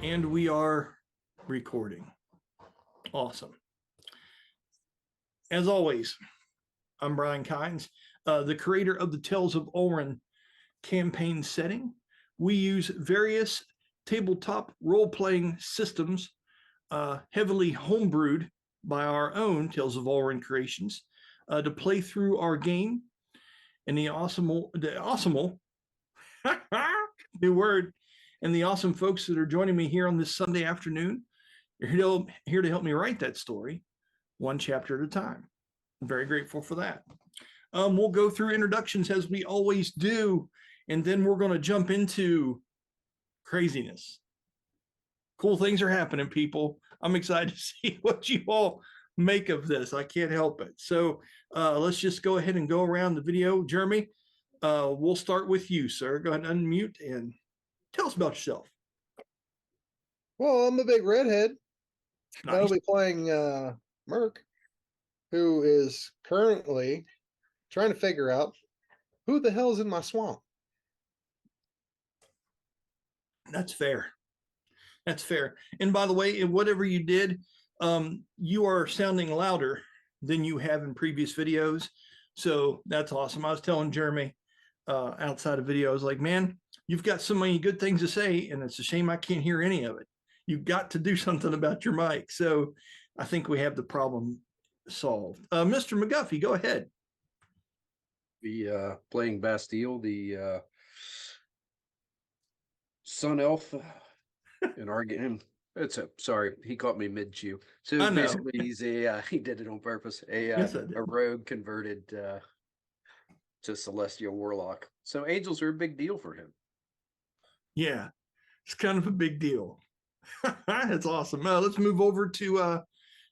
And we are recording. Awesome. As always, I'm Brian Kynes, the creator of the Tales of Ulran campaign setting. We use various tabletop role-playing systems, heavily homebrewed by our own Tales of Ulran creations, to play through our game. And the awesome new word, and the awesome folks that are joining me here on this Sunday afternoon are here to help me write that story one chapter at a time. I'm very grateful for that. We'll go through introductions as we always do, and then we're going to jump into craziness. Cool things are happening, people. I'm excited to see what you all make of this. I can't help it. So let's just go ahead and go around the video. Jeremy, we'll start with you, sir. Go ahead and unmute and tell us about yourself. Well, I'm a big redhead. Nice. I'll be playing Mirk, who is currently trying to figure out who the hell's in my swamp. That's fair. That's fair. And by the way, whatever you did, you are sounding louder than you have in previous videos. So that's awesome. I was telling Jeremy outside of video, I was like, man, you've got so many good things to say, and it's a shame I can't hear any of it. You've got to do something about your mic. So I think we have the problem solved. Mr. McGuffey, go ahead. The playing Bastille, the Sun Elf in our game. Sorry, he caught me mid-chew. So basically he's he did it on purpose. A rogue converted to Celestial Warlock. So angels are a big deal for him. Yeah, it's kind of a big deal. That's awesome. Let's move over to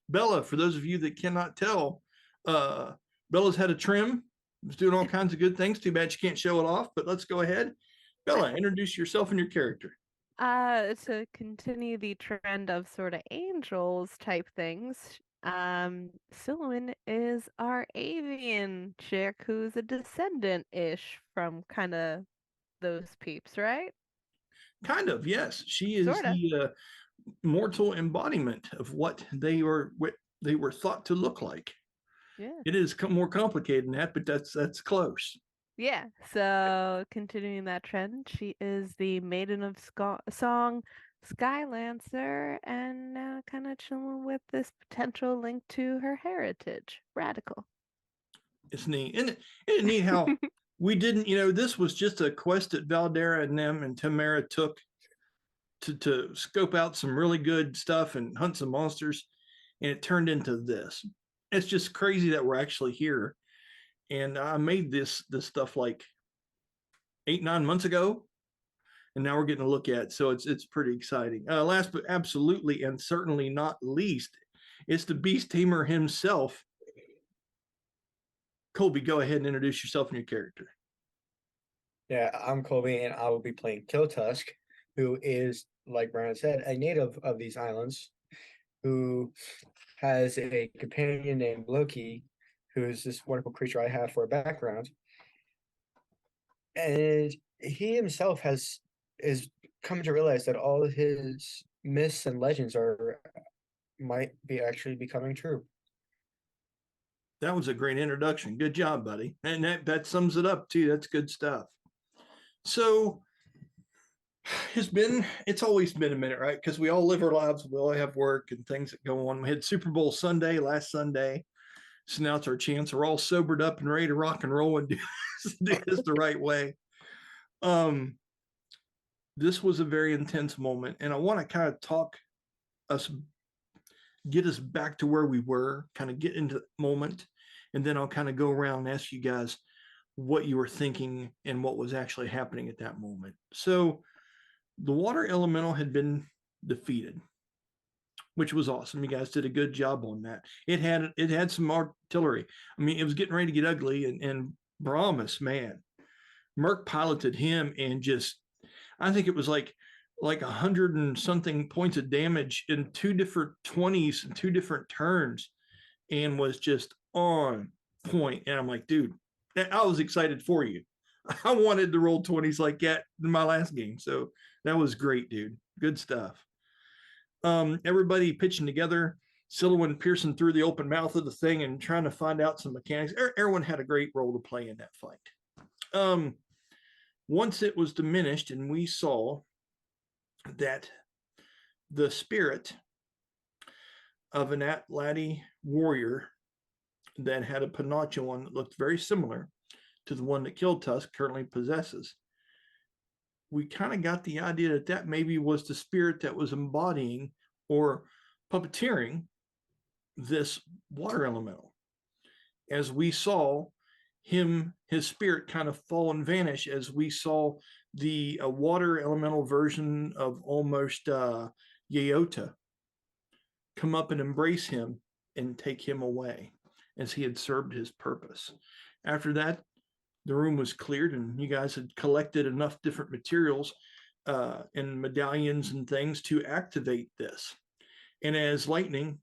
Bella. For those of you that cannot tell, Bella's had a trim. Was doing all kinds of good things. Too bad she can't show it off, but let's go ahead. Bella, introduce yourself and your character. To continue the trend of sort of angels type things, Siluan is our avian chick who's a descendant-ish from kind of those peeps, right? Kind of, yes. She is the mortal embodiment of what they were thought to look like. Yeah. It is more complicated than that, but that's close. Yeah, so continuing that trend, she is the Maiden of Song, Skylancer, and now kind of chilling with this potential link to her heritage. Radical. It's neat. Isn't it neat how we didn't, this was just a quest that Valdera and them and Tamara took to scope out some really good stuff and hunt some monsters, and it turned into this. It's just crazy that we're actually here. And I made this stuff like 8-9 months ago, and now we're getting a look at it. So it's pretty exciting. Last but absolutely and certainly not least, it's the beast tamer himself. Colby, go ahead and introduce yourself and your character. Yeah, I'm Colby, and I will be playing Killtusk, who is, like Brian said, a native of these islands, who has a companion named Loki, who is this wonderful creature I have for a background. And he himself is come to realize that all of his myths and legends might be actually becoming true. That was a great introduction. Good job, buddy. And that sums it up too. That's good stuff. So it's always been a minute, right? Because we all live our lives, we all have work and things that go on. We had Super Bowl Sunday last Sunday. So now it's our chance. We're all sobered up and ready to rock and roll and do this the right way. This was a very intense moment, and I want to kind of get us back to where we were, kind of get into the moment, and then I'll kind of go around and ask you guys what you were thinking and what was actually happening at that moment. So the water elemental had been defeated, which was awesome. You guys did a good job on that. It had some artillery. I mean, it was getting ready to get ugly, and Brahmas, man, Mirk piloted him, and just, I think it was like 100 and something points of damage in 2 different 20s and 2 different turns, and was just on point. And I'm like, dude, I was excited for you. I wanted to roll 20s like that in my last game. So that was great, dude. Good stuff. Everybody pitching together, Silhouette piercing through the open mouth of the thing and trying to find out some mechanics. Everyone had a great role to play in that fight. Once it was diminished and we saw that the spirit of an Atlati warrior that had a Pinocchio on that looked very similar to the one that Kill Tusk currently possesses, we kind of got the idea that that maybe was the spirit that was embodying or puppeteering this water elemental. As we saw his spirit kind of fall and vanish, as we saw the water elemental version of almost Yeota come up and embrace him and take him away as he had served his purpose. After that, the room was cleared and you guys had collected enough different materials and medallions and things to activate this. And as lightning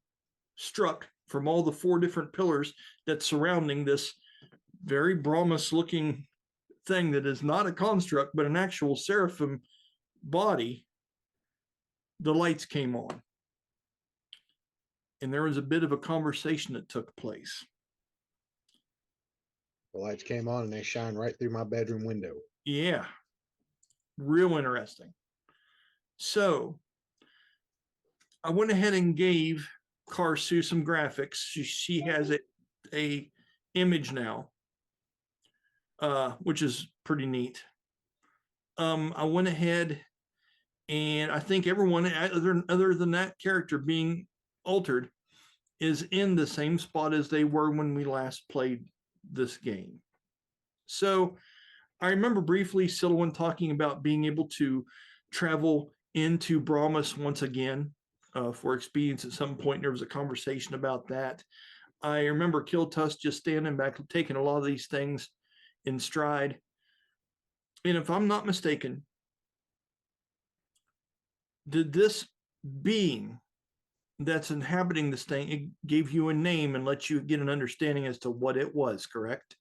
struck from all the 4 different pillars that's surrounding this very Brahmas looking thing that is not a construct, but an actual seraphim body, the lights came on. And there was a bit of a conversation that took place. The lights came on and they shine right through my bedroom window. Yeah. Real interesting. So I went ahead and gave Karsu some graphics. She has a image now, which is pretty neat. I went ahead and I think everyone other than that character being altered is in the same spot as they were when we last played this game. So I remember briefly Silhouette talking about being able to travel into Brahmas once again for expedience at some point. There was a conversation about that. I remember Kill Tusk just standing back, taking a lot of these things in stride. And if I'm not mistaken, did this being that's inhabiting this thing, it gave you a name and let you get an understanding as to what it was, correct?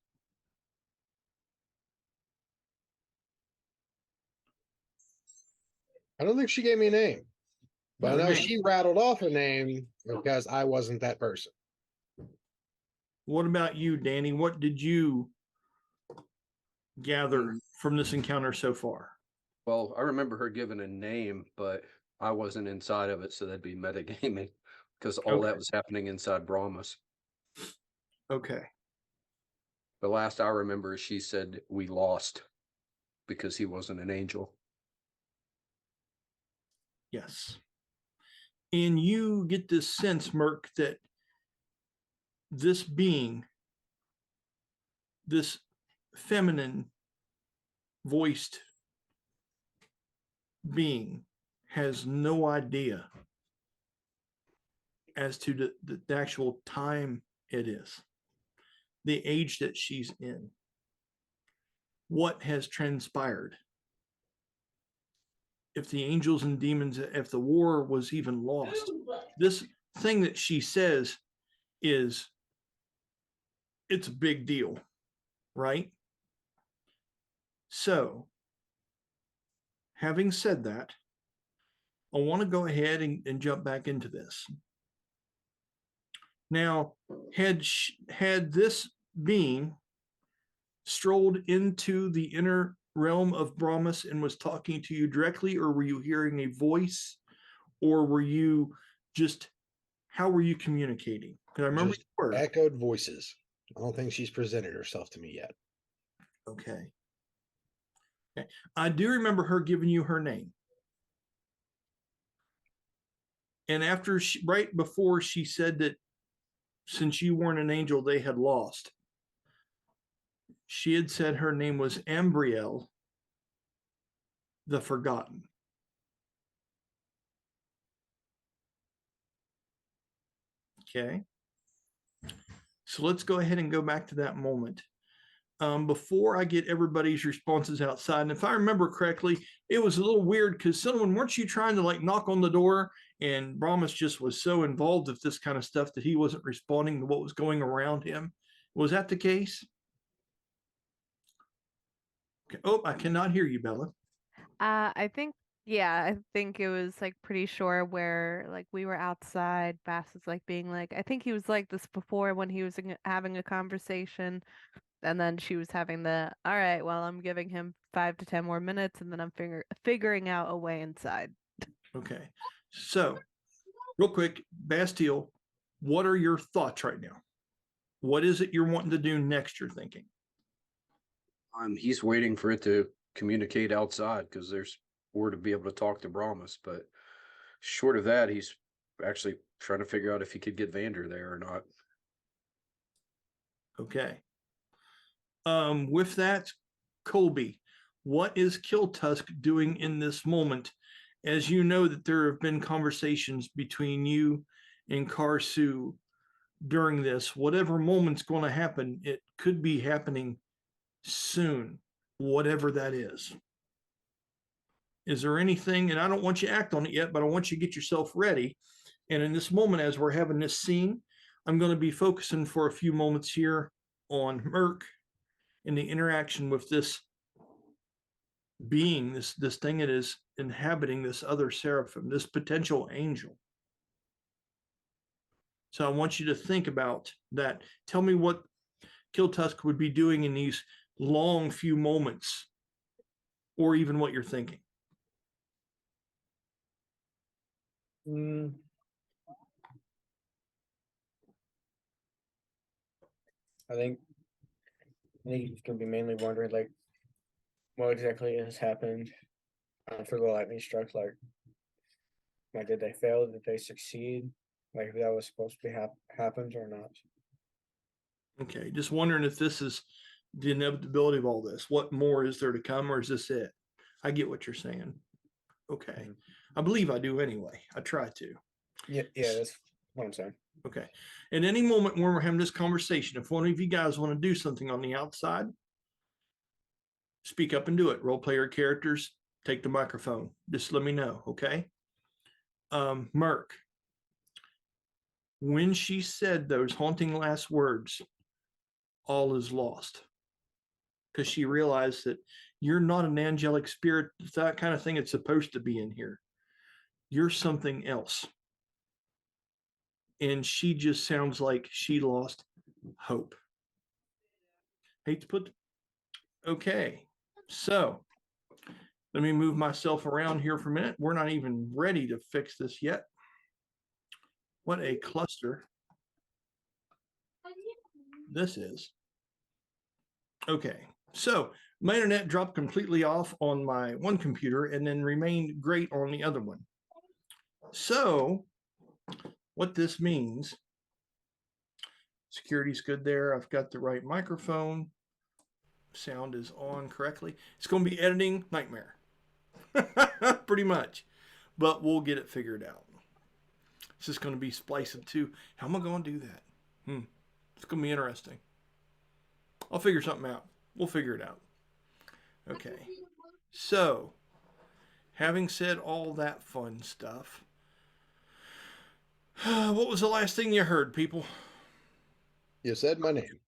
I don't think she gave me a name, but I know name. she rattled off a name because I wasn't that person. What about you, Danny? What did you gather from this encounter so far? Well, I remember her giving a name, but I wasn't inside of it, so that'd be metagaming because all that was happening inside Brahmas. Okay. The last I remember, she said we lost because he wasn't an angel. Yes. And you get this sense, Mirk, that this being, this feminine voiced being, has no idea as to the actual time it is, the age that she's in, what has transpired. If the angels and demons, if the war was even lost, this thing that she says is, it's a big deal, right? So, having said that, I want to go ahead and jump back into this. Now, had this being strolled into the inner realm of Brahmas and was talking to you directly, or were you hearing a voice, or were you just, how were you communicating? Because I remember Just echoed voices. I don't think she's presented herself to me yet. Okay. I do remember her giving you her name. And after right before she said that since you weren't an angel, they had lost, she had said her name was Ambriel, the Forgotten. Okay. So let's go ahead and go back to that moment. Before I get everybody's responses outside, and if I remember correctly, it was a little weird because someone, weren't you trying to like knock on the door, and Brahmas just was so involved with this kind of stuff that he wasn't responding to what was going around him? Was that the case? Okay. Oh, I cannot hear you, Bella. I think Yeah, I think it was like pretty sure where like we were outside. Bass was like being like, I think he was like this before when he was having a conversation, and then she was having the, all right, well, I'm giving him 5 to 10 more minutes, and then I'm figuring out a way inside. Okay. So, real quick, Bastille, what are your thoughts right now? What is it you're wanting to do next, you're thinking? He's waiting for it to communicate outside because there's word to be able to talk to Brahmas. But short of that, he's actually trying to figure out if he could get Vander there or not. Okay. With that, Colby, what is Kiltusk doing in this moment? As you know that there have been conversations between you and Karsu during this. Whatever moment's going to happen, it could be happening soon, whatever that is. Is there anything, and I don't want you to act on it yet, but I want you to get yourself ready. And in this moment, as we're having this scene, I'm going to be focusing for a few moments here on Mirk and the interaction with this being, this thing that is inhabiting this other seraphim, this potential angel. So I want you to think about that. Tell me what Kiltusk would be doing in these long few moments, or even what you're thinking. I think he's gonna be mainly wondering like what exactly has happened after the lightning struck. Like did they fail? Did they succeed? Like if that was supposed to be happened or not? Okay, just wondering if this is the inevitability of all this. What more is there to come, or is this it? I get what you're saying. Okay, I believe I do anyway. I try to. Yeah, that's what I'm saying. Okay. At any moment when we're having this conversation, if one of you guys want to do something on the outside, speak up and do it. Role player characters, take the microphone. Just let me know, okay? Mirk, when she said those haunting last words, all is lost. Because she realized that you're not an angelic spirit, that kind of thing it's supposed to be in here. You're something else. And she just sounds like she lost hope. Hate to put. Okay, so let me move myself around here for a minute. We're not even ready to fix this yet. What a cluster this is. Okay, so my internet dropped completely off on my one computer and then remained great on the other one. So what this means, security's good there. I've got the right microphone. Sound is on correctly. It's going to be editing nightmare. Pretty much. But we'll get it figured out. It's just going to be splicing too. How am I going to do that? It's going to be interesting. I'll figure something out. We'll figure it out. Okay. So, having said all that fun stuff, what was the last thing you heard, people? You said my name.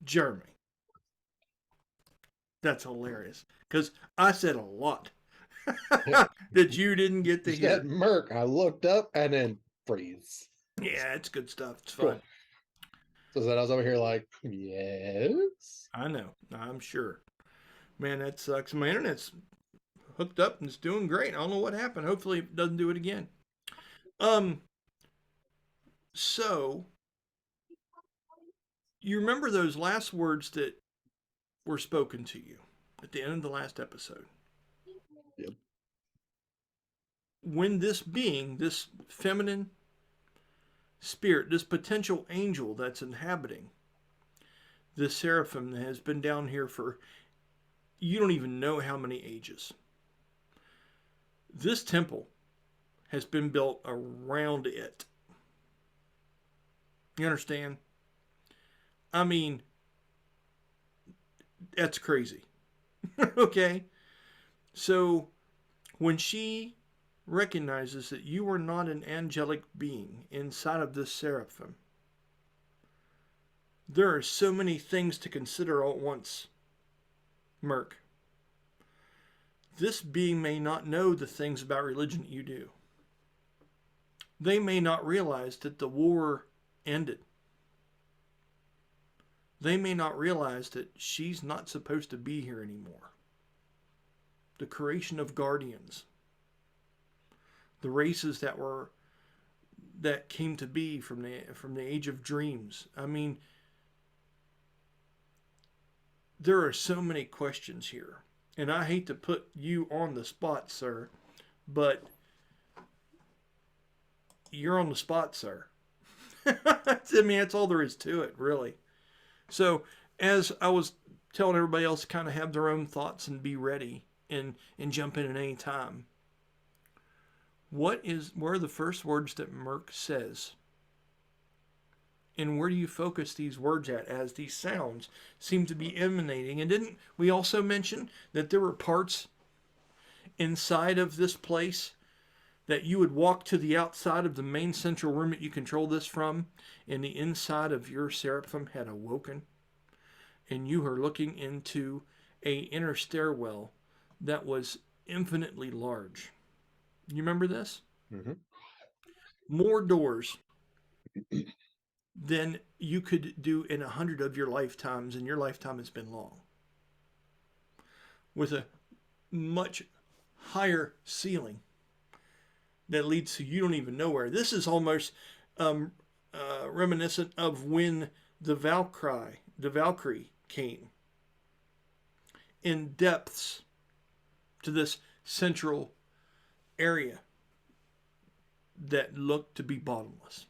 Jeremy. That's hilarious. Because I said a lot that you didn't get to hear. Said Mirk. I looked up and then freeze. Yeah, it's good stuff. It's fun. Cool. So then I was over here like, yes. I know. I'm sure. Man, that sucks. My internet's hooked up and it's doing great. I don't know what happened. Hopefully it doesn't do it again. So you remember those last words that were spoken to you at the end of the last episode? Yep. When this being, this feminine spirit, this potential angel that's inhabiting this seraphim that has been down here for you don't even know how many ages. This temple has been built around it. You understand? I mean, that's crazy. Okay? So, when she recognizes that you are not an angelic being inside of this seraphim, there are so many things to consider all at once, Mirk. this being may not know the things about religion that you do. They may not realize that the war ended. They may not realize that she's not supposed to be here anymore. The creation of guardians, the races that came to be from the age of dreams. I mean, there are so many questions here, and I hate to put you on the spot, sir, but you're on the spot, sir. I mean, that's all there is to it, really. So, as I was telling everybody else to kind of have their own thoughts and be ready and jump in at any time, where are the first words that Mirk says? And where do you focus these words at as these sounds seem to be emanating? And didn't we also mention that there were parts inside of this place that you would walk to the outside of the main central room that you control this from, and the inside of your seraphim had awoken, and you are looking into a inner stairwell that was infinitely large. You remember this? Mm-hmm. More doors than you could do in 100 of your lifetimes, and your lifetime has been long. With a much higher ceiling that leads to you don't even know where. This is almost reminiscent of when the Valkyrie came in depths to this central area that looked to be bottomless.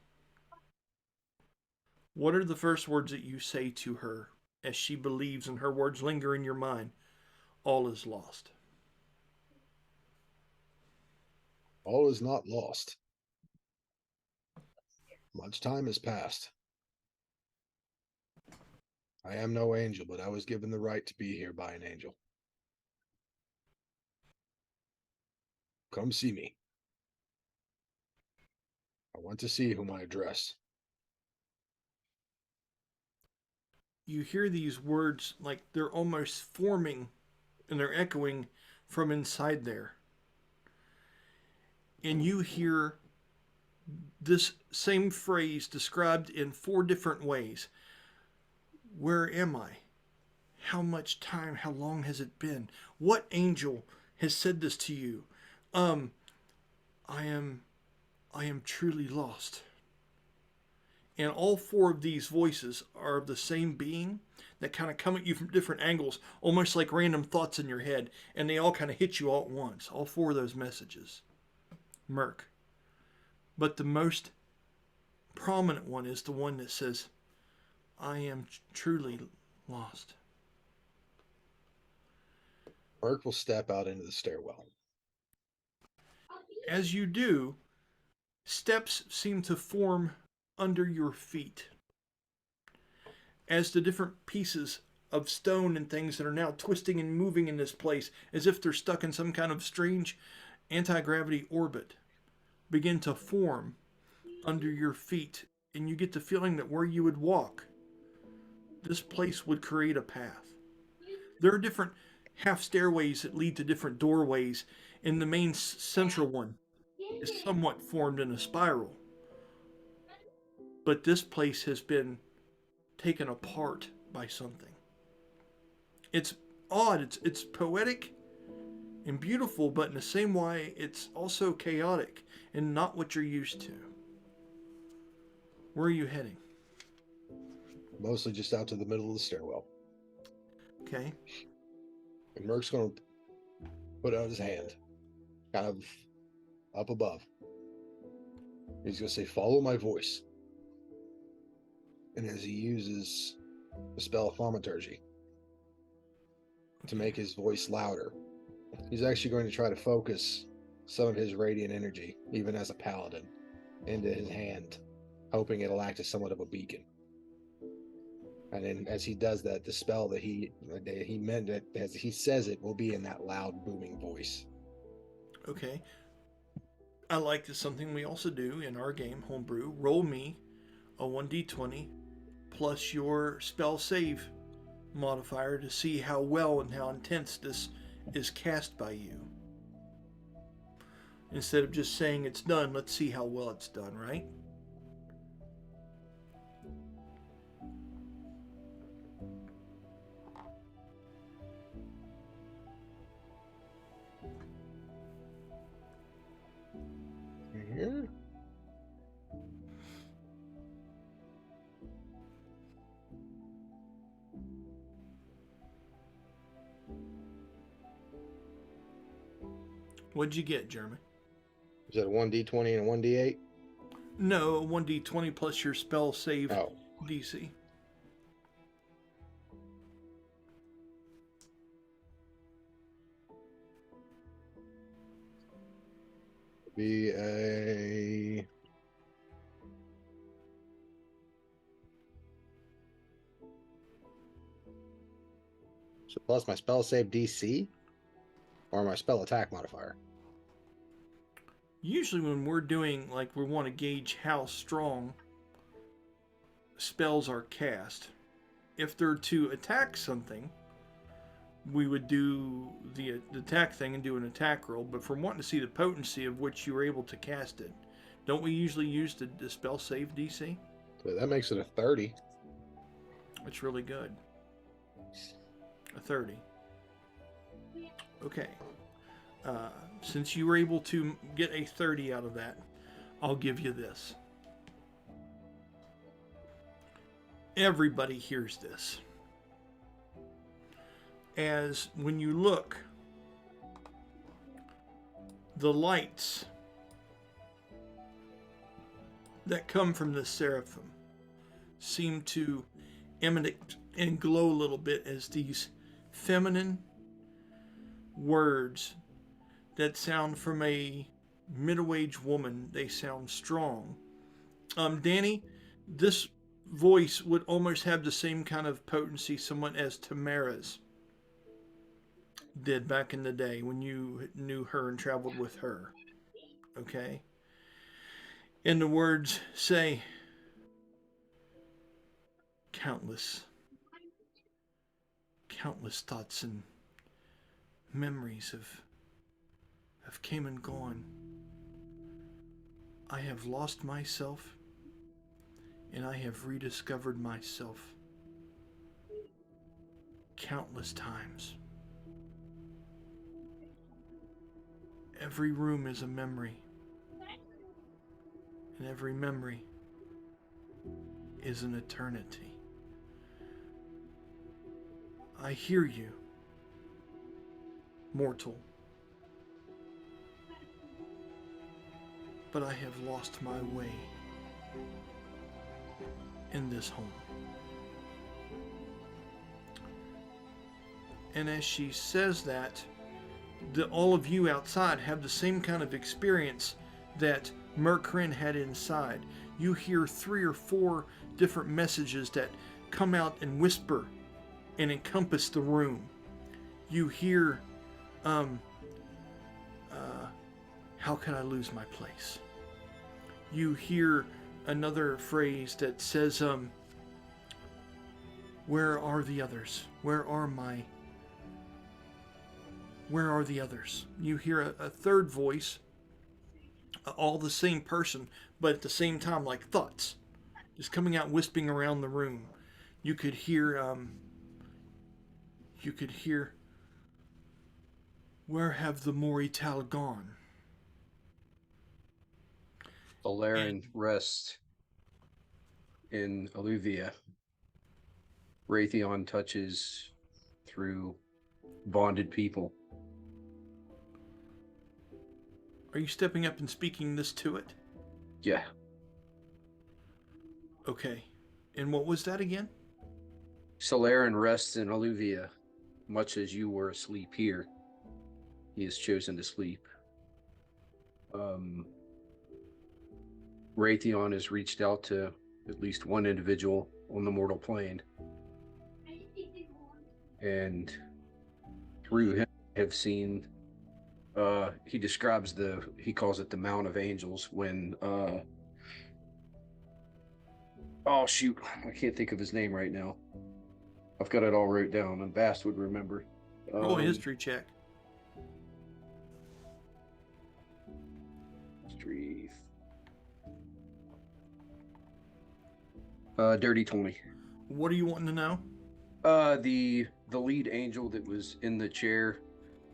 What are the first words that you say to her as she believes and her words linger in your mind? All is lost. All is not lost. Much time has passed. I am no angel, but I was given the right to be here by an angel. Come see me. I want to see whom I address. You hear these words like they're almost forming and they're echoing from inside there. And you hear this same phrase described in 4 different ways. Where am I? How much time? How long has it been? What angel has said this to you? I am truly lost. And all 4 of these voices are of the same being that kind of come at you from different angles, almost like random thoughts in your head, and they all kind of hit you all at once. All 4 of those messages. Mirk. But the most prominent one is the one that says, I am truly lost. Mirk will step out into the stairwell. As you do, steps seem to form under your feet. As the different pieces of stone and things that are now twisting and moving in this place, as if they're stuck in some kind of strange anti-gravity orbit, begin to form under your feet, and you get the feeling that where you would walk, this place would create a path. There are different half stairways that lead to different doorways, and the main central one is somewhat formed in a spiral. But this place has been taken apart by something. It's odd, it's poetic and beautiful, but in the same way, it's also chaotic and not what you're used to. Where are you heading? Mostly just out to the middle of the stairwell. Okay. And Mirk's going to put out his hand, kind of up above. He's going to say, follow my voice. And as he uses the spell thaumaturgy to make his voice louder, he's actually going to try to focus some of his radiant energy, even as a paladin, into his hand, hoping it'll act as somewhat of a beacon. And then as he does that, the spell that he meant it, as he says it, will be in that loud, booming voice. Okay. I like this, something we also do in our game, Homebrew. Roll me a 1d20 plus your spell save modifier to see how well and how intense this is cast by you. Instead of just saying it's done, let's see how well it's done, right? Yeah. What'd you get, Jeremy? Is that a 1d20 and a 1d8? No, 1d20 plus your spell save Oh. DC. Be a... So plus my spell save DC? Or my spell attack modifier? Usually when we're doing, like, we want to gauge how strong spells are cast. If they're to attack something, we would do the attack thing and do an attack roll. But if we're wanting to see the potency of which you were able to cast it, don't we usually use the spell save DC? So that makes it a 30. It's really good. A 30. Okay. Since you were able to get a 30 out of that, I'll give you this. Everybody hears this. As when you look, the lights that come from the seraphim seem to emanate and glow a little bit as these feminine words that sound from a middle-aged woman. They sound strong. Danny, this voice would almost have the same kind of potency somewhat as Tamara's did back in the day when you knew her and traveled with her. Okay? And the words say, countless thoughts and memories have came and gone. I have lost myself, and I have rediscovered myself countless times. Every room is a memory, and every memory is an eternity. I hear you, mortal, but I have lost my way in this home. And as she says that, all of you outside have the same kind of experience that Mirk had inside. You hear 3 or 4 different messages that come out and whisper and encompass the room. You hear, how can I lose my place? You hear another phrase that says, where are the others? Where are the others? You hear a third voice, all the same person, but at the same time like thoughts, just coming out whispering around the room. You could hear, where have the Morital gone? Valerian rest in Alluvia. Raytheon touches through bonded people. Are you stepping up and speaking this to it? Yeah. Okay. And what was that again? Solaren rests in Alluvia, much as you were asleep here. He has chosen to sleep. Raytheon has reached out to at least one individual on the mortal plane. And through him, I have seen, he describes he calls it the Mount of Angels when, oh shoot, I can't think of his name right now. I've got it all wrote down, and Bast would remember. Roll a history check. Dirty 20. What are you wanting to know? The lead angel that was in the chair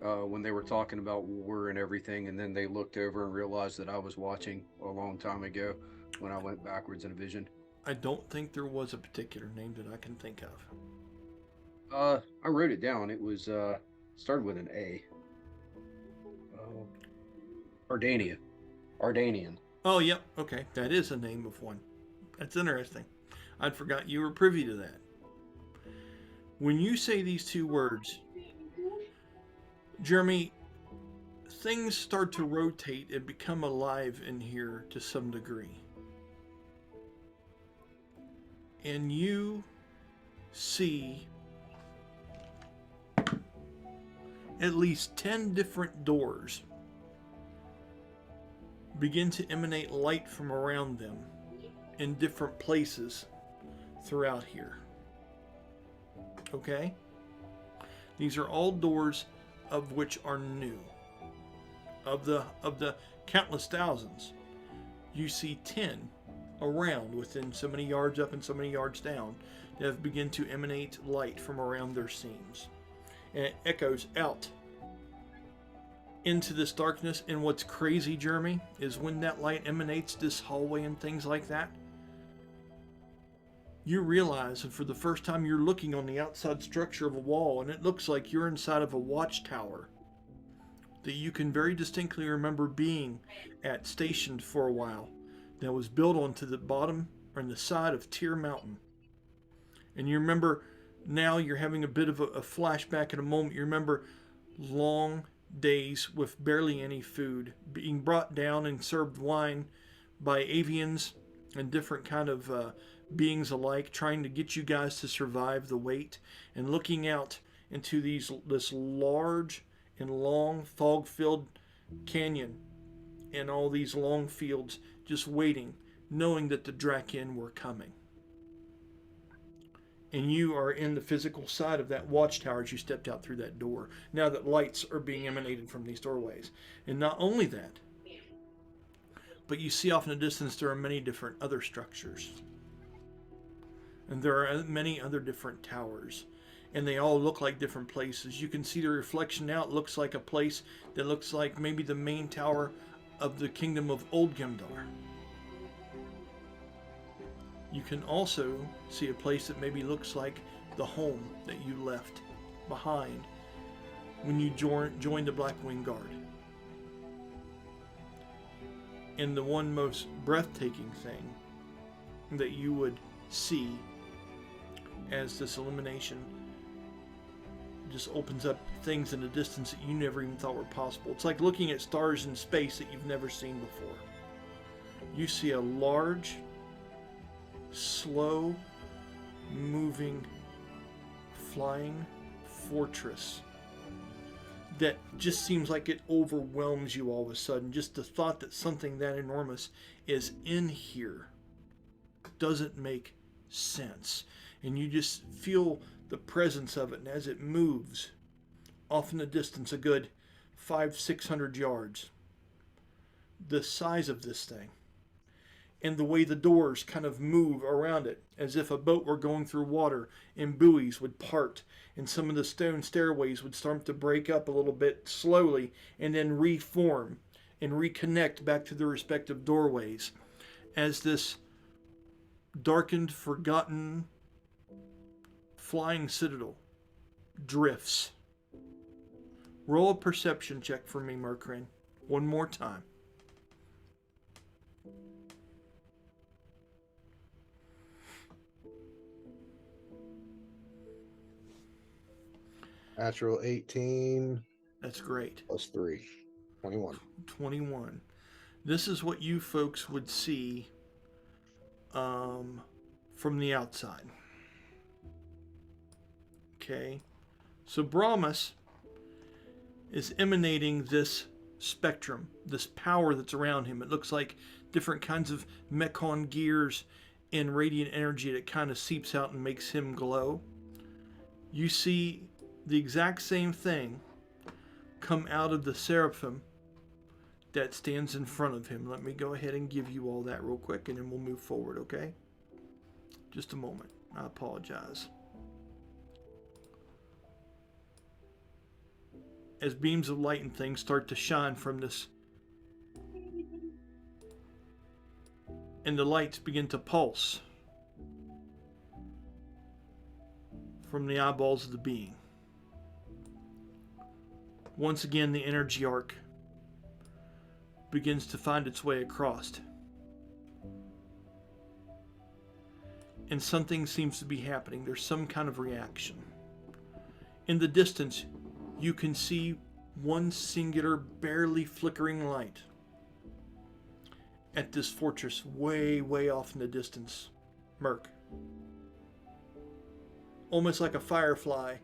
when they were talking about war and everything, and then they looked over and realized that I was watching a long time ago when I went backwards in a vision. I don't think there was a particular name that I can think of. I wrote it down. It was started with an A. Ardanian. Oh, yep. Okay. That is a name of one. That's interesting. I'd forgot you were privy to that. When you say these two words, Jeremy, things start to rotate and become alive in here to some degree. And you see at least 10 different doors begin to emanate light from around them in different places throughout here. Okay? These are all doors of which are new. Of the countless thousands, you see 10 around within so many yards up and so many yards down that have begun to emanate light from around their seams. And it echoes out into this darkness. And what's crazy, Jeremy, is when that light emanates this hallway and things like that, you realize that for the first time you're looking on the outside structure of a wall, and it looks like you're inside of a watchtower that you can very distinctly remember being at, stationed for a while, that was built onto the bottom or on the side of Tyr Mountain. And you remember, now you're having a bit of a flashback in a moment. You remember long days with barely any food, being brought down and served wine by avians and different kind of beings alike, trying to get you guys to survive the wait, and looking out into this large and long fog-filled canyon and all these long fields, just waiting, knowing that the Draken were coming. And you are in the physical side of that watchtower as you stepped out through that door, now that lights are being emanated from these doorways. And not only that, but you see off in the distance there are many different other structures. And there are many other different towers. And they all look like different places. You can see the reflection now. It looks like a place that looks like maybe the main tower of the kingdom of Old Gemdar. You can also see a place that maybe looks like the home that you left behind when you joined the Blackwing Guard. And the one most breathtaking thing that you would see as this illumination just opens up things in the distance that you never even thought were possible. It's like looking at stars in space that you've never seen before. You see a large, slow moving, flying fortress that just seems like it overwhelms you all of a sudden. Just the thought that something that enormous is in here doesn't make sense. And you just feel the presence of it, and as it moves off in the distance a good 500-600 yards, the size of this thing and the way the doors kind of move around it, as if a boat were going through water and buoys would part and some of the stone stairways would start to break up a little bit slowly and then reform and reconnect back to their respective doorways as this darkened, forgotten flying citadel drifts. Roll a perception check for me, Mirk, one more time. Natural 18. That's great. Plus 3. 21. 21. This is what you folks would see from the outside. Okay. So Brahmas is emanating this spectrum, this power that's around him. It looks like different kinds of mechon gears and radiant energy that kind of seeps out and makes him glow. You see the exact same thing come out of the seraphim that stands in front of him. Let me go ahead and give you all that real quick, and then we'll move forward, okay? Just a moment. I apologize. As beams of light and things start to shine from this, and the lights begin to pulse from the eyeballs of the being. Once again, the energy arc begins to find its way across. And something seems to be happening. There's some kind of reaction. In the distance, you can see one singular, barely flickering light at this fortress way, way off in the distance. Mirk. Almost like a firefly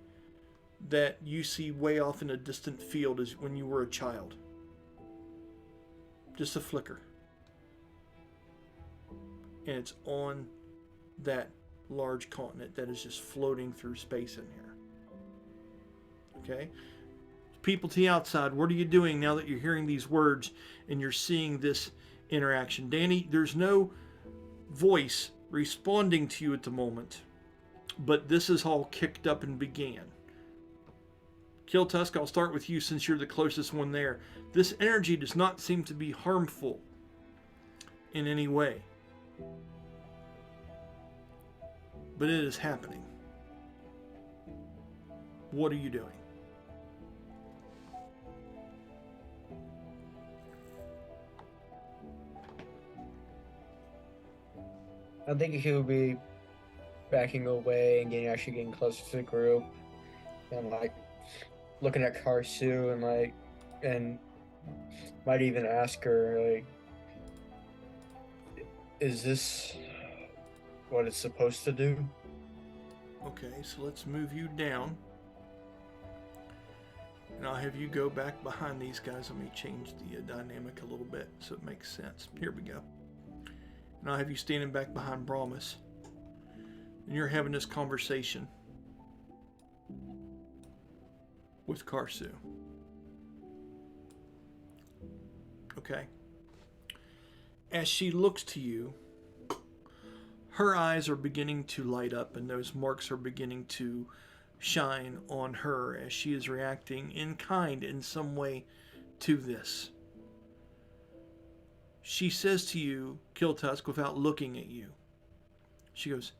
that you see way off in a distant field as when you were a child. Just a flicker. And it's on that large continent that is just floating through space in here. Okay? People to the outside, what are you doing now that you're hearing these words and you're seeing this interaction? Danny, there's no voice responding to you at the moment, but this is all kicked up and began. Kiltusk, I'll start with you since you're the closest one there. This energy does not seem to be harmful in any way, but it is happening. What are you doing? I think he'll be backing away and actually getting closer to the group, and like looking at Karsu and might even ask her, like, is this what it's supposed to do? Okay, so let's move you down. And I'll have you go back behind these guys. Let me change the dynamic a little bit so it makes sense. Here we go. And I'll have you standing back behind Brahmas. And you're having this conversation with Karsu. Okay. As she looks to you, her eyes are beginning to light up and those marks are beginning to shine on her as she is reacting in kind in some way to this. She says to you, Kiltusk, without looking at you, she goes,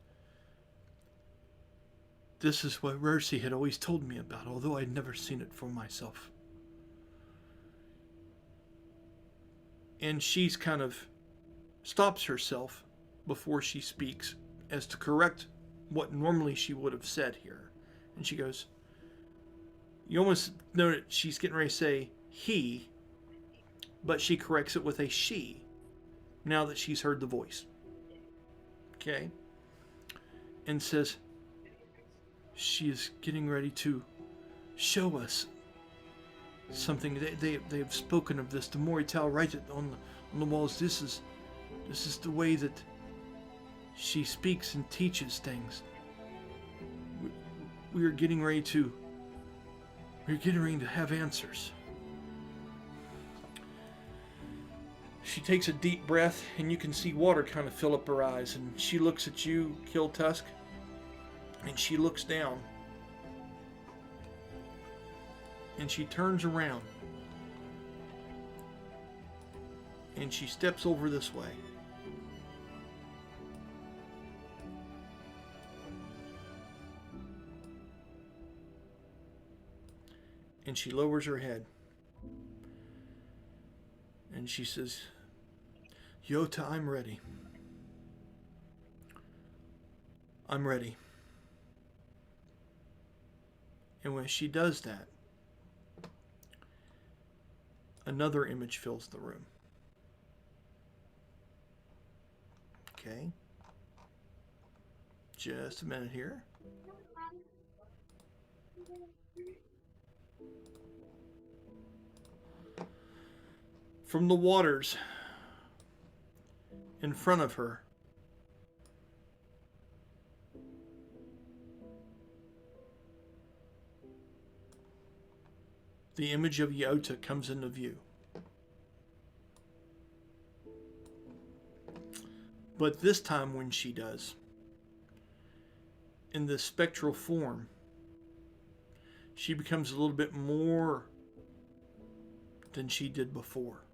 "This is what Rersi had always told me about, although I'd never seen it for myself." And she's kind of stops herself before she speaks as to correct what normally she would have said here. And she goes, you almost know that she's getting ready to say he, but she corrects it with a she, now that she's heard the voice. Okay? And says, she is getting ready to show us something. They've spoken of this. The Morital write it on the walls. This is the way that she speaks and teaches things. We're getting ready to have answers. She takes a deep breath, and you can see water kind of fill up her eyes, and she looks at you, Kiltusk, and she looks down, and she turns around, and she steps over this way. And she lowers her head. And she says, Yeota, I'm ready. I'm ready. And when she does that, another image fills the room. Okay. Just a minute here. From the waters in front of her, the image of Yeota comes into view. But this time when she does, in this spectral form, she becomes a little bit more than she did before.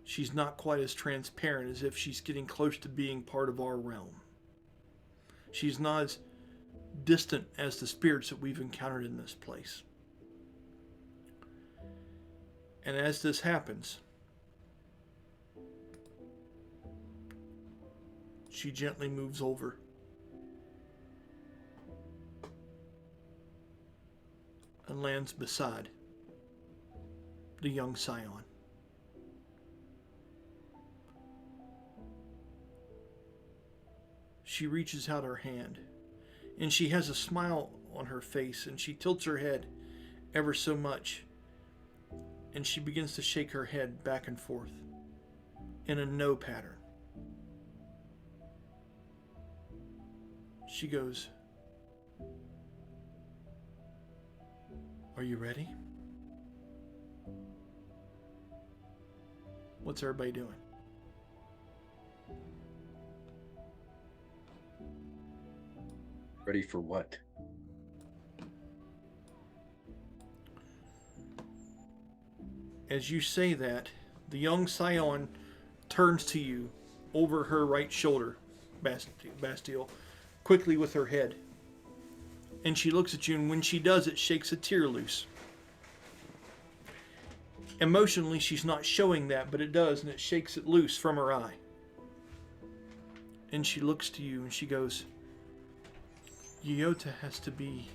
She's not quite as transparent, as if she's getting close to being part of our realm. She's not as distant as the spirits that we've encountered in this place. And as this happens, she gently moves over and lands beside the young Psion. She reaches out her hand, and she has a smile on her face, and she tilts her head ever so much, and she begins to shake her head back and forth in a no pattern. She goes, "Are you ready?" What's everybody doing? Ready for what? As you say that, the young Psion turns to you over her right shoulder, Bastille, quickly with her head. And she looks at you, and when she does, it shakes a tear loose. Emotionally, she's not showing that, but it does, and it shakes it loose from her eye. And she looks to you, and she goes, Yeota has to be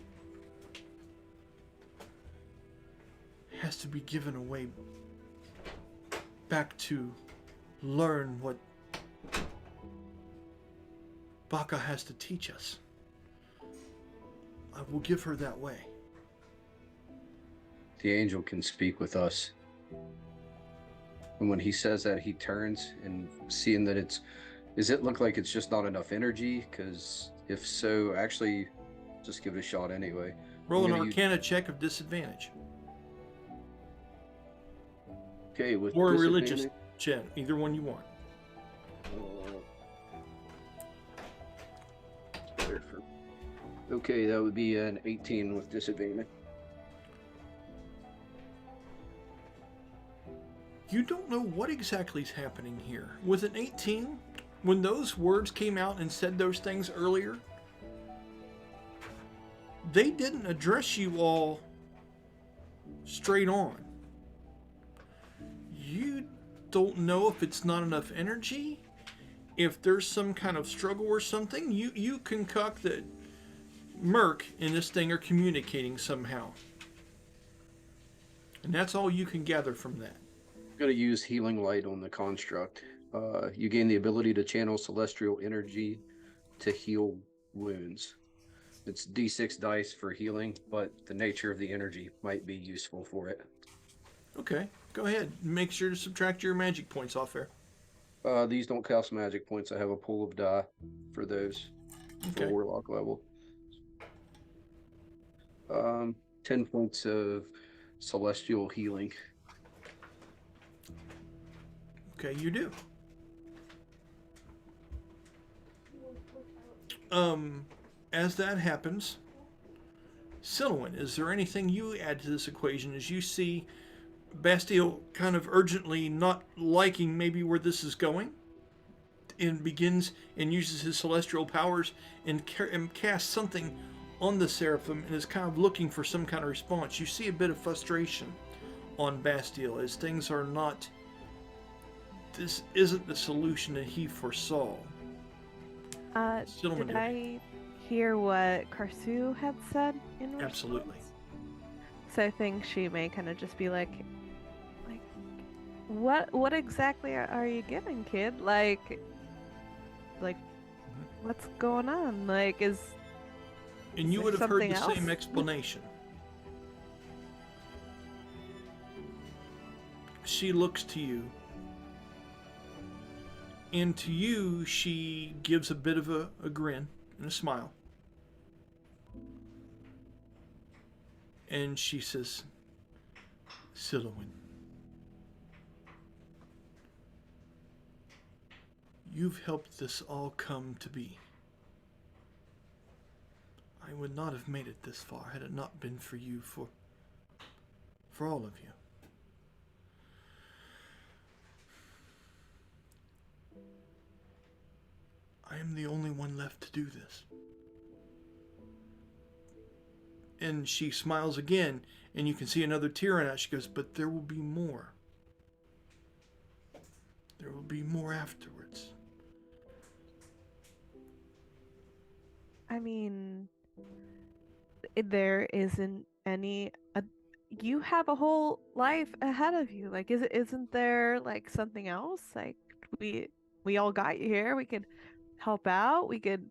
given away back to learn what Baka has to teach us. I will give her that way. The angel can speak with us. And when he says that, he turns, and seeing that does it look like it's just not enough energy? Because if so, actually, just give it a shot anyway. Roll an Arcana check of disadvantage. Okay, with or a religious check, either one you want. Okay, that would be an 18 with disadvantage. You don't know what exactly is happening here. With an 18, when those words came out and said those things earlier, they didn't address you all straight on. You don't know if it's not enough energy, if there's some kind of struggle or something. You concoct that Mirk and this thing are communicating somehow. And that's all you can gather from that. I'm going to use healing light on the construct. You gain the ability to channel celestial energy to heal wounds. It's D6 dice for healing, but the nature of the energy might be useful for it. Okay, go ahead. Make sure to subtract your magic points off there. These don't cost magic points. I have a pool of die for those for warlock level. 10 points of celestial healing. Okay, you do. As that happens, Silwyn, is there anything you add to this equation as you see Bastille kind of urgently not liking maybe where this is going, and begins and uses his celestial powers and casts something on the Seraphim and is kind of looking for some kind of response? You see a bit of frustration on Bastille as things are not... This isn't the solution that he foresaw. Did I hear what Karsu had said in response? Absolutely. So I think she may kind of just be like, what exactly are you getting, kid? Like, what's going on? Like, and you would have heard the else? same explanation. She looks to you. And to you, she gives a bit of a grin and a smile. And she says, Silwyn, you've helped this all come to be. I would not have made it this far had it not been for you, for all of you. I am the only one left to do this. And she smiles again, and you can see another tear in her. She goes, but there will be more. There will be more afterwards. I mean, there isn't any. You have a whole life ahead of you. Like, isn't there like something else? Like, we all got you here. We could help out. We could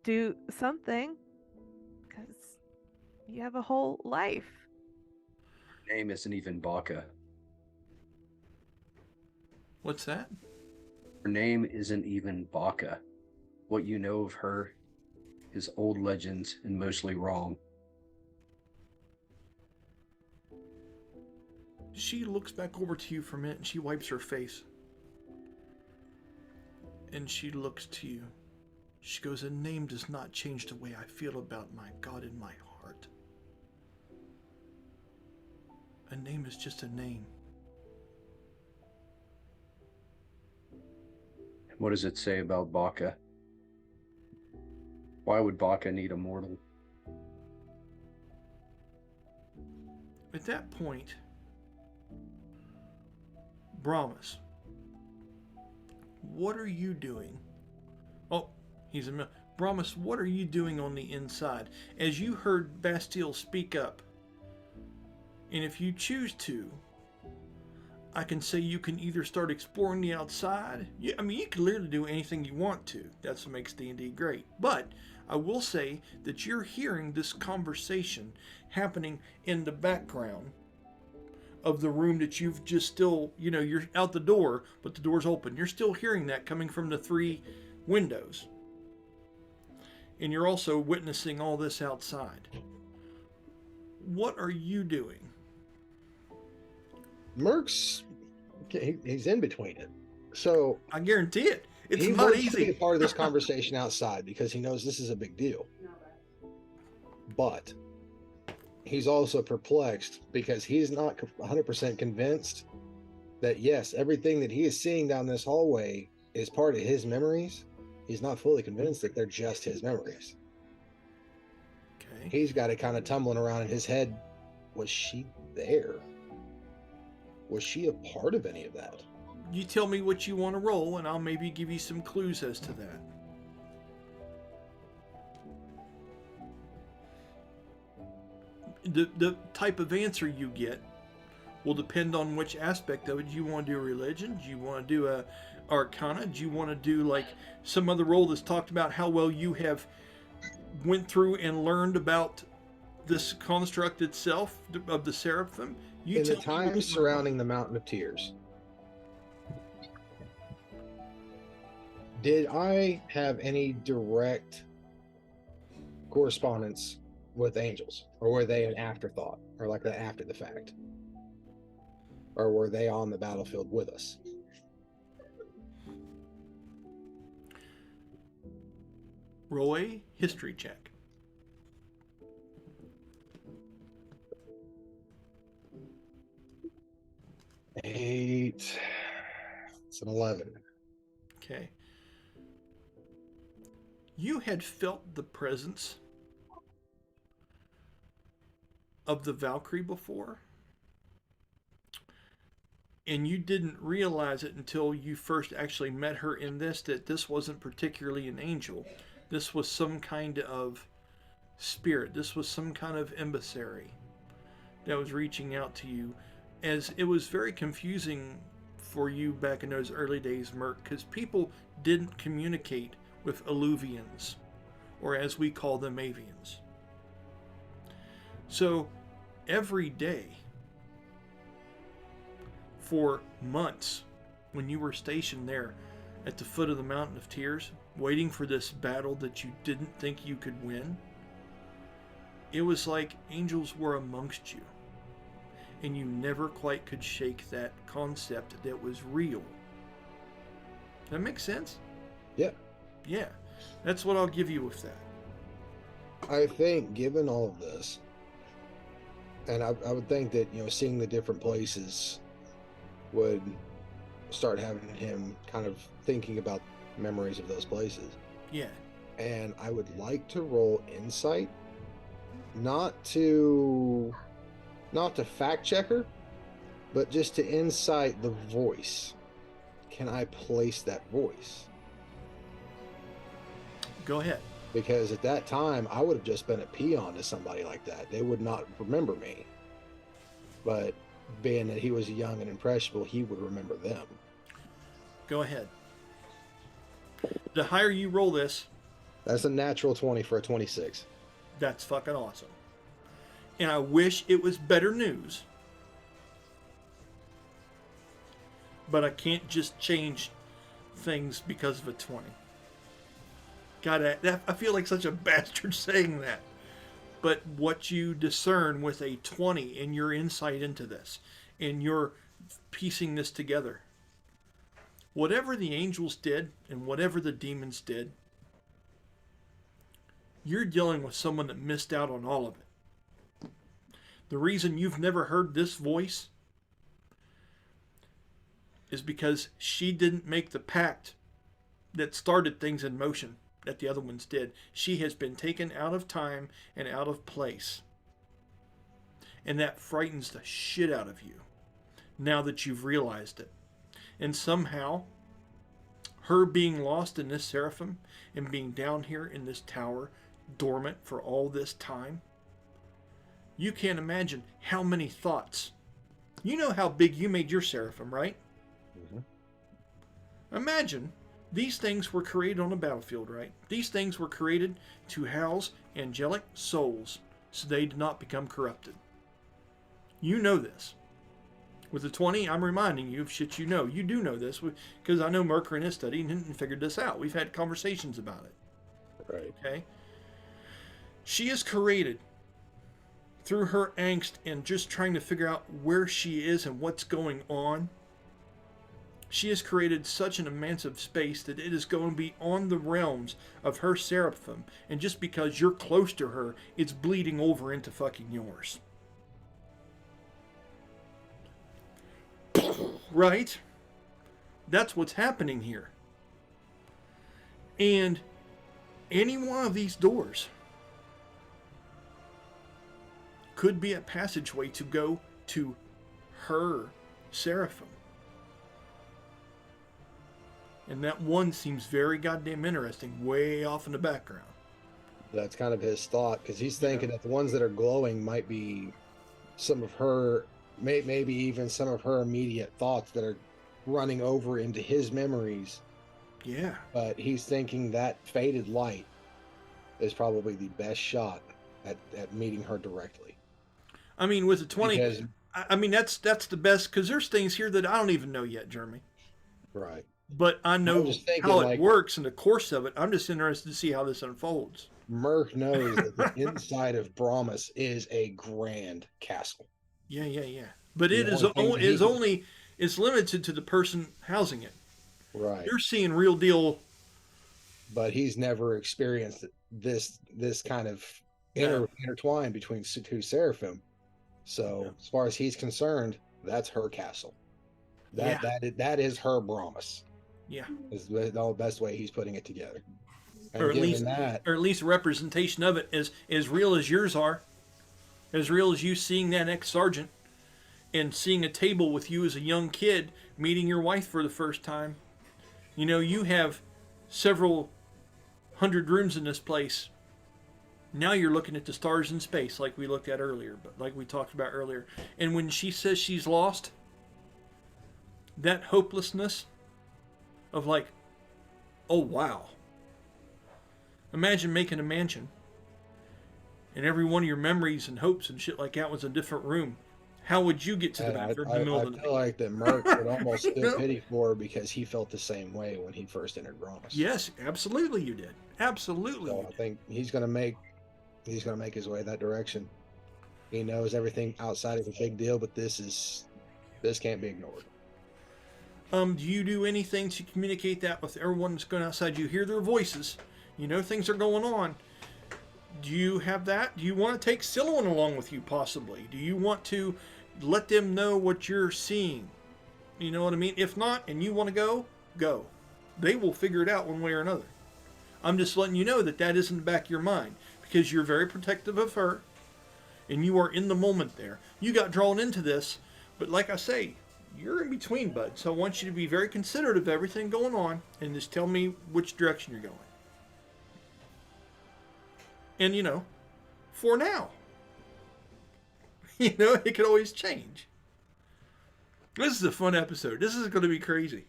do something because you have a whole life. Her name isn't even Baka. What's that? Her name isn't even Baka. What you know of her is old legends and mostly wrong. She looks back over to you for a minute and she wipes her face. And she looks to you. She goes, a name does not change the way I feel about my God in my heart. A name is just a name. What does it say about Baka? Why would Baka need a mortal? At that point, Brahmas, what are you doing? Oh, he's a Brahmas, what are you doing on the inside? As you heard Bastille speak up, and if you choose to, I can say you can either start exploring the outside. I mean, you can literally do anything you want to. That's what makes D&D great. But I will say that you're hearing this conversation happening in the background of the room that you've just still, you're out the door, but the door's open. You're still hearing that coming from the 3 windows. And you're also witnessing all this outside. What are you doing? Mirk's, he's in between it. So I guarantee it. It's he not wants to be easy. a part of this conversation outside because he knows this is a big deal. But he's also perplexed because he's not 100% convinced that, yes, everything that he is seeing down this hallway is part of his memories. He's not fully convinced that they're just his memories. Okay. He's got it kind of tumbling around in his head. Was she there? Was she a part of any of that? You tell me what you want to roll, and I'll maybe give you some clues as to that. The type of answer you get will depend on which aspect of it. Do you want to do a religion? Do you want to do a arcana? Do you want to do like some other role that's talked about how well you have went through and learned about this construct itself of the seraphim? In the time surrounding the Mountain of Tears, did I have any direct correspondence with angels, or were they an afterthought, or like that after the fact, or were they on the battlefield with us? Roll a history check. 8. It's an 11. Okay. You had felt the presence of the Valkyrie before, and you didn't realize it until you first actually met her in this, that this wasn't particularly an angel. This was some kind of spirit. This was some kind of emissary that was reaching out to you, as it was very confusing for you back in those early days, Mirk, because people didn't communicate with Alluvians, or as we call them, avians. So every day for months, when you were stationed there at the foot of the Mountain of Tears, waiting for this battle that you didn't think you could win, it was like angels were amongst you, and you never quite could shake that concept that was real. That makes sense? Yeah. Yeah, that's what I'll give you with that. I think, given all of this, and I would think that, seeing the different places would start having him kind of thinking about memories of those places. Yeah. And I would like to roll insight, not to fact checker, but just to insight the voice. Can I place that voice? Go ahead. Because at that time, I would have just been a peon to somebody like that. They would not remember me. But being that he was young and impressionable, he would remember them. Go ahead. The higher you roll this, that's a natural 20 for a 26. That's fucking awesome. And I wish it was better news. But I can't just change things because of a 20. God, I feel like such a bastard saying that. But what you discern with a 20 in your insight into this, and you're piecing this together, whatever the angels did and whatever the demons did, you're dealing with someone that missed out on all of it. The reason you've never heard this voice is because she didn't make the pact that started things in motion that the other ones did. She has been taken out of time and out of place. And that frightens the shit out of you now that you've realized it. And somehow, her being lost in this seraphim and being down here in this tower, dormant for all this time, you can't imagine how many thoughts. You know how big you made your seraphim, right? Mm-hmm. Imagine these things were created on a battlefield, right? These things were created to house angelic souls so they did not become corrupted. You know this. With the 20, I'm reminding you of shit you know. You do know this because I know Mirk in his study and figured this out. We've had conversations about it. Right. Okay? She is created through her angst and just trying to figure out where she is and what's going on. She has created such an immense space that it is going to be on the realms of her seraphim. And just because you're close to her, it's bleeding over into fucking yours. Right? That's what's happening here. And any one of these doors could be a passageway to go to her seraphim. And that one seems very goddamn interesting, way off in the background. That's kind of his thought, because he's thinking that the ones that are glowing might be some of her, maybe even some of her immediate thoughts that are running over into his memories. Yeah. But he's thinking that faded light is probably the best shot at meeting her directly. I mean, with a 20, because, I mean, that's the best, because there's things here that I don't even know yet, Jeremy. Right. But I know how it works and the course of it. I'm just interested to see how this unfolds. Mirk knows that the inside of Brahmas is a grand castle. Yeah. But it is limited to the person housing it. Right. You're seeing real deal. But he's never experienced this kind of intertwine between two seraphim. So as far as he's concerned, that's her castle. That is her Brahmas. Yeah. Is the best way he's putting it together. And or at least a representation of it as real as yours are. As real as you seeing that ex-sergeant and seeing a table with you as a young kid meeting your wife for the first time. You know, you have several hundred rooms in this place. Now you're looking at the stars in space like we looked at earlier, but like we talked about earlier. And when she says she's lost, that hopelessness of like, oh wow. Imagine making a mansion and every one of your memories and hopes and shit like that was a different room. How would you get to the bathroom in the middle of the night? I feel like that Mirk would almost feel pity for her because he felt the same way when he first entered Brahmas. Yes, absolutely you did. Absolutely. So I think he's gonna make his way that direction. He knows everything outside is a big deal, but this can't be ignored. Do you do anything to communicate that with everyone that's going outside? You hear their voices. You know things are going on. Do you have that? Do you want to take Silouan along with you, possibly? Do you want to let them know what you're seeing? You know what I mean? If not, and you want to go, go. They will figure it out one way or another. I'm just letting you know that that is in the back of your mind, because you're very protective of her, and you are in the moment there. You got drawn into this, but like I say, you're in between, bud. So I want you to be very considerate of everything going on, and just tell me which direction you're going. And, you know, for now. You know, it could always change. This is a fun episode. This is going to be crazy.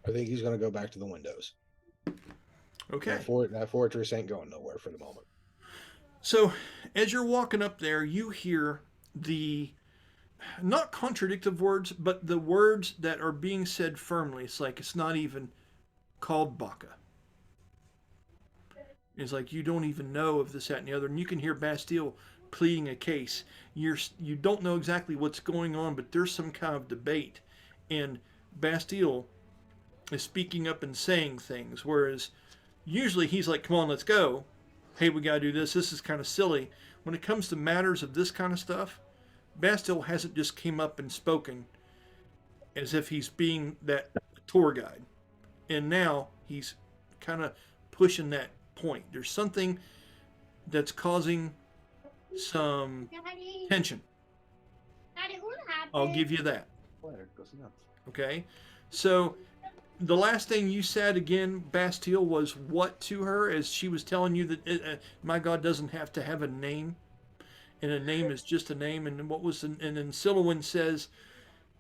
I think he's going to go back to the windows. Okay. That fortress ain't going nowhere for the moment. So, as you're walking up there, you hear the, not contradictive words, but the words that are being said firmly. It's like it's not even called Baka. It's like you don't even know of this, that, and the other. And you can hear Bastille pleading a case. You don't know exactly what's going on, but there's some kind of debate. And Bastille is speaking up and saying things, whereas usually he's like, come on, let's go. Hey, we got to do this. This is kind of silly. When it comes to matters of this kind of stuff, Bastille hasn't just came up and spoken as if he's being that tour guide. And now he's kind of pushing that point. There's something that's causing some tension. I'll give you that. Okay? So the last thing you said again, Bastille, was what to her as she was telling you that my God doesn't have to have a name, and a name is just a name. And what was, and then Silouan says,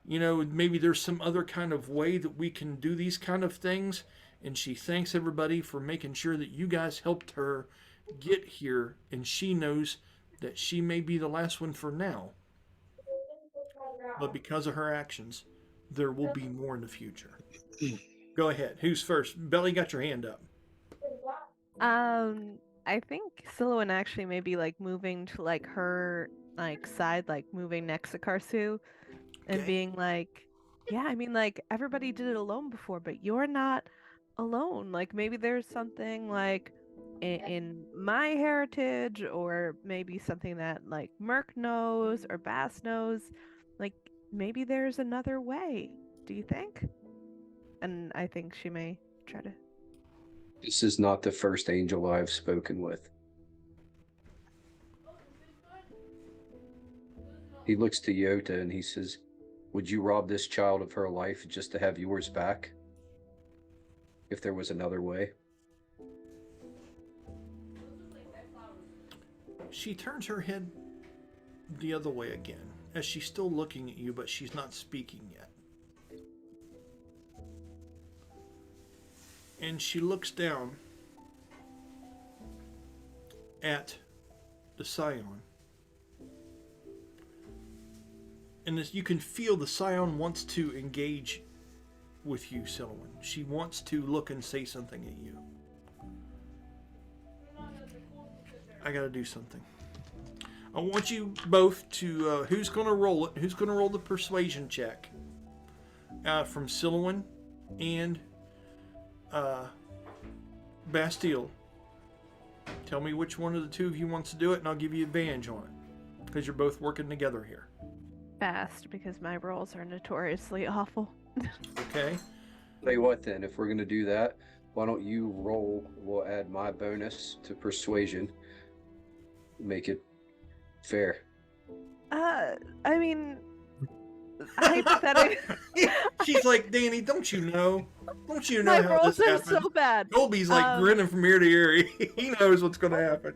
you know, maybe there's some other kind of way that we can do these kind of things. And she thanks everybody for making sure that you guys helped her get here, and she knows that she may be the last one for now. But because of her actions, there will be more in the future. Go ahead. Who's first? Belly, got your hand up. I think Silouan actually may be like moving to like her like side, like moving next to Karsu, and being like, yeah, I mean, like everybody did it alone before, but you're not alone. Like maybe there's something like in my heritage, or maybe something that like Mirk knows or Bass knows. Like maybe there's another way. Do you think? And I think she may try to. This is not the first angel I've spoken with. He looks to Yeota and he says, would you rob this child of her life just to have yours back? If there was another way. She turns her head the other way again, as she's still looking at you, but she's not speaking yet. And she looks down at the Psion. And as you can feel, the Psion wants to engage with you, Silouan. She wants to look and say something at you. I gotta do something. I want you both to, who's gonna roll it? Who's gonna roll the persuasion check? From Silouan and Bastille. Tell me which one of the two of you wants to do it, and I'll give you advantage on it, because you're both working together here. Fast, because my rolls are notoriously awful. Okay. Tell you what then, if we're going to do that, why don't you roll, we'll add my bonus to persuasion. Make it fair. I mean, hypothetically. She's like, Danny, don't you know? Don't you know My how rolls this are happens? so bad. Colby's like grinning from ear to ear. He knows what's going to happen.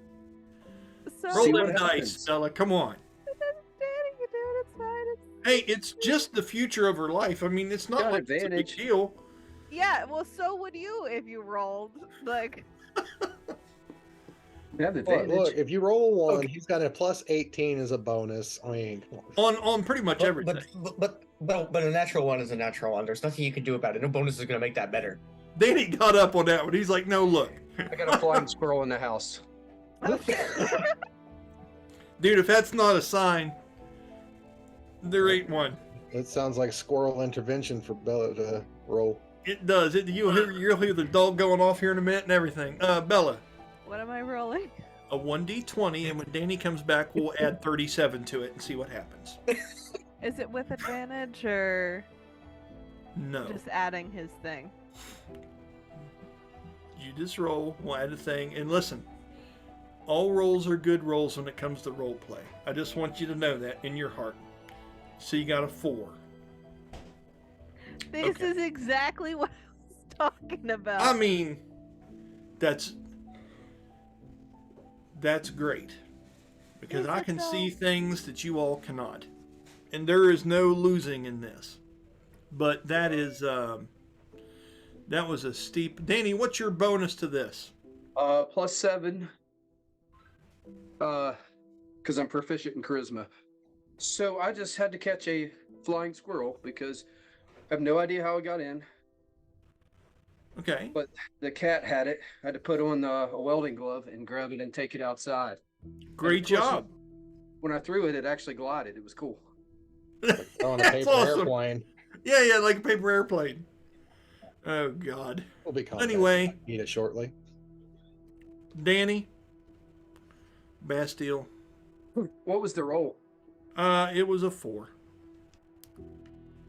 So Roll what them dice, happens. Stella. Come on. Danny can do it. It's fine. Hey, it's just the future of her life. I mean, it's not Got like it's a big advantage. deal. Yeah, well, so would you if you rolled. Like, You have advantage. Look, if you roll a 1, Okay. he's got a plus 18 as a bonus. I mean, come on. On pretty much everything. But a natural one is a natural one. There's nothing you can do about it. No bonus is gonna make that better. Danny got up on that one. He's like, no, look. I got a flying squirrel in the house. Dude, if that's not a sign, there ain't one. It sounds like squirrel intervention for Bella to roll. It does. You'll hear the dog going off here in a minute and everything. Bella. What am I rolling? A 1d20, and when Danny comes back, we'll add 37 to it and see what happens. Is it with advantage or No. just adding his thing? You just roll, we'll add a thing, and listen, all rolls are good rolls when it comes to role play. I just want you to know that in your heart. So you got a 4. This is exactly what I was talking about. I mean, that's great. Because I can see things that you all cannot. And there is no losing in this. But that is, that was a steep... Danny, what's your bonus to this? +7. Because I'm proficient in charisma. So I just had to catch a flying squirrel because I have no idea how it got in. Okay. But the cat had it. I had to put on a welding glove and grab it and take it outside. Great job. When I threw it, it actually glided. It was cool. On a paper airplane. Yeah, like a paper airplane. Oh, God. We'll be anyway, eat it shortly. Danny, Bastille. What was the roll? It was a 4.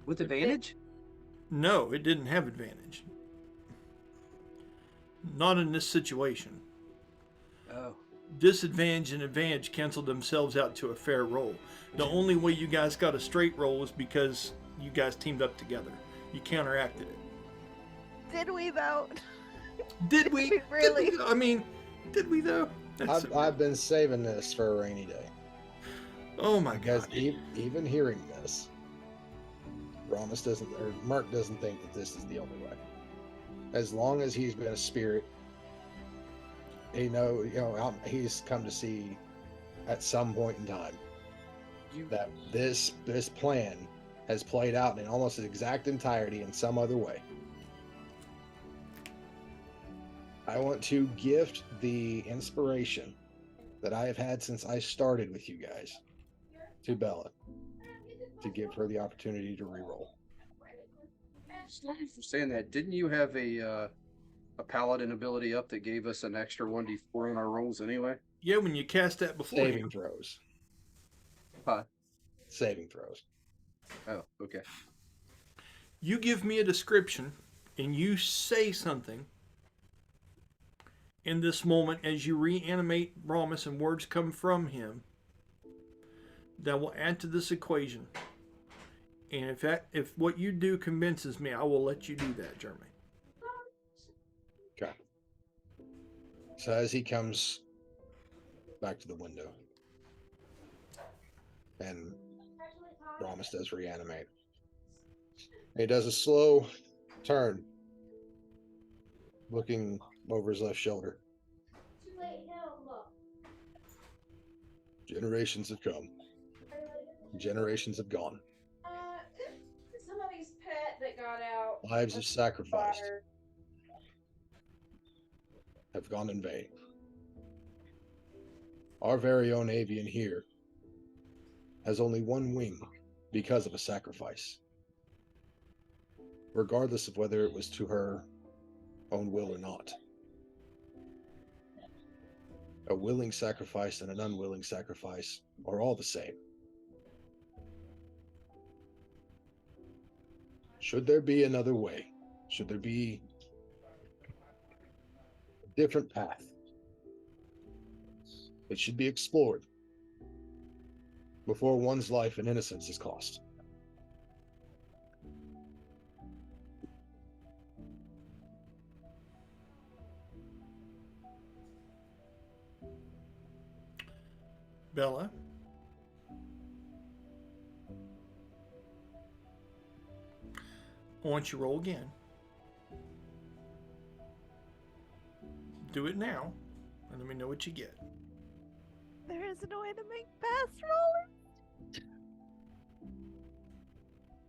With advantage? No, it didn't have advantage. Not in this situation. Oh. Disadvantage and advantage canceled themselves out to a fair roll. The only way you guys got a straight roll is because you guys teamed up together. You counteracted it. Did we though? Did we? Really? Did we? I mean, did we though? I've been saving this for a rainy day. Oh my Because God. even hearing this, Mirk doesn't think that this is the only way. As long as he's been a spirit, he's come to see at some point in time that this plan has played out in almost its exact entirety in some other way. I want to gift the inspiration that I have had since I started with you guys to Bella, to give her the opportunity to reroll. Thank you for saying that. Didn't you have a paladin ability up that gave us an extra 1d4 on our rolls anyway? Yeah, when you cast that before. Saving throws. Huh? Saving throws. Oh, okay. You give me a description and you say something in this moment as you reanimate Ramus and words come from him that will add to this equation. And if what you do convinces me, I will let you do that, Jeremy. Okay. So as he comes back to the window, and Ramus does reanimate, he does a slow turn, looking over his left shoulder. Generations have come. Generations have gone. Somebody's pet that got out. Lives of sacrificed have gone in vain. Our very own avian here has only one wing because of a sacrifice, regardless of whether it was to her own will or not. A willing sacrifice and an unwilling sacrifice are all the same. Should there be another way? Should there be a different path? It should be explored before one's life and innocence is cost. Bella? I want you to roll again. Do it now, and let me know what you get. There isn't a way to make fast rollers.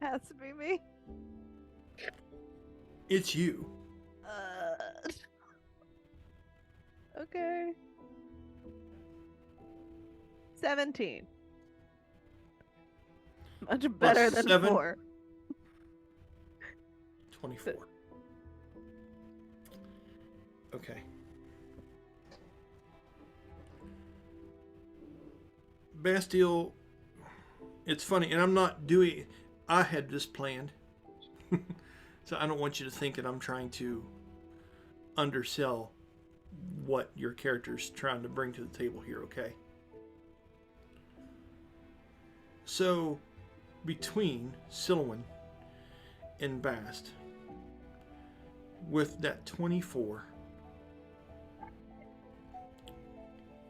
Has to be me. It's you. Okay. 17. Much better than 7. 4. 24. Okay. Bastille, it's funny, and I'm not doing. I had this planned, so I don't want you to think that I'm trying to undersell what your character's trying to bring to the table here. Okay. So, between Silouan and Bast, with that 24,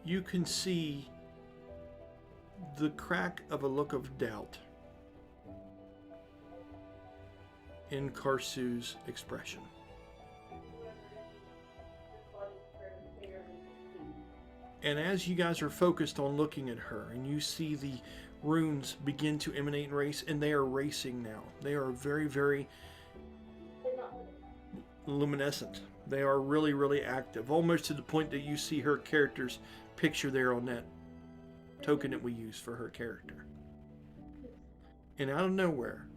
you can see the crack of a look of doubt in Karsu's expression. And as you guys are focused on looking at her, and you see the runes begin to emanate and race, and they are racing now. They are very, very luminescent. They are really, really active, almost to the point that you see her character's picture there on that token that we use for her character. And out of nowhere,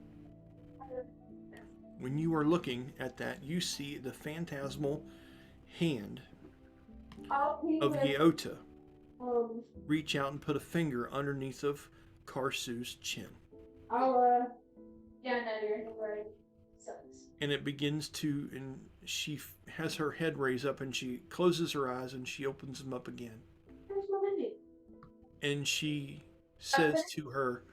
when you are looking at that, you see the phantasmal hand of Yeota reach out and put a finger underneath of Karsu's chin. And it begins to, and she has her head raised up, and she closes her eyes and she opens them up again. And she says to her,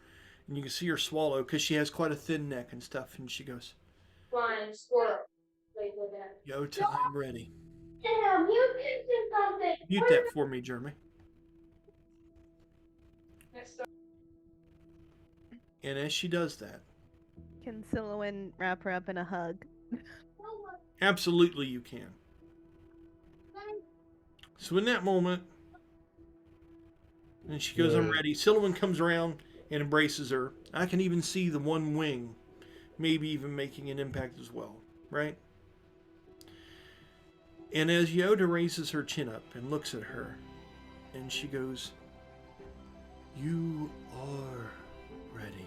and you can see her swallow because she has quite a thin neck and stuff, and she goes, Flying squirrel. Yeota, I'm ready. Damn, you did something. Mute that for me, Jeremy. And as she does that, Can Silouan wrap her up in a hug? absolutely you can. So in that moment, and she goes, I'm ready. Silouan comes around and embraces her. I can even see the one wing, maybe even making an impact as well, right? And as Yeota raises her chin up and looks at her, and she goes, you are ready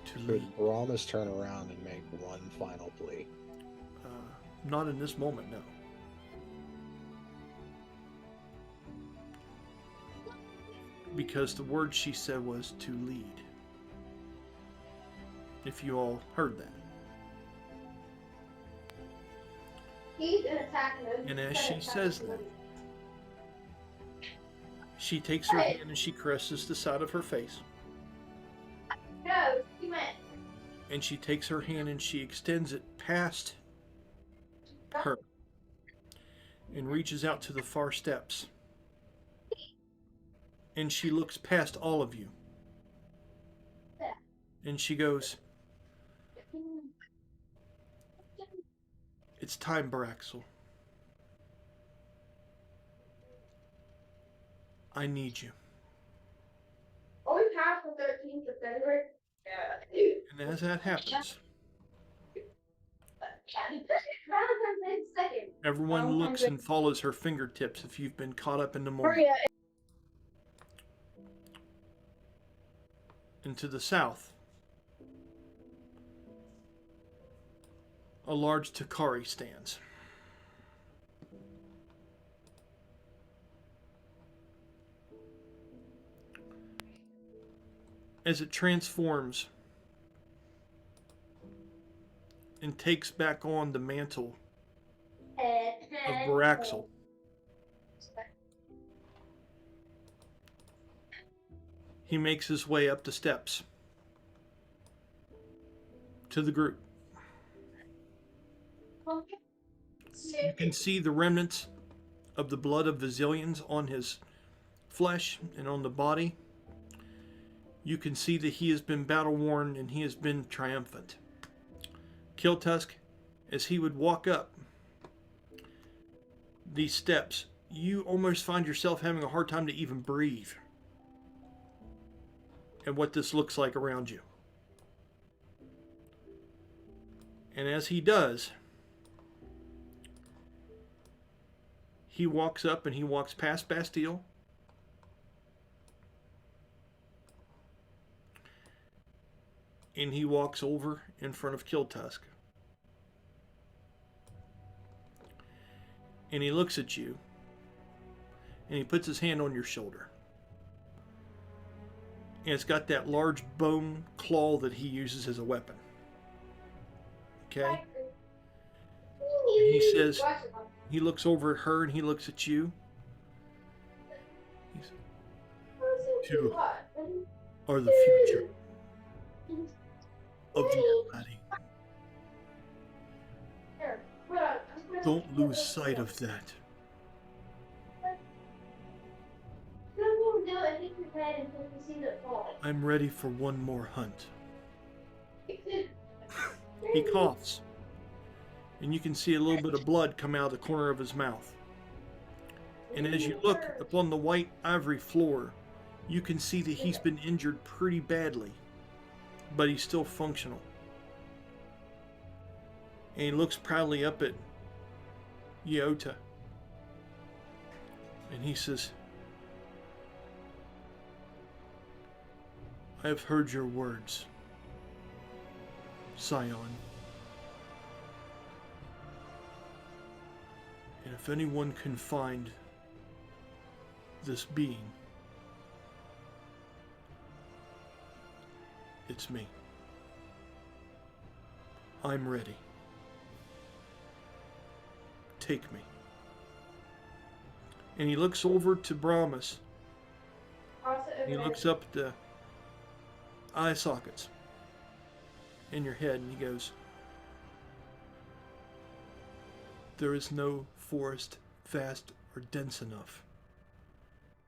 to lead. Could Brahmas turn around and make one final plea? Not in this moment, no. Because the word she said was to lead. If you all heard that. He's an attack mode. And as she says that, she takes her hand and she caresses the side of her face. No, he went. And she takes her hand and she extends it past her and reaches out to the far steps. And she looks past all of you. And she goes, it's time, Baraxel. I need you. Oh, we passed the 13th of February. Yeah. And as that happens, everyone looks and follows her fingertips if you've been caught up in the moment. And to the south, a large Takari stands. As it transforms and takes back on the mantle of Baraxel, he makes his way up the steps to the group. You can see the remnants of the blood of Vizillions on his flesh and on the body. You can see that he has been battle-worn and he has been triumphant. Kiltusk, as he would walk up these steps, you almost find yourself having a hard time to even breathe at what this looks like around you. And as he does, he walks up and he walks past Bastille. And he walks over in front of Kiltusk. And he looks at you. And he puts his hand on your shoulder. And it's got that large bone claw that he uses as a weapon. Okay? And he says, he looks over at her and he looks at you. He's, "You are the future of the body. Don't lose sight of that." "I'm ready for one more hunt." He coughs, and you can see a little bit of blood come out of the corner of his mouth. And as you look upon the white ivory floor, you can see that he's been injured pretty badly, but he's still functional. And he looks proudly up at Yeota, and he says, "I have heard your words, Psion. And if anyone can find this being, it's me. I'm ready. Take me." And he looks over to Brahmas. And he looks up at the eye sockets in your head and he goes, "There is no forest vast or dense enough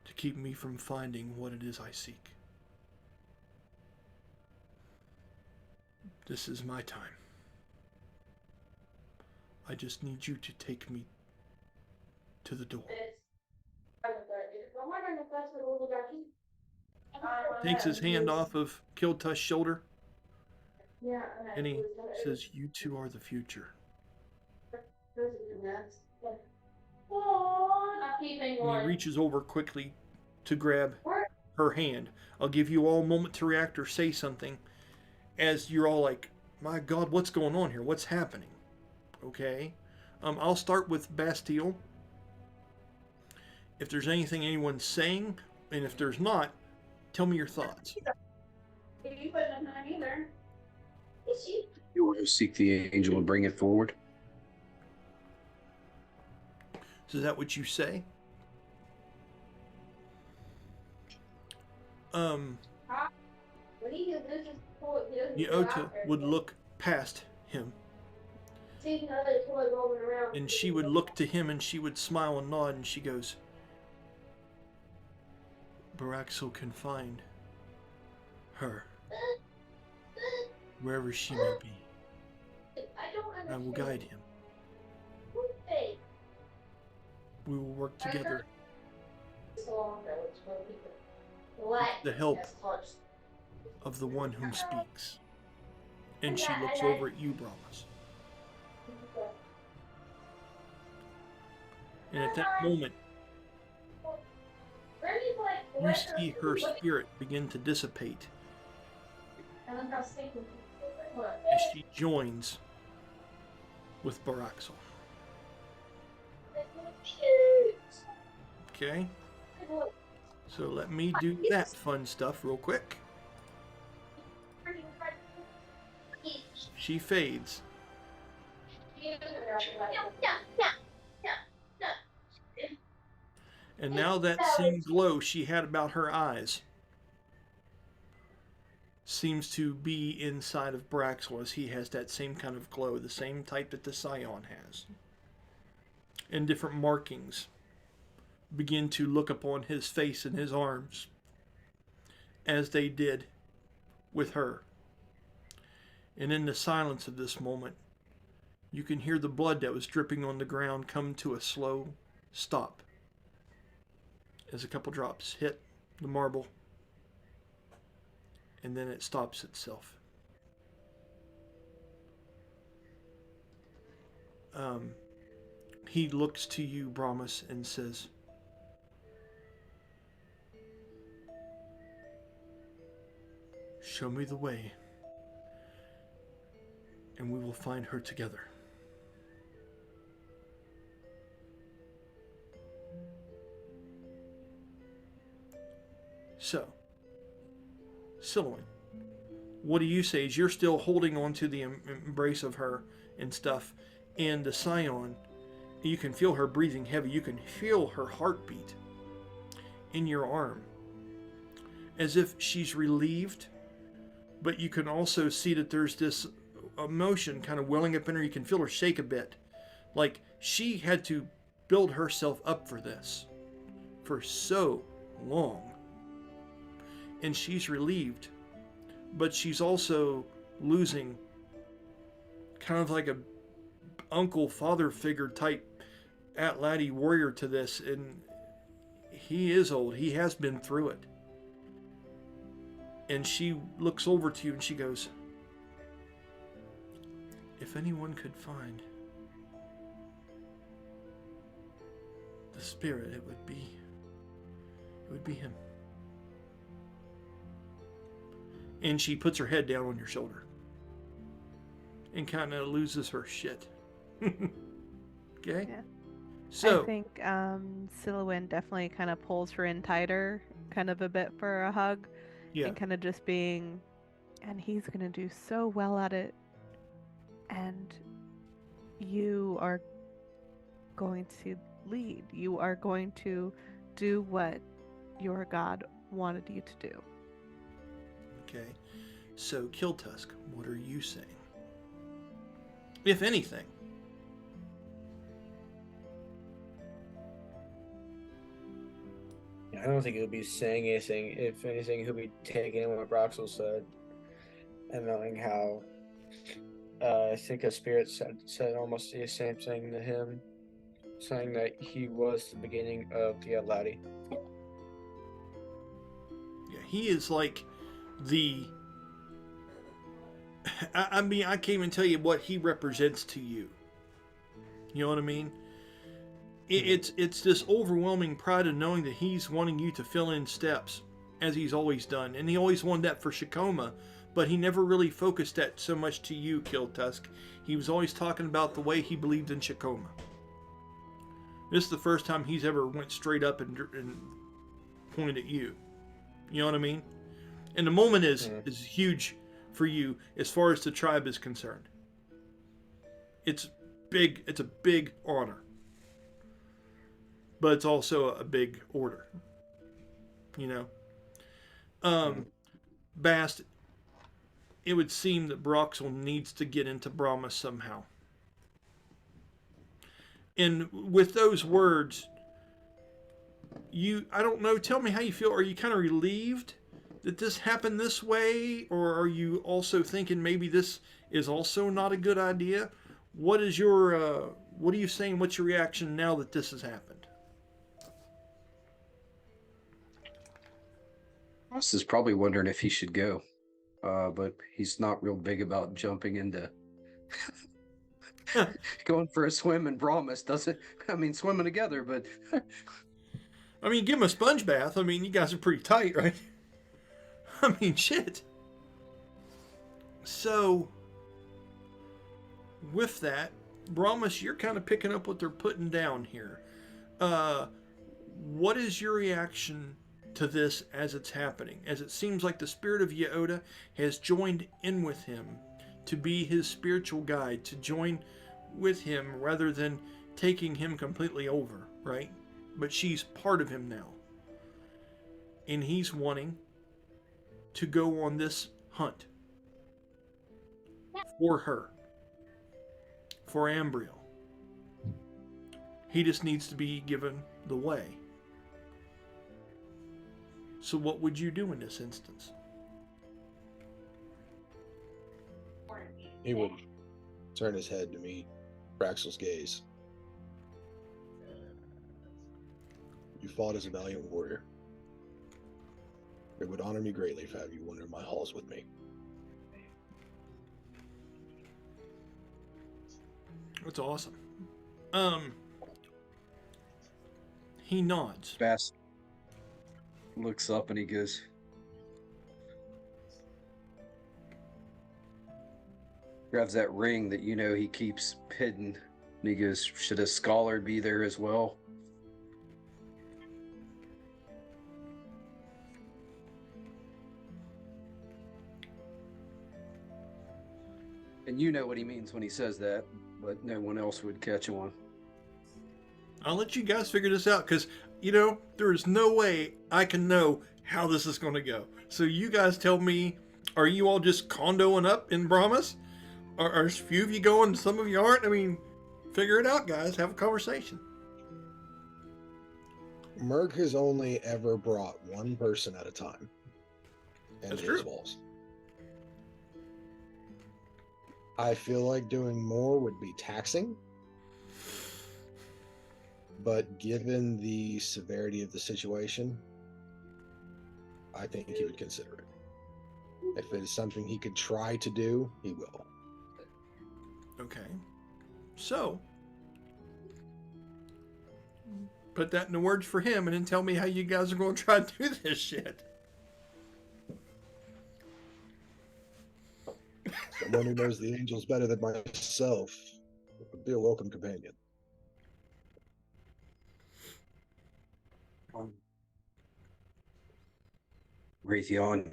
to keep me from finding what it is I seek. This is my time. I just need you to take me to the door." Takes his hand off of Kiltush's shoulder and he says, "You two are the future." And he reaches over quickly to grab her hand. I'll give you all a moment to react or say something as you're all like, "My God, what's going on here? What's happening?" Okay. I'll start with Bastille. If there's anything anyone's saying, and if there's not, tell me your thoughts. You want to seek the angel and bring it forward? So is that what you say? Yeota would look past him. And she would look to him and she would smile and nod and she goes, "Baraxel can find her wherever she may be. I will guide him. We will work together with the help of the one whom speaks." And she looks over at you, Brahmas. And at that moment, you see her spirit begin to dissipate as she joins with Baraxel. Okay? So let me do that fun stuff real quick. She fades. And now that same glow she had about her eyes seems to be inside of Baraxel, as he has that same kind of glow, the same type that the Psion has. And different markings begin to look upon his face and his arms as they did with her. And in the silence of this moment, you can hear the blood that was dripping on the ground come to a slow stop as a couple drops hit the marble, and then it stops itself. He looks to you, Brahmas, and says, "Show me the way, and we will find her together." Silouan, what do you say? As you're still holding on to the embrace of her and stuff, and the Psion, you can feel her breathing heavy. You can feel her heartbeat in your arm, as if she's relieved, but you can also see that there's this emotion kind of welling up in her. You can feel her shake a bit, like she had to build herself up for this for so long, and she's relieved, but she's also losing kind of like a uncle father figure type Atlanti warrior to this, and he is old. He has been through it. And she looks over to you and she goes, if anyone could find the spirit, it would be him. And she puts her head down on your shoulder and kind of loses her shit. Okay? Yeah. So I think Silouan definitely kind of pulls her in tighter, kind of a bit for a hug. yeah. And kind of just being, and he's going to do so well at it. And you are going to lead. You are going to do what your God wanted you to do. Okay. So, Kiltusk, what are you saying? If anything. I don't think he'll be saying anything. If anything, he'll be taking in what Broxel said, and knowing how I think a spirit said almost the same thing to him, saying that he was the beginning of the Atlanti. Yeah, he is like the. I mean, I can't even tell you what he represents to you. You know what I mean? It's this overwhelming pride of knowing that he's wanting you to fill in steps, as he's always done. And he always wanted that for Shikoma, but he never really focused that so much to you, Kiltusk. He was always talking about the way he believed in Shikoma. This is the first time he's ever went straight up and pointed at you. You know what I mean? And the moment is huge for you as far as the tribe is concerned. It's big. It's a big honor. But it's also a big order. You know? Bast, it would seem that Broxel needs to get into Brahma somehow. And with those words, I don't know, tell me how you feel. Are you kind of relieved that this happened this way? Or are you also thinking maybe this is also not a good idea? What are you saying? What's your reaction now that this has happened? Ross is probably wondering if he should go, but he's not real big about jumping into going for a swim in Brahmas. Swimming together, but I mean, give him a sponge bath. I mean, you guys are pretty tight, right? I mean, shit. So, with that, Brahmas, you're kind of picking up what they're putting down here. What is your reaction to this as it's happening? As it seems like the spirit of Yeota has joined in with him to be his spiritual guide, to join with him rather than taking him completely over, right? But she's part of him now. And he's wanting to go on this hunt for her, for Ambriel. He just needs to be given the way. So what would you do in this instance? He would turn his head to meet Braxel's gaze. You fought as a valiant warrior. It would honor me greatly if I have you wander my halls with me. That's awesome. He nods. Bass looks up and he goes, grabs that ring that he keeps hidden, and he goes, should a scholar be there as well? And you know what he means when he says that, but no one else would catch on. I'll let you guys figure this out because, you know, there is no way I can know how this is going to go. So you guys tell me, are you all just condoing up in Brahmas? Are a few of you going, some of you aren't? I mean, figure it out, guys. Have a conversation. Mirk has only ever brought one person at a time. And That's his true. walls. I feel like doing more would be taxing. But given the severity of the situation, I think he would consider it. If it is something he could try to do, he will. Okay. So, put that in the words for him and then tell me how you guys are going to try to do this shit. Someone who knows the angels better than myself would be a welcome companion. Raytheon.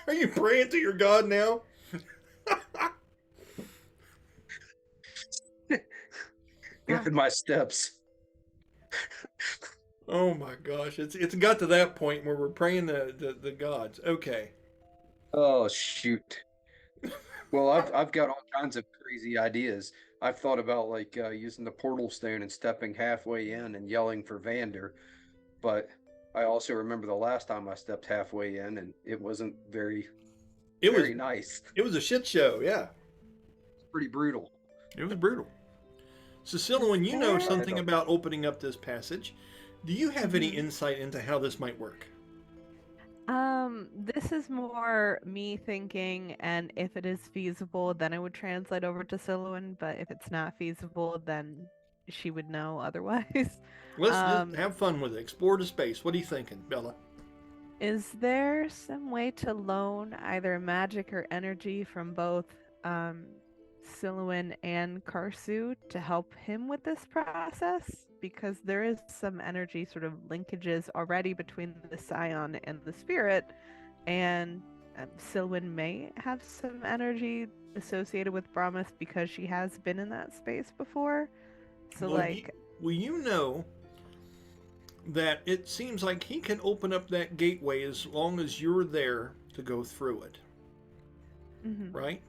Are you praying to your God now? Guide my steps. Oh my gosh, it's got to that point where we're praying the gods. Okay. Oh shoot. Well, I've got all kinds of crazy ideas. I've thought about like using the portal stone and stepping halfway in and yelling for Vander, but I also remember the last time I stepped halfway in and it wasn't very nice. It was a shit show, yeah. It's pretty brutal. It was brutal. Cecilia, when you know something about opening up this passage, do you have any insight into how this might work? This is more me thinking, and if it is feasible, then I would translate over to Silouan, but if it's not feasible, then she would know otherwise. Let's just have fun with it. Explore the space. What are you thinking, Bella? Is there some way to loan either magic or energy from both Silouan and Karsu to help him with this process? Because there is some energy sort of linkages already between the scion and the spirit, and Silouan may have some energy associated with Brahmas because she has been in that space before. So, well, you know that it seems like he can open up that gateway as long as you're there to go through it. Right?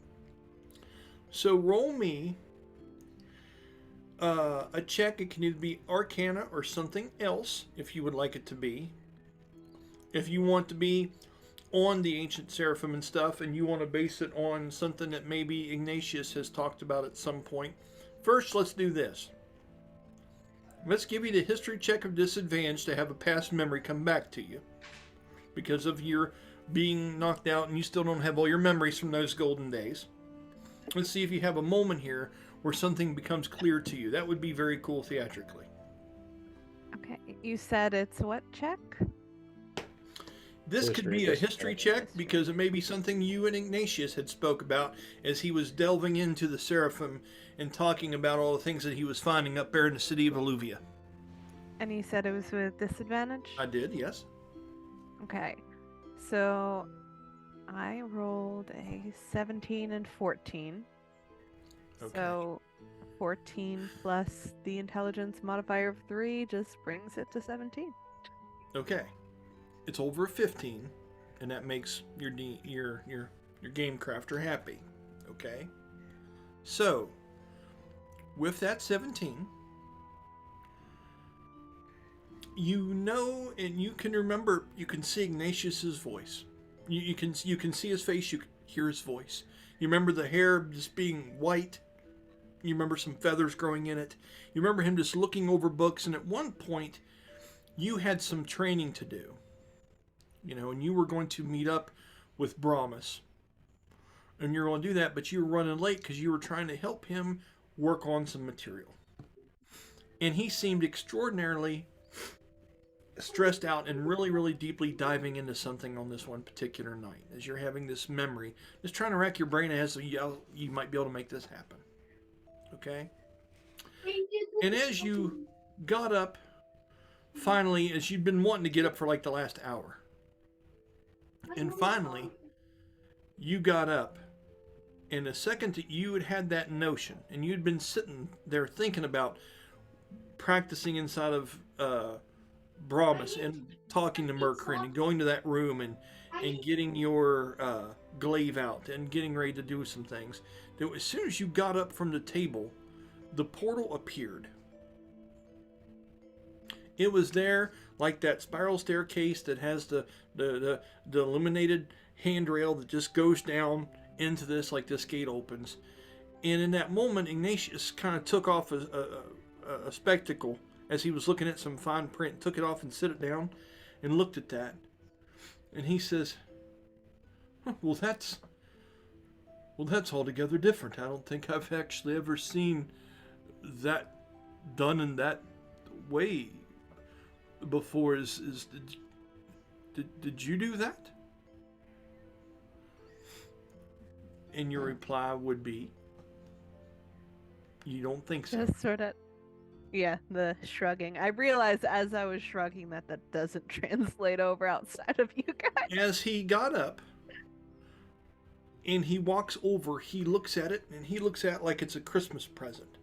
So roll me a check. It can either be Arcana or something else if you would like it to be. If you want to be on the ancient seraphim and stuff and you want to base it on something that maybe Ignatius has talked about at some point. First, let's do this. Let's give you the history check of disadvantage to have a past memory come back to you. Because of your being knocked out and you still don't have all your memories from those golden days. Let's see if you have a moment here where something becomes clear to you. That would be very cool theatrically. Okay, you said it's what check? This could be a history check because it may be something you and Ignatius had spoke about as he was delving into the Seraphim and talking about all the things that he was finding up there in the city of Alluvia. And you said it was with disadvantage? I did, yes. Okay, so I rolled a 17 and 14. Okay. So 14 plus the intelligence modifier of 3 just brings it to 17. Okay. It's over a 15, and that makes your game crafter happy. Okay? So, with that 17, you know and you can remember, you can see Ignatius's voice. You can see his face, you can hear his voice. You remember the hair just being white. You remember some feathers growing in it. You remember him just looking over books, and at one point, you had some training to do. You know, and you were going to meet up with Brahmas. And you're going to do that, but you were running late because you were trying to help him work on some material. And he seemed extraordinarily stressed out and really, really deeply diving into something on this one particular night. As you're having this memory, just trying to rack your brain as so you might be able to make this happen. Okay? And as you got up, finally, as you'd been wanting to get up for like the last hour, and finally, you got up, and the second that you had that notion, and you'd been sitting there thinking about practicing inside of Brahmas and talking to Mirk and going to that room and getting your glaive out and getting ready to do some things, that as soon as you got up from the table, the portal appeared. It was there like that spiral staircase that has the illuminated handrail that just goes down into this, like this gate opens. And in that moment, Ignatius kind of took off a spectacle as he was looking at some fine print, took it off and set it down and looked at that. And he says, well, that's altogether different. I don't think I've actually ever seen that done in that way before. Did you do that? And your reply would be, you don't think so. Just sort of, yeah, the shrugging. I realized as I was shrugging that doesn't translate over outside of you guys. As he got up and he walks over, he looks at it, and he looks at it like it's a Christmas present.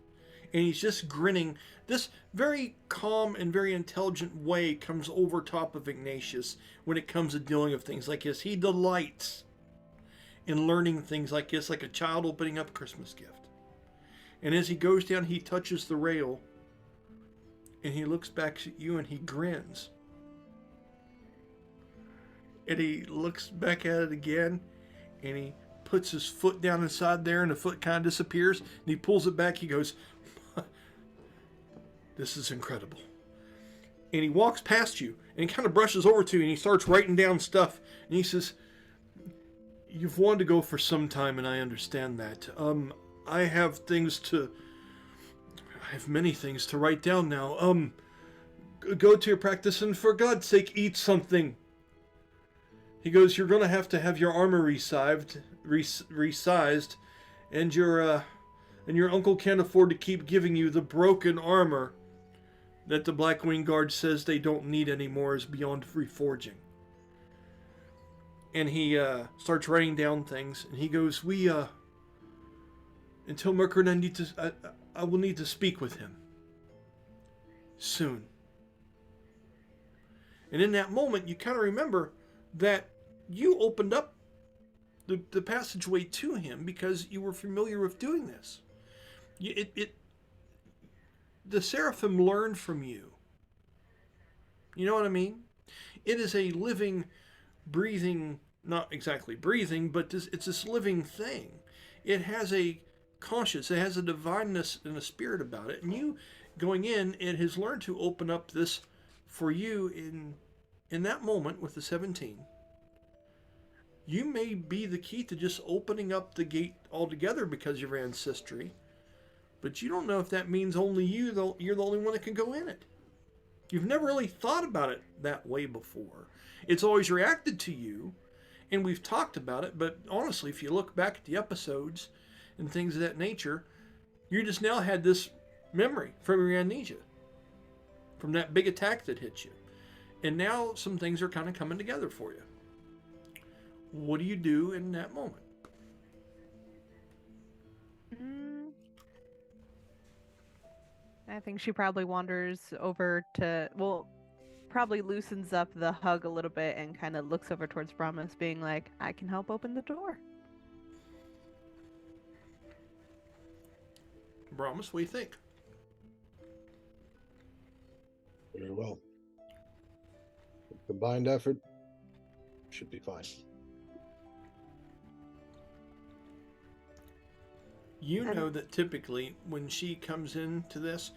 And he's just grinning. This very calm and very intelligent way comes over top of Ignatius when it comes to dealing with things like this. He delights in learning things like this, like a child opening up a Christmas gift. And as he goes down, he touches the rail, and he looks back at you and he grins. And he looks back at it again, and he puts his foot down inside there, and the foot kind of disappears, and he pulls it back. He goes, this is incredible. And he walks past you, and he kind of brushes over to you, and he starts writing down stuff. And he says, you've wanted to go for some time, and I understand that. I have many things to write down now. Go to your practice, and for God's sake, eat something. He goes, you're going to have your armor resized, and your uncle can't afford to keep giving you the broken armor that the Blackwing Guard says they don't need anymore, is beyond reforging. And he starts writing down things, and he goes, until Mirk and I will need to speak with him soon. And in that moment, you kind of remember that you opened up the passageway to him because you were familiar with doing this. The Seraphim learned from you. You know what I mean? It is a living, breathing, not exactly breathing, but it's this living thing. It has a conscience, it has a divineness and a spirit about it. And you, going in, it has learned to open up this for you in that moment with the 17. You may be the key to just opening up the gate altogether because of your ancestry. But you don't know if that means only you're the only one that can go in it. You've never really thought about it that way before. It's always reacted to you, and we've talked about it, but honestly, if you look back at the episodes and things of that nature, you just now had this memory from your amnesia, from that big attack that hit you. And now some things are kind of coming together for you. What do you do in that moment? I think she probably wanders over to, probably loosens up the hug a little bit and kind of looks over towards Brahmas, being like, I can help open the door. Brahmas, what do you think? Very well. Combined effort should be fine. You know that typically when she comes into this,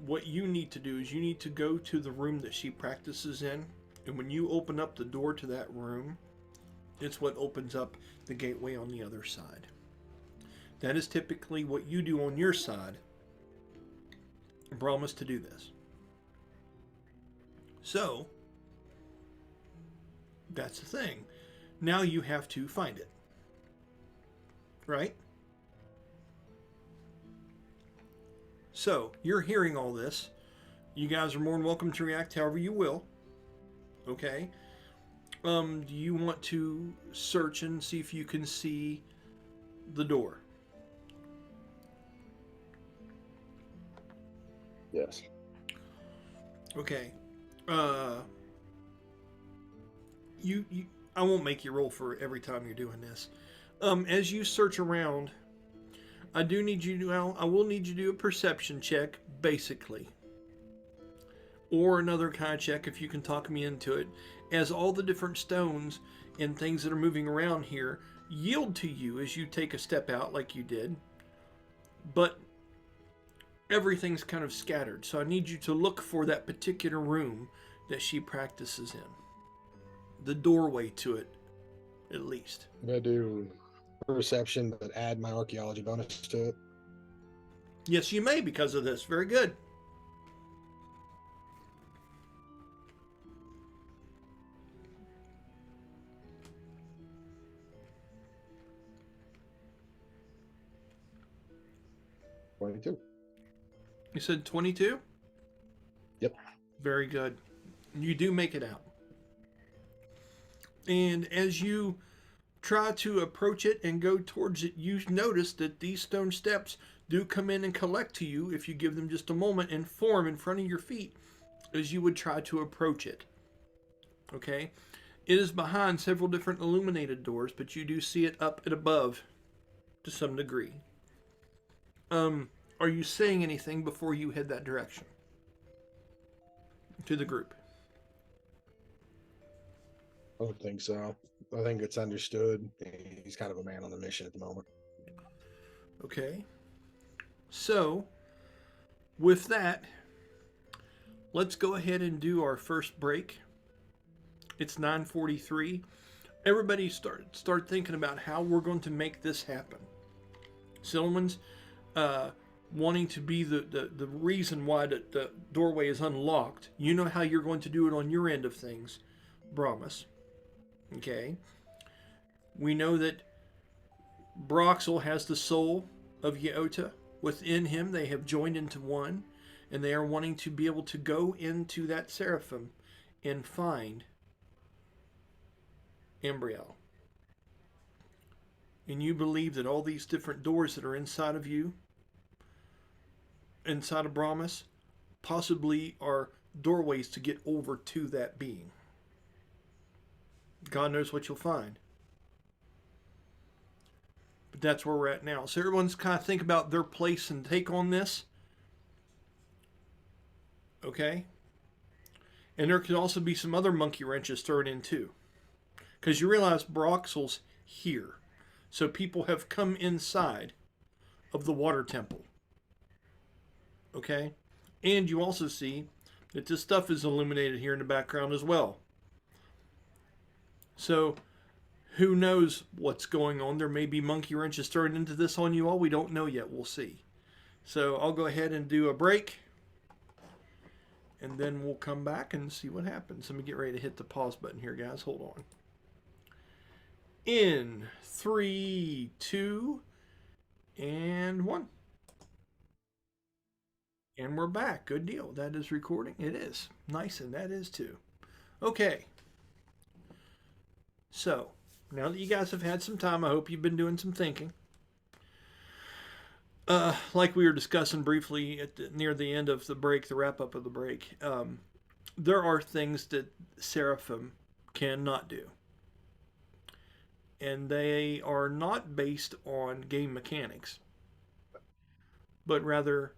what you need to do is you need to go to the room that she practices in, and when you open up the door to that room, it's what opens up the gateway on the other side. That is typically what you do on your side. Promise to do this. So, that's the thing. Now you have to find it. Right? So, you're hearing all this. You guys are more than welcome to react however you will. Okay? Do you want to search and see if you can see the door? Yes. Okay. You I won't make you roll for every time you're doing this. As you search around, I will need you to do a perception check, basically. Or another kind of check if you can talk me into it, as all the different stones and things that are moving around here yield to you as you take a step out like you did. But everything's kind of scattered, so I need you to look for that particular room that she practices in. The doorway to it, at least. I'm going to do perception, but add my archaeology bonus to it. Yes, you may because of this. Very good. $22. You said 22? Yep. Very good. You do make it out. And as you try to approach it and go towards it, you notice that these stone steps do come in and collect to you if you give them just a moment and form in front of your feet as you would try to approach it. Okay? It is behind several different illuminated doors, but you do see it up and above to some degree. Are you saying anything before you head that direction? To the group? I don't think so. I think it's understood. He's kind of a man on the mission at the moment. Okay. So, with that, let's go ahead and do our first break. It's 9:43. Everybody start thinking about how we're going to make this happen. Silliman's wanting to be the reason why the doorway is unlocked. You know how you're going to do it on your end of things, Brahmas. Okay. We know that Broxel has the soul of Yeota within him. They have joined into one, and they are wanting to be able to go into that seraphim and find Ambriel. And you believe that all these different doors that are inside of you, inside of Brahmas, possibly are doorways to get over to that being. God knows what you'll find. But that's where we're at now. So everyone's kind of think about their place and take on this. Okay? And there could also be some other monkey wrenches thrown in too. Because you realize Broxel's here. So people have come inside of the water temple. Okay? And you also see that this stuff is illuminated here in the background as well. So, who knows what's going on? There may be monkey wrenches thrown into this on you all. We don't know yet. We'll see. So, I'll go ahead and do a break. And then we'll come back and see what happens. Let me get ready to hit the pause button here, guys. Hold on. In 3, 2, and 1. And we're back. Good deal. That is recording. It is. Nice, and that is too. Okay. So, now that you guys have had some time, I hope you've been doing some thinking. Like we were discussing briefly near the end of the break, the wrap-up of the break, there are things that Seraphim cannot do. And they are not based on game mechanics, but rather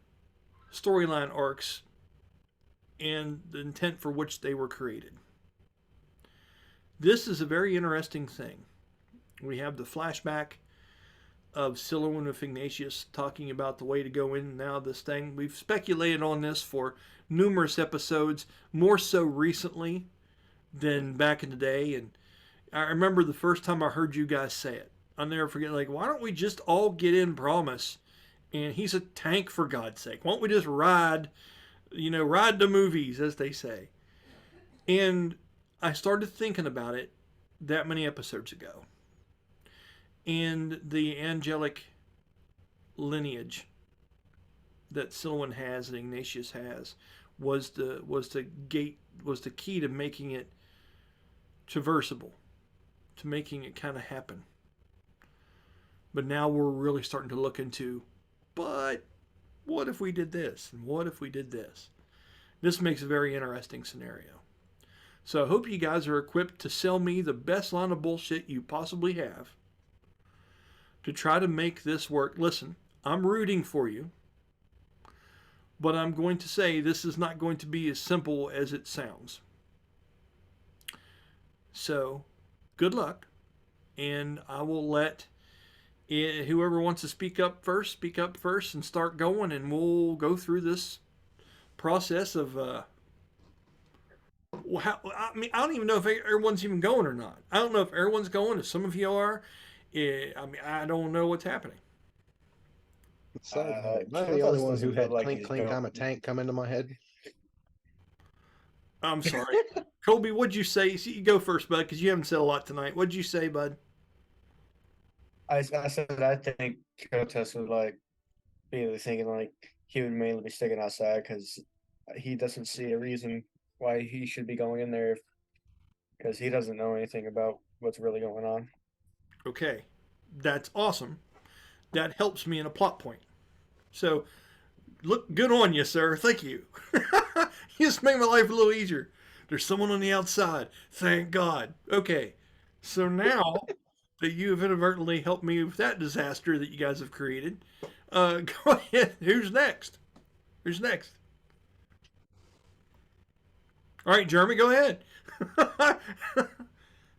storyline arcs and the intent for which they were created. This is a very interesting thing. We have the flashback of Silouan with Ignatius talking about the way to go in now this thing. We've speculated on this for numerous episodes, more so recently than back in the day. And I remember the first time I heard you guys say it. I'll never forget, like, why don't we just all get in Promise? And he's a tank, for God's sake. Why don't we just ride the movies, as they say. And I started thinking about it that many episodes ago. And the angelic lineage that Silouan has and Ignatius has was the key to making it traversable, to making it kind of happen. But now we're really starting to look into, but what if we did this? And what if we did this? This makes a very interesting scenario. So I hope you guys are equipped to sell me the best line of bullshit you possibly have to try to make this work. Listen, I'm rooting for you, but I'm going to say this is not going to be as simple as it sounds. So, good luck, and I will let whoever wants to speak up first and start going, and we'll go through this process of I don't even know if everyone's even going or not. I don't know if everyone's going, if some of you are. I don't know what's happening. So, am I the only one who had clink clink I'm a tank come into my head? I'm sorry. Colby, what'd you say? You go first, bud, because you haven't said a lot tonight. What'd you say, bud? I said I think Kotas would like be thinking like he would mainly be sticking outside because he doesn't see a reason why he should be going in there because he doesn't know anything about what's really going on. Okay, that's awesome. That helps me in a plot point. So, look, good on you, sir. Thank you. You just made my life a little easier. There's someone on the outside. Thank God. Okay, so now that you have inadvertently helped me with that disaster that you guys have created, go ahead. Who's next? Who's next? All right, Jeremy, go ahead.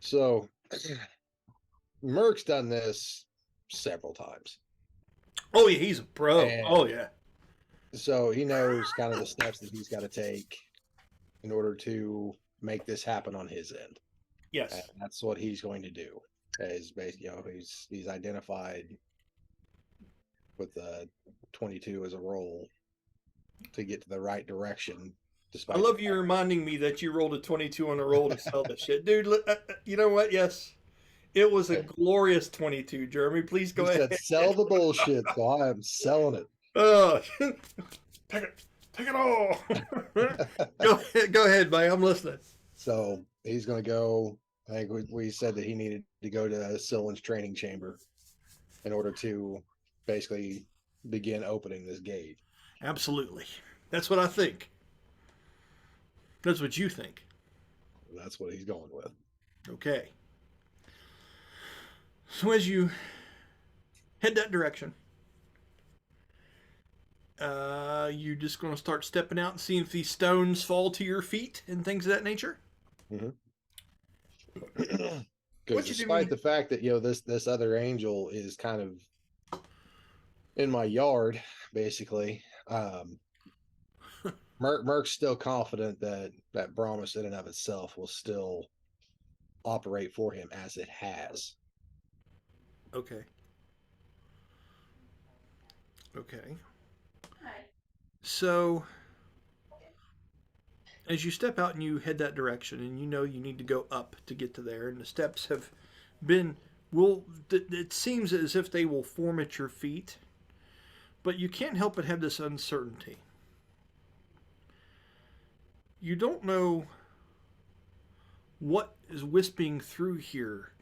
So, Mirk's done this several times. Oh, yeah, he's a pro. Oh, yeah. So he knows kind of the steps that he's got to take in order to make this happen on his end. Yes. And that's what he's going to do. Is basically, he's identified with the 22 as a roll to get to the right direction. I love you reminding me that you rolled a 22 on a roll to sell that shit. Dude, you know what? Yes. It was a glorious 22, Jeremy. Please go ahead. Said, sell the bullshit, so I am selling it. Take it all. Go ahead, buddy. I'm listening. So he's going to go. I think we said that he needed to go to Sylvan's training chamber in order to basically begin opening this gate. Absolutely. That's what I think. That's what you think. That's what he's going with. Okay. So as you head that direction, you're just going to start stepping out and seeing if these stones fall to your feet and things of that nature? Mm-hmm. Because despite the fact that this other angel is kind of in my yard, basically, Mirk's still confident that Brahmas in and of itself will still operate for him as it has. Okay. So, as you step out and you head that direction, and you know you need to go up to get to there, and the steps have been, it seems as if they will form at your feet, but you can't help but have this uncertainty. You don't know what is wisping through here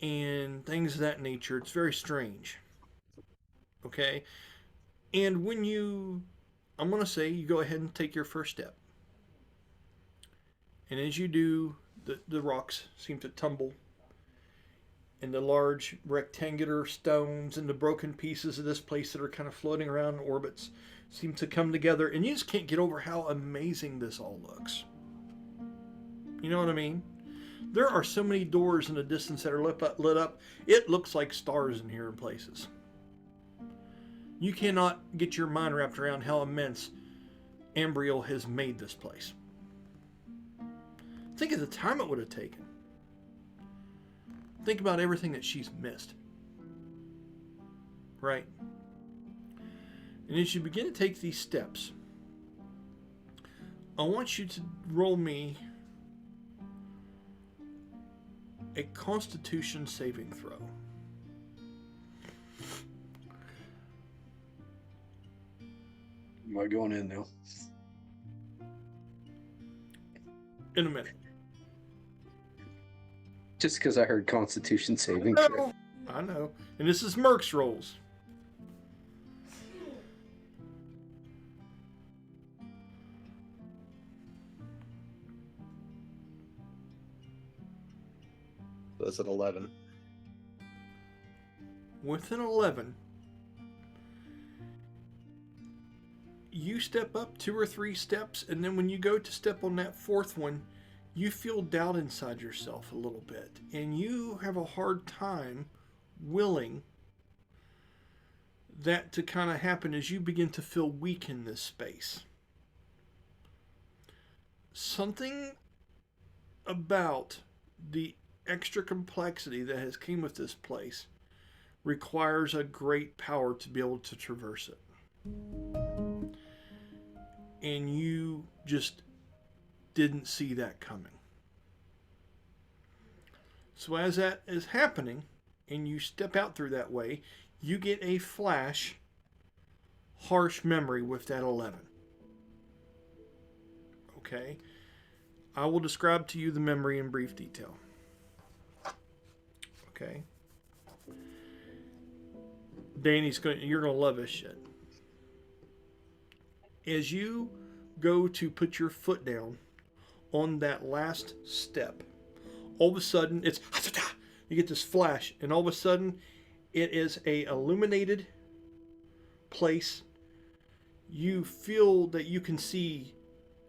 and things of that nature. It's very strange. Okay? And when I'm going to say you go ahead and take your first step. And as you do, the rocks seem to tumble. And the large rectangular stones and the broken pieces of this place that are kind of floating around in orbits seem to come together. And you just can't get over how amazing this all looks. You know what I mean? There are so many doors in the distance that are lit up. It looks like stars in here in places. You cannot get your mind wrapped around how immense Ambriel has made this place. Think of the time it would have taken. Think about everything that she's missed. Right? And as you begin to take these steps, I want you to roll me a Constitution saving throw. Am I going in now? In a minute. Just because I heard Constitution saving I check. know, I know. And this is Mirk's rolls. That's an 11. With an 11, you step up 2 or 3 steps, and then when you go to step on that 4th one, you feel doubt inside yourself a little bit, and you have a hard time willing that to kind of happen as you begin to feel weak in this space. Something about the extra complexity that has came with this place requires a great power to be able to traverse it. And you just didn't see that coming. So as that is happening, and you step out through that way, you get a flash, harsh memory with that 11. Okay? I will describe to you the memory in brief detail. Okay? Danny's you're gonna love this shit. As you go to put your foot down on that last step, all of a sudden it's you get this flash, and all of a sudden it is a illuminated place. You feel that you can see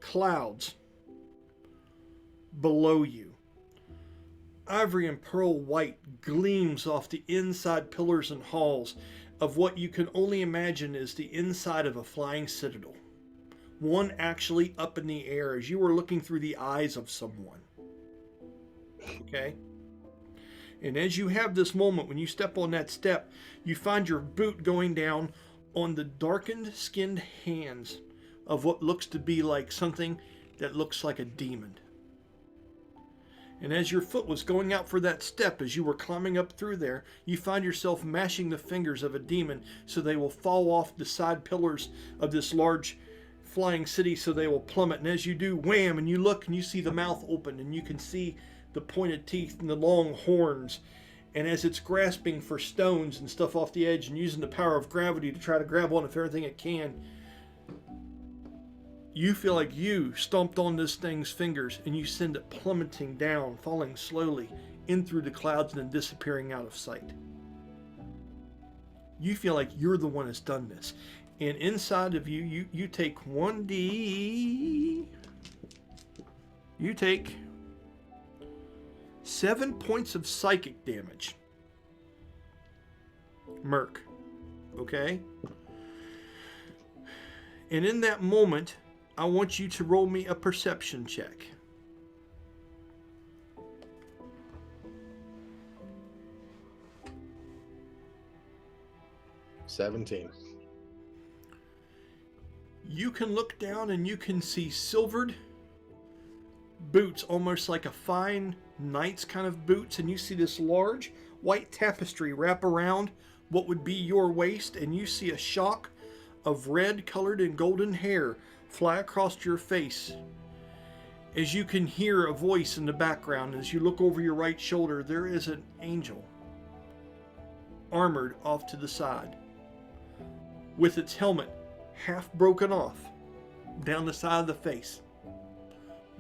clouds below you. Ivory and pearl white gleams off the inside pillars and halls of what you can only imagine is the inside of a flying citadel. One actually up in the air as you were looking through the eyes of someone. Okay? And as you have this moment, when you step on that step, you find your boot going down on the darkened skinned hands of what looks to be like something that looks like a demon. And as your foot was going out for that step, as you were climbing up through there, you find yourself mashing the fingers of a demon so they will fall off the side pillars of this large flying city so they will plummet. And as you do, wham, and you look and you see the mouth open and you can see the pointed teeth and the long horns. And as it's grasping for stones and stuff off the edge and using the power of gravity to try to grab on everything it can, you feel like you stomped on this thing's fingers and you send it plummeting down, falling slowly in through the clouds and then disappearing out of sight. You feel like you're the one that's done this. And inside of you, you take 1d. You take 7 points of psychic damage. Mirk. Okay? And in that moment, I want you to roll me a perception check. $17. You can look down and you can see silvered boots, almost like a fine knight's kind of boots, and you see this large white tapestry wrap around what would be your waist, and you see a shock of red colored and golden hair fly across your face. As you can hear a voice in the background, as you look over your right shoulder, there is an angel armored off to the side with its helmet half broken off down the side of the face.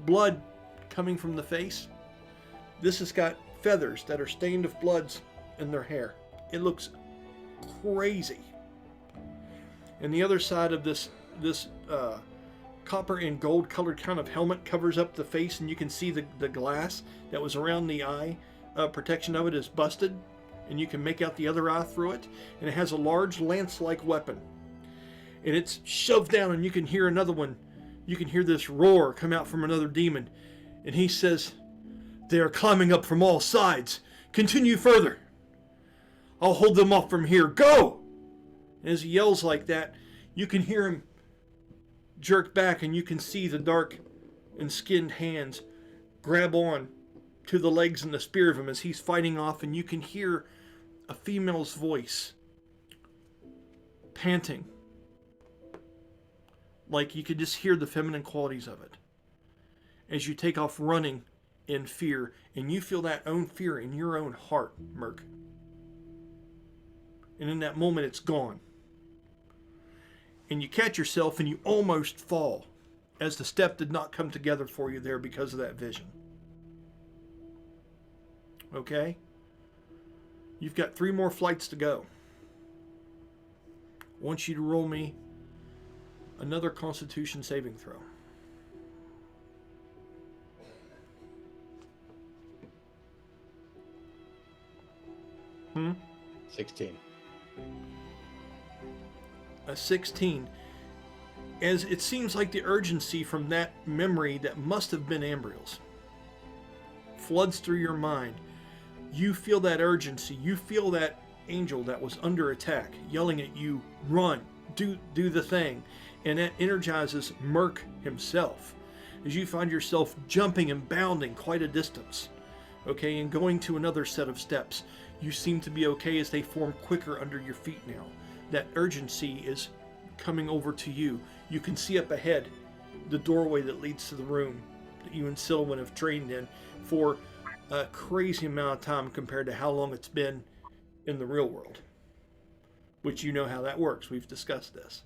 Blood coming from the face. This has got feathers that are stained of bloods in their hair. It looks crazy. And the other side of this copper and gold colored kind of helmet covers up the face, and you can see the glass that was around the eye protection of it is busted, and you can make out the other eye through it. And it has a large lance-like weapon, and it's shoved down, and you can hear another one. You can hear this roar come out from another demon, and he says, "They are climbing up from all sides. Continue further. I'll hold them off from here. Go!" And as he yells like that, you can hear him jerk back, and you can see the dark and skinned hands grab on to the legs and the spear of him as he's fighting off, and you can hear a female's voice panting, like you could just hear the feminine qualities of it as you take off running in fear, and you feel that own fear in your own heart, Mirk. And in that moment, it's gone. And you catch yourself and you almost fall, as the step did not come together for you there because of that vision. Okay? You've got 3 more flights to go. I want you to roll me another Constitution saving throw. 16. A 16. As it seems like the urgency from that memory that must have been Ambriel's floods through your mind. You feel that urgency. You feel that angel that was under attack yelling at you, run, do the thing. And that energizes Mirk himself as you find yourself jumping and bounding quite a distance. Okay, and going to another set of steps. You seem to be okay as they form quicker under your feet now. That urgency is coming over to you. You can see up ahead the doorway that leads to the room that you and Silwyn have trained in for a crazy amount of time compared to how long it's been in the real world. Which you know how that works. We've discussed this.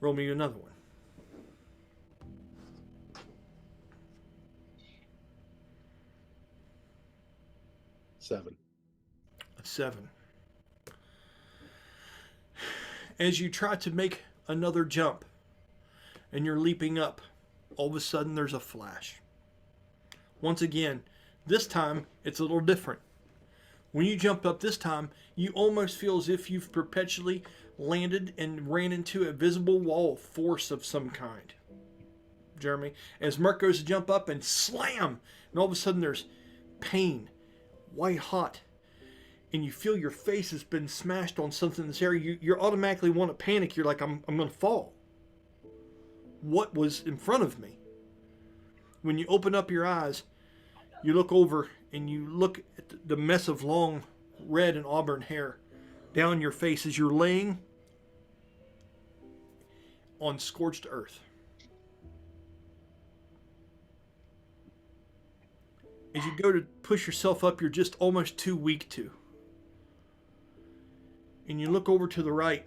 Roll me another one. 7. A 7. As you try to make another jump and you're leaping up, all of a sudden there's a flash. Once again, this time it's a little different. When you jump up this time, you almost feel as if you've perpetually landed and ran into a visible wall of force of some kind. Jeremy, as Mirk goes to jump up and slam, and all of a sudden there's pain, white hot, and you feel your face has been smashed on something in this area. You automatically want to panic. You're like, I'm going to fall. What was in front of me? When you open up your eyes, you look over and you look at the mess of long red and auburn hair down your face as you're laying on scorched earth. As you go to push yourself up, you're just almost too weak to. And you look over to the right,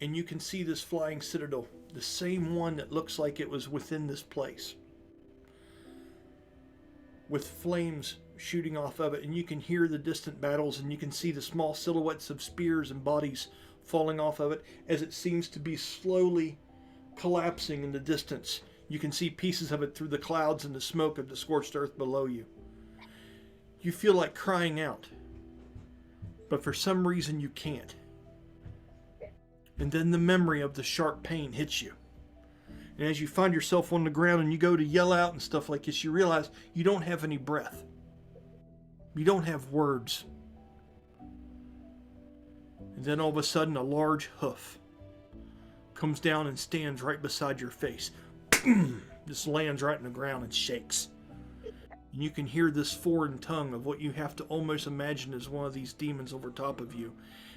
and you can see this flying citadel, the same one that looks like it was within this place, with flames shooting off of it, and you can hear the distant battles, and you can see the small silhouettes of spears and bodies falling off of it as it seems to be slowly collapsing in the distance. You can see pieces of it through the clouds and the smoke of the scorched earth below you. You feel like crying out, but for some reason you can't. And then the memory of the sharp pain hits you. And as you find yourself on the ground and you go to yell out and stuff like this, you realize you don't have any breath. You don't have words. And then all of a sudden a large hoof comes down and stands right beside your face. Just lands right in the ground and shakes. And you can hear this foreign tongue of what you have to almost imagine as one of these demons over top of you.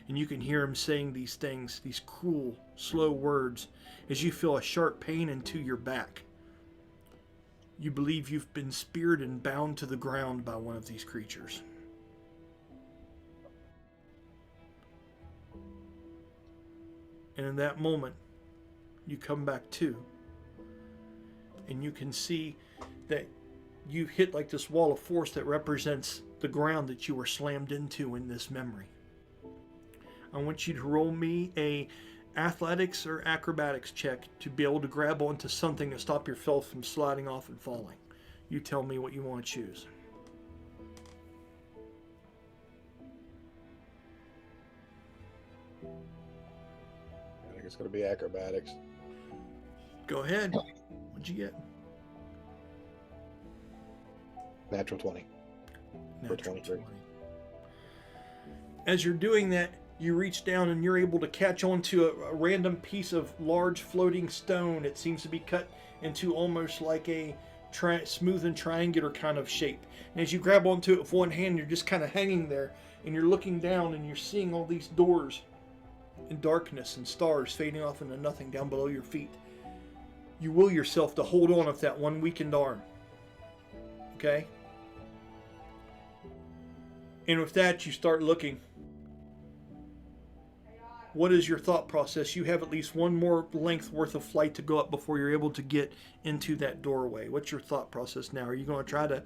And you can hear him saying these things, these cruel, slow words, as you feel a sharp pain into your back. You believe you've been speared and bound to the ground by one of these creatures. And in that moment, you come back to, and you can see that you hit like this wall of force that represents the ground that you were slammed into in this memory. I want you to roll me a athletics or acrobatics check to be able to grab onto something to stop yourself from sliding off and falling. You tell me what you want to choose. I think it's going to be acrobatics. Go ahead. What'd you get? Natural 20. Natural 23. 20. As you're doing that, you reach down and you're able to catch onto a random piece of large floating stone. It seems to be cut into almost like a smooth and triangular kind of shape. And as you grab onto it with one hand, you're just kind of hanging there and you're looking down and you're seeing all these doors in darkness and stars fading off into nothing down below your feet. You will yourself to hold on with that one weakened arm. Okay? And with that, you start looking. What is your thought process? You have at least one more length worth of flight to go up before you're able to get into that doorway. What's your thought process now? Are you going to try to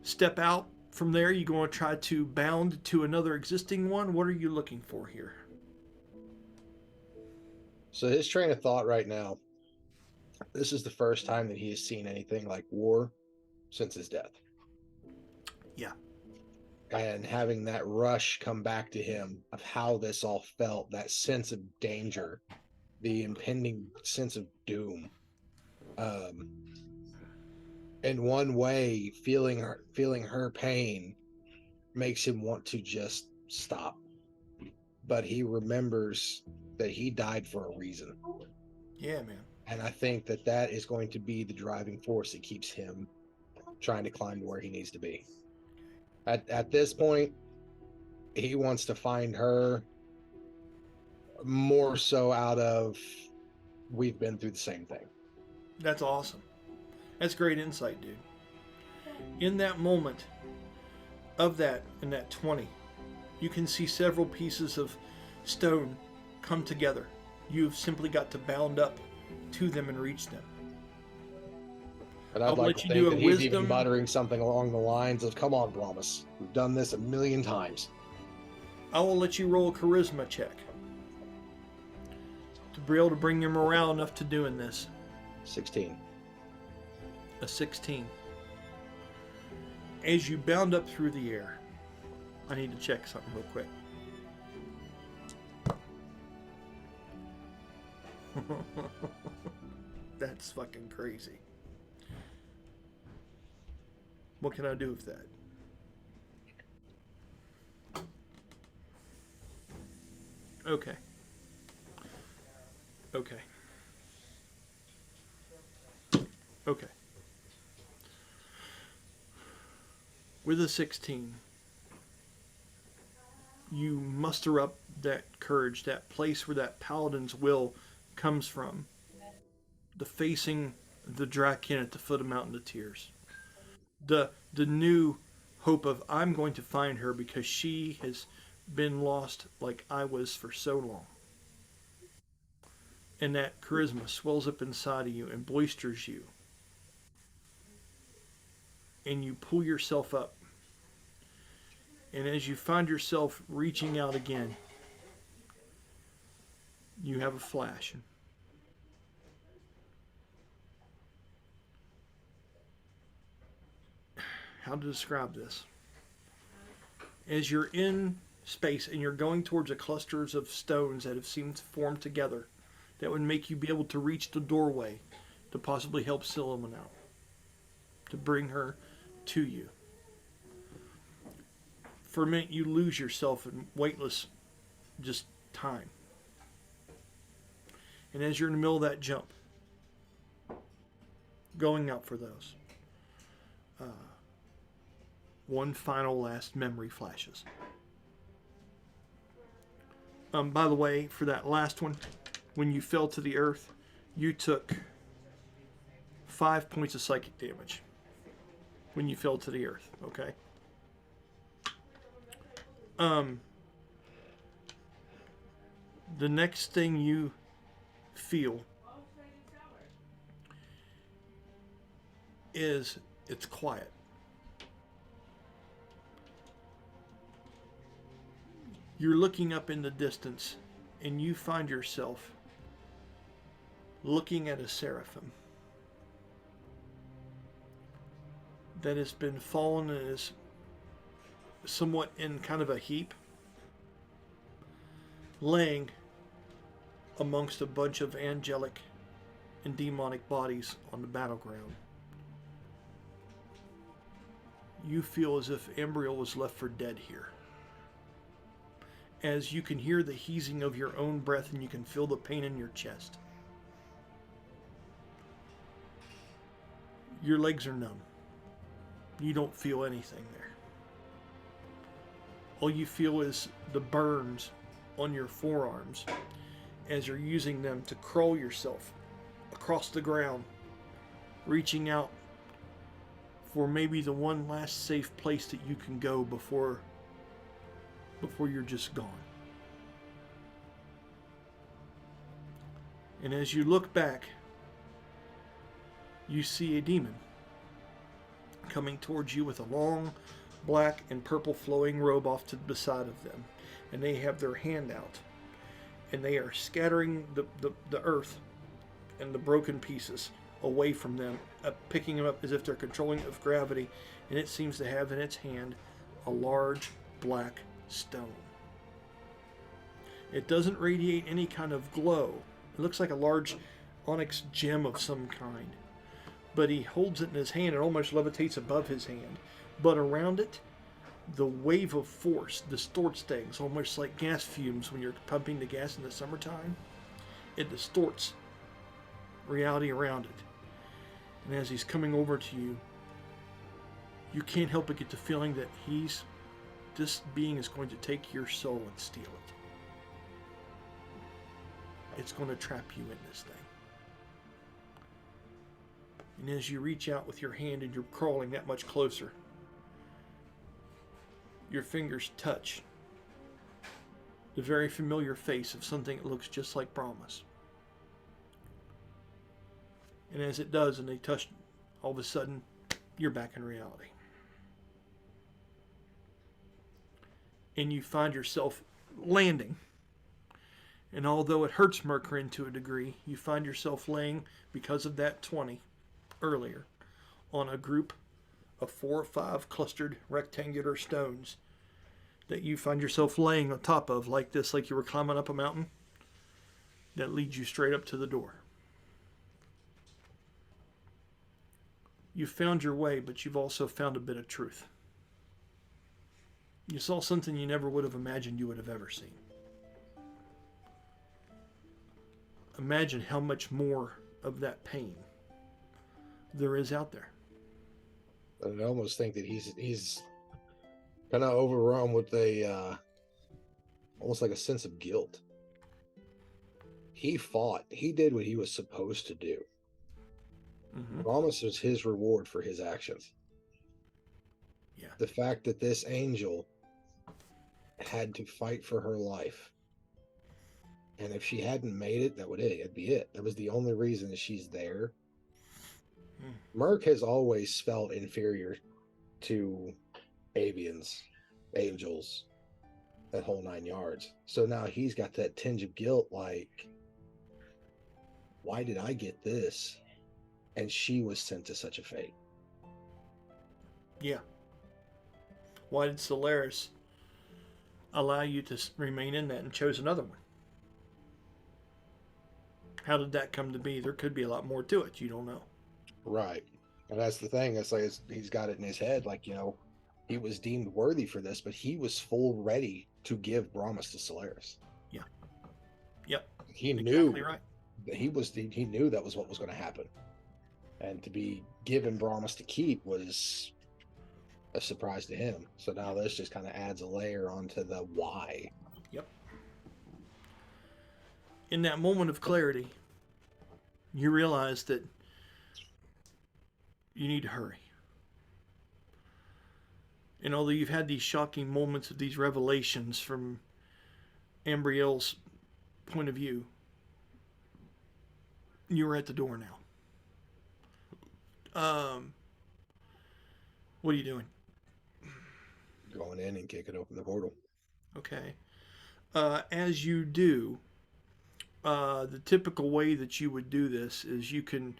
step out from there? Are you going to try to bound to another existing one? What are you looking for here? So his train of thought right now, this is the first time that he has seen anything like war since his death. Yeah. And having that rush come back to him of how this all felt, that sense of danger, the impending sense of doom. In one way, feeling her pain makes him want to just stop. But he remembers that he died for a reason. Yeah, man. And I think that that is going to be the driving force that keeps him trying to climb to where he needs to be. At this point, he wants to find her more so out of, we've been through the same thing. That's awesome. That's great insight, dude. In that moment of that, in that 20, you can see several pieces of stone come together. You've simply got to bound up to them and reach them. But I'd like to think that he's even muttering something along the lines of, come on, Brahmas. We've done this a million times. I will let you roll a charisma check to be able to bring your morale enough to doing this. 16. A 16. As you bound up through the air, I need to check something real quick. That's fucking crazy. What can I do with that? Okay. Okay. Okay. With a 16, you muster up that courage, that place where that paladin's will comes from. The facing the Draken at the foot of Mountain of Tears. The new hope of, I'm going to find her because she has been lost like I was for so long. And that charisma swells up inside of you and boisters you. And you pull yourself up. And as you find yourself reaching out again, you have a flash. How to describe this? As you're in space and you're going towards the clusters of stones that have seemed to form together, that would make you be able to reach the doorway to possibly help Silliman out, to bring her to you. For a minute, you lose yourself in weightless just time. And as you're in the middle of that jump, going up for those, one final last memory flashes. By the way, for that last one, when you fell to the earth, you took 5 points of psychic damage when you fell to the earth, okay? The next thing you feel is it's quiet. You're looking up in the distance and you find yourself looking at a seraphim that has been fallen and is somewhat in kind of a heap, laying amongst a bunch of angelic and demonic bodies on the battleground. You feel as if Ambriel was left for dead here. As you can hear the heaving of your own breath and you can feel the pain in your chest. Your legs are numb. You don't feel anything there. All you feel is the burns on your forearms as you're using them to crawl yourself across the ground, reaching out for maybe the one last safe place that you can go before you're just gone. And as you look back, you see a demon coming towards you with a long black and purple flowing robe off to the side of them. And they have their hand out. And they are scattering the earth and the broken pieces away from them, picking them up as if they're controlling it with gravity. And it seems to have in its hand a large black stone. It doesn't radiate any kind of glow. It looks like a large onyx gem of some kind. But he holds it in his hand. It almost levitates above his hand. But around it, the wave of force distorts things, almost like gas fumes when you're pumping the gas in the summertime. It distorts reality around it. And as he's coming over to you, you can't help but get the feeling that this being is going to take your soul and steal it. It's going to trap you in this thing. And as you reach out with your hand and you're crawling that much closer, your fingers touch the very familiar face of something that looks just like Brahma's. And as it does, and they touch, all of a sudden, you're back in reality. And you find yourself landing. And although it hurts Mirk to a degree, you find yourself laying, because of that 20 earlier, on a group of 4 or 5 clustered rectangular stones that you find yourself laying on top of like this, like you were climbing up a mountain, that leads you straight up to the door. You found your way, but you've also found a bit of truth. You saw something you never would have imagined you would have ever seen. Imagine how much more of that pain there is out there. I almost think that he's kind of overrun with a almost like a sense of guilt. He fought. He did what he was supposed to do. Mm-hmm. Promise was his reward for his actions. Yeah. The fact that this angel had to fight for her life, and if she hadn't made it, it'd be it. That was the only reason that she's there. Mirk has always felt inferior to avians, angels, that whole 9 yards. So now he's got that tinge of guilt, like, why did I get this? And she was sent to such a fate. Yeah. Why did Solaris allow you to remain in that and chose another one? How did that come to be? There could be a lot more to it. You don't know. Right. And that's the thing. It's like he's got it in his head. Like, he was deemed worthy for this, but he was full ready to give Brahmas to Solaris. Yeah. Yep. He exactly knew right. that he knew that was what was going to happen. And to be given Brahmas to keep was a surprise to him. So now this just kind of adds a layer onto the why. Yep. In that moment of clarity, you realize that you need to hurry. And although you've had these shocking moments of these revelations from Ambriel's point of view, you're at the door now. What are you doing? Going in and kicking open the portal. Okay. As you do, the typical way that you would do this is you can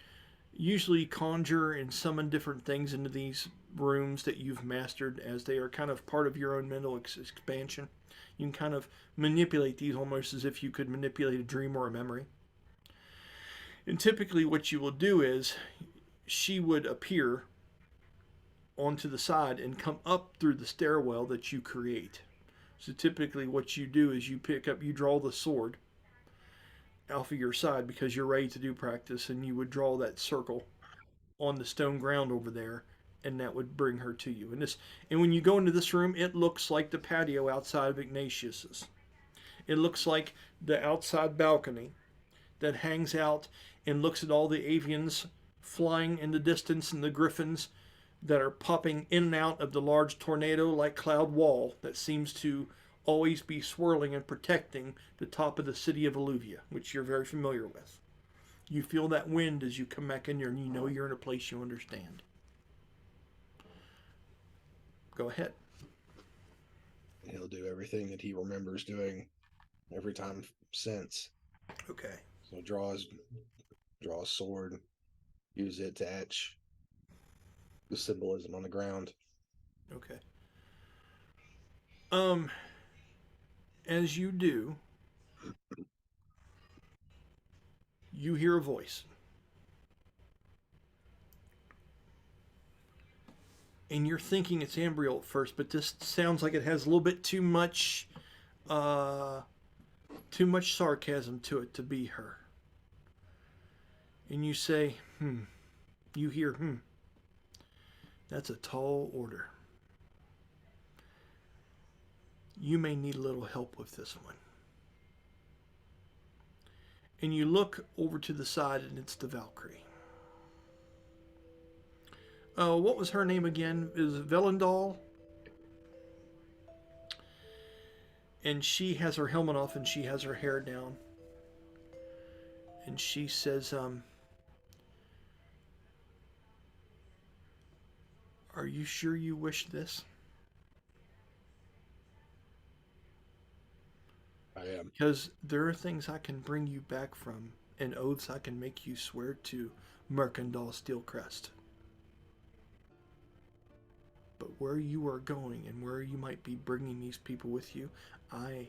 usually conjure and summon different things into these rooms that you've mastered, as they are kind of part of your own mental expansion. You can kind of manipulate these almost as if you could manipulate a dream or a memory. And typically what you will do is she would appear onto the side and come up through the stairwell that you create. So typically what you do is you draw the sword off of your side because you're ready to do practice, and you would draw that circle on the stone ground over there, and that would bring her to you. And when you go into this room, it looks like the patio outside of Ignatius's. It looks like the outside balcony that hangs out and looks at all the avians flying in the distance and the griffins that are popping in and out of the large tornado-like cloud wall that seems to always be swirling and protecting the top of the city of Alluvia, which you're very familiar with. You feel that wind as you come back in here, and you know you're in a place you understand. Go ahead. He'll do everything that he remembers doing every time since. Okay. So draw a sword, use it to etch the symbolism on the ground. Okay. As you do, you hear a voice. And you're thinking it's Ambriel at first, but this sounds like it has a little bit too much sarcasm to it to be her. And you say, You hear, That's a tall order. You may need a little help with this one. And you look over to the side, and it's the Valkyrie. What was her name again? Is it Velendal? And she has her helmet off, and she has her hair down. And she says, Are you sure you wish this? I am. Because there are things I can bring you back from, and oaths I can make you swear to Mirk Steelcrest. But where you are going and where you might be bringing these people with you, I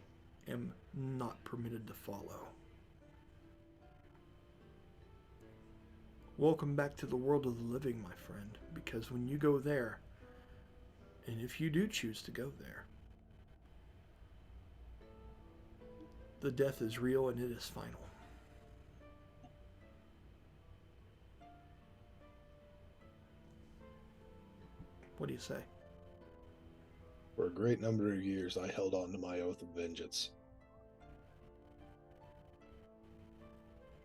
am not permitted to follow. Welcome back to the world of the living, my friend, because when you go there, and if you do choose to go there, the death is real and it is final. What do you say? For a great number of years, I held on to my oath of vengeance.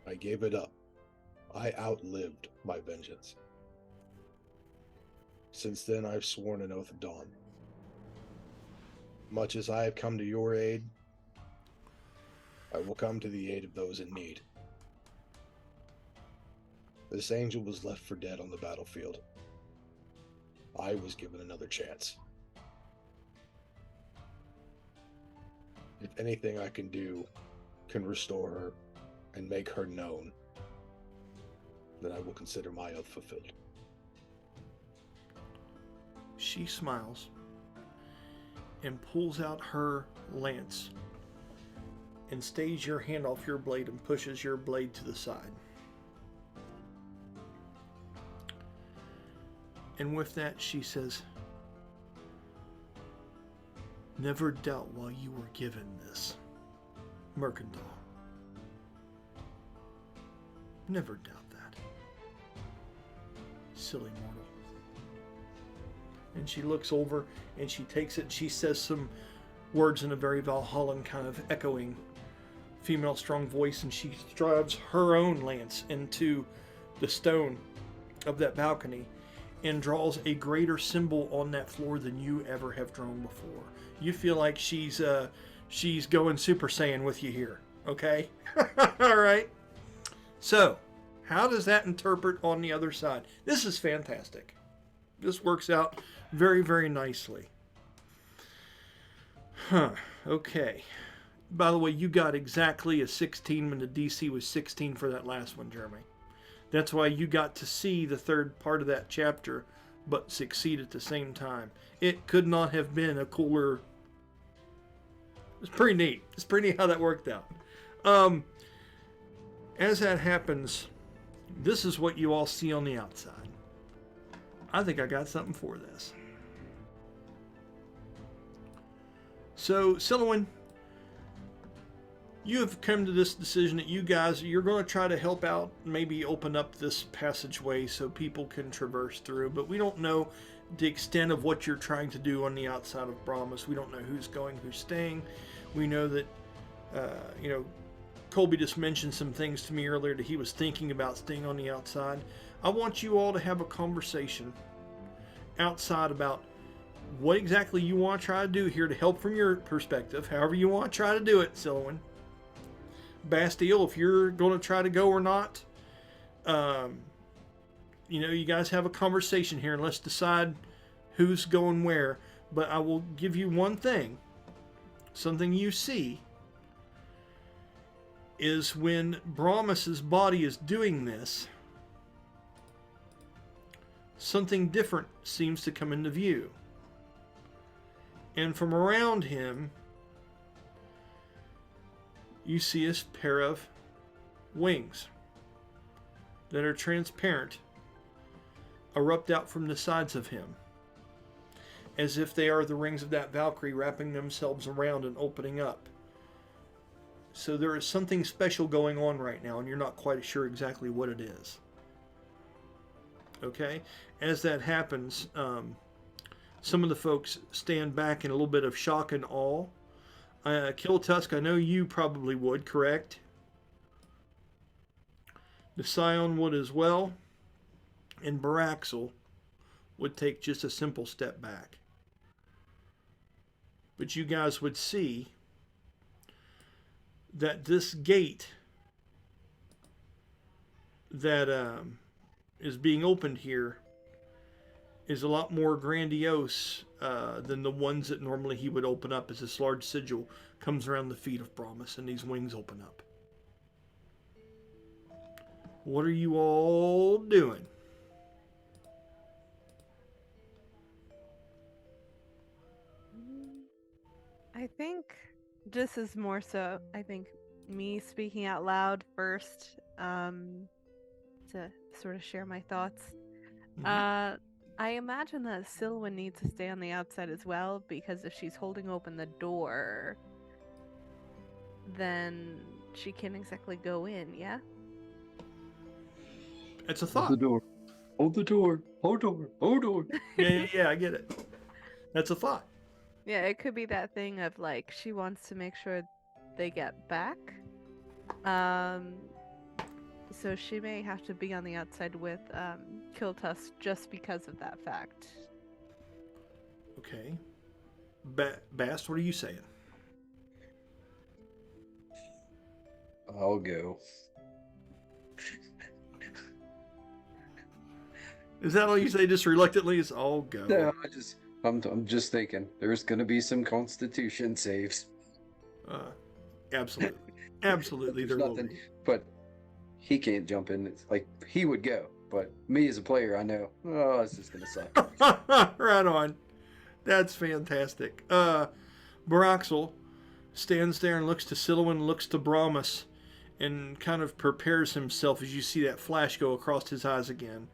I gave it up. I outlived my vengeance. Since then, I've sworn an oath of dawn. Much as I have come to your aid, I will come to the aid of those in need. This angel was left for dead on the battlefield. I was given another chance. If anything I can do can restore her and make her known, then I will consider my oath fulfilled. She smiles and pulls out her lance and stays your hand off your blade and pushes your blade to the side. And with that, she says, Never doubt why you were given this, Mercantile. Never doubt that. Silly mortal. And she looks over and she takes it and she says some words in a very Valhallan kind of echoing female strong voice, and she drives her own lance into the stone of that balcony and draws a greater symbol on that floor than you ever have drawn before. You feel like she's going Super Saiyan with you here, okay? All right. So, how does that interpret on the other side? This is fantastic. This works out very, very nicely. Okay. By the way, you got exactly a 16 when the DC was 16 for that last one, Jeremy. That's why you got to see the third part of that chapter, but succeed at the same time. It could not have been a cooler... It's pretty neat. It's pretty neat how that worked out. As that happens, this is what you all see on the outside. I think I got something for this. So, Silouan, you have come to this decision that you're going to try to help out, maybe open up this passageway so people can traverse through, but we don't know the extent of what you're trying to do on the outside of Brahmas. We don't know who's going, who's staying. We know that, Colby just mentioned some things to me earlier that he was thinking about staying on the outside. I want you all to have a conversation outside about what exactly you want to try to do here to help from your perspective, however you want to try to do it, Silouan. Bastille, if you're going to try to go or not, you guys have a conversation here and let's decide who's going where. But I will give you one thing. Something you see is when Brahmas's body is doing this, something different seems to come into view. And from around him, you see a pair of wings that are transparent erupt out from the sides of him, as if they are the rings of that Valkyrie wrapping themselves around and opening up. So there is something special going on right now, and you're not quite sure exactly what it is. Okay? As that happens, some of the folks stand back in a little bit of shock and awe. Kiltusk, I know you probably would, correct? The Psion would as well. And Baraxel would take just a simple step back. But you guys would see that this gate that is being opened here is a lot more grandiose than the ones that normally he would open up, as this large sigil comes around the feet of Brahmas and these wings open up. What are you all doing? I think this is more so, I think, me speaking out loud first, to sort of share my thoughts. Mhm. I imagine that Silouan needs to stay on the outside as well, because if she's holding open the door, then she can't exactly go in, yeah? It's a Hold thought. the door. Hold the door. Hold door. Hold door. Yeah, I get it. That's a thought. Yeah, it could be that thing of like she wants to make sure they get back. So she may have to be on the outside with Kiltusk just because of that fact. Okay. Bast, what are you saying? I'll go. Is that all you say just reluctantly? Is all go? No, I'm just thinking there's gonna be some constitution saves. Absolutely. Absolutely, there There's will nothing, be. but he can't jump in. It's like he would go, but me as a player, I know, oh, it's just gonna suck. Right on. That's fantastic. Baraxel stands there and looks to Silouan, looks to Brahmas, and kind of prepares himself as you see that flash go across his eyes again.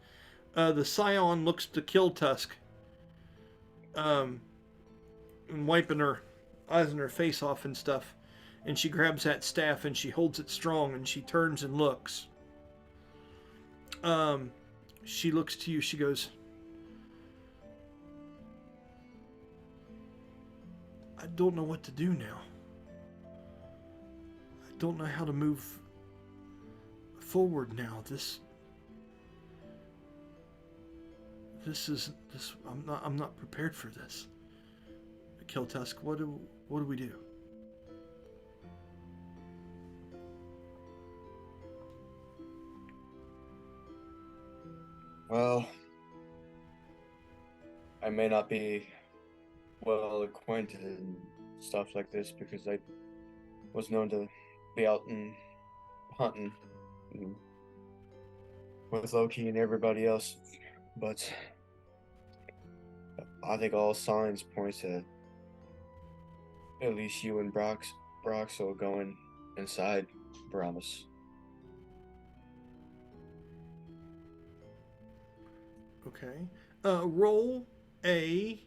The Psion looks to Kiltusk, and wiping her eyes and her face off and stuff. And she grabs that staff and she holds it strong and she turns and looks. She looks to you. She goes, I don't know what to do now. I don't know how to move forward now. I'm not prepared for this. Kiltusk, what do we do? Well, I may not be well acquainted in stuff like this because I was known to be out and hunting with Loki and everybody else, but I think all signs point to at least you and Broxel going inside Brahmas. Okay. Roll a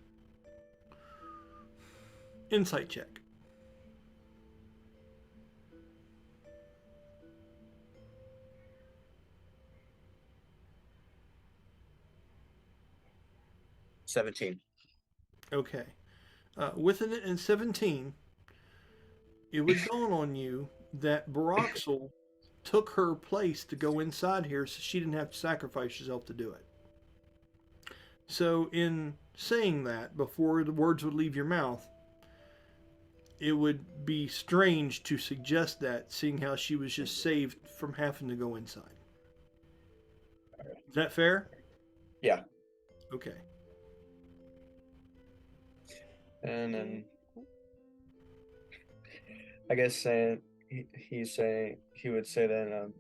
insight check. $17. Okay. With an in 17, it would dawn on you that Baraxel took her place to go inside here so she didn't have to sacrifice herself to do it. So in saying that, before the words would leave your mouth, it would be strange to suggest that, seeing how she was just saved from having to go inside. Is that fair? Yeah. Okay. And then I guess he would say then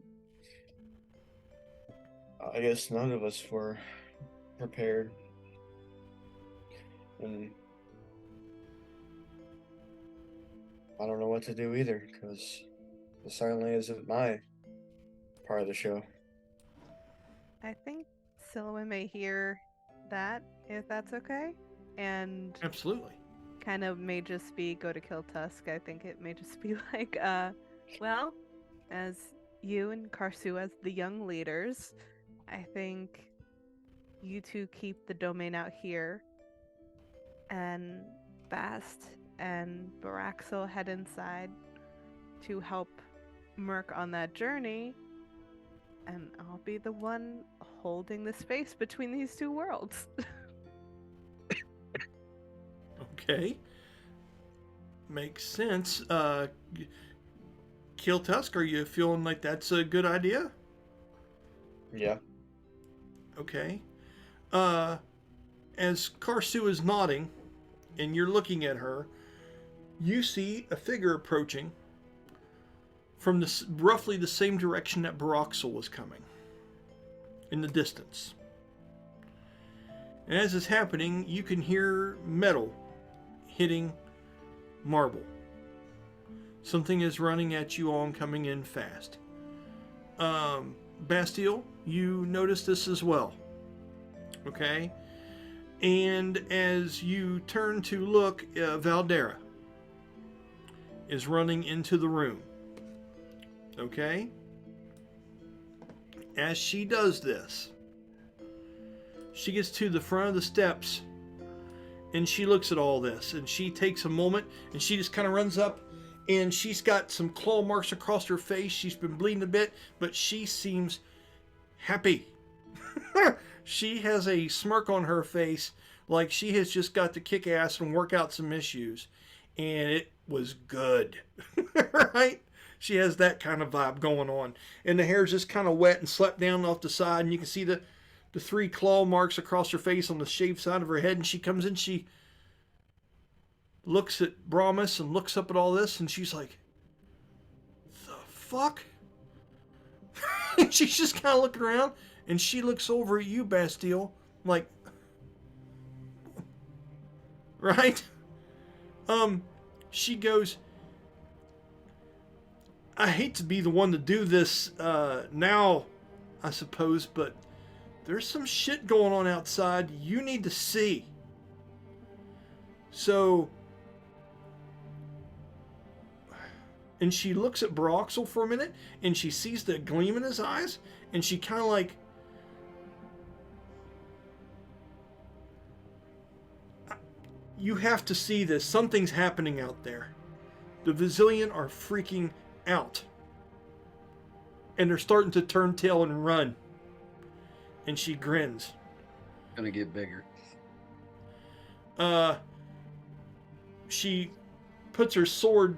I guess none of us were prepared, and I don't know what to do either, because this certainly isn't my part of the show. I think Silhouette may hear that, if that's okay, and Absolutely. kind of may just be go to kill Tusk. I think it may just be like, well, as you and Karsu as the young leaders, I think you two keep the domain out here, and Bast and Baraxel head inside to help Mirk on that journey, and I'll be the one holding the space between these two worlds. Okay. Makes sense. Kill Tusk, are you feeling like that's a good idea? Yeah. Okay. As Karsu is nodding and you're looking at her, you see a figure approaching from roughly the same direction that Baraxel was coming, in the distance. And as it's happening, you can hear metal hitting marble. Something is running at you all and coming in fast. Bastille, you notice this as well. Okay? And as you turn to look, Valdera is running into the room. Okay? As she does this, she gets to the front of the steps and she looks at all this, and she takes a moment and she just kind of runs up, and she's got some claw marks across her face. She's been bleeding a bit, but she seems happy. She has a smirk on her face, like she has just got to kick ass and work out some issues, and it was good. Right? She has that kind of vibe going on, and the hair's just kind of wet and slept down off the side, and you can see the 3 claw marks across her face on the shaved side of her head. And she comes in, she looks at Brahmas and looks up at all this, and she's like, the fuck? And she's just kind of looking around, and she looks over at you, Bastille, like, right? She goes, I hate to be the one to do this now, I suppose, but there's some shit going on outside you need to see. So, and she looks at Baraxel for a minute, and she sees the gleam in his eyes, and she kind of like, you have to see this. Something's happening out there. The Vizillion are freaking out. And they're starting to turn tail and run. And she grins. Gonna get bigger. She puts her sword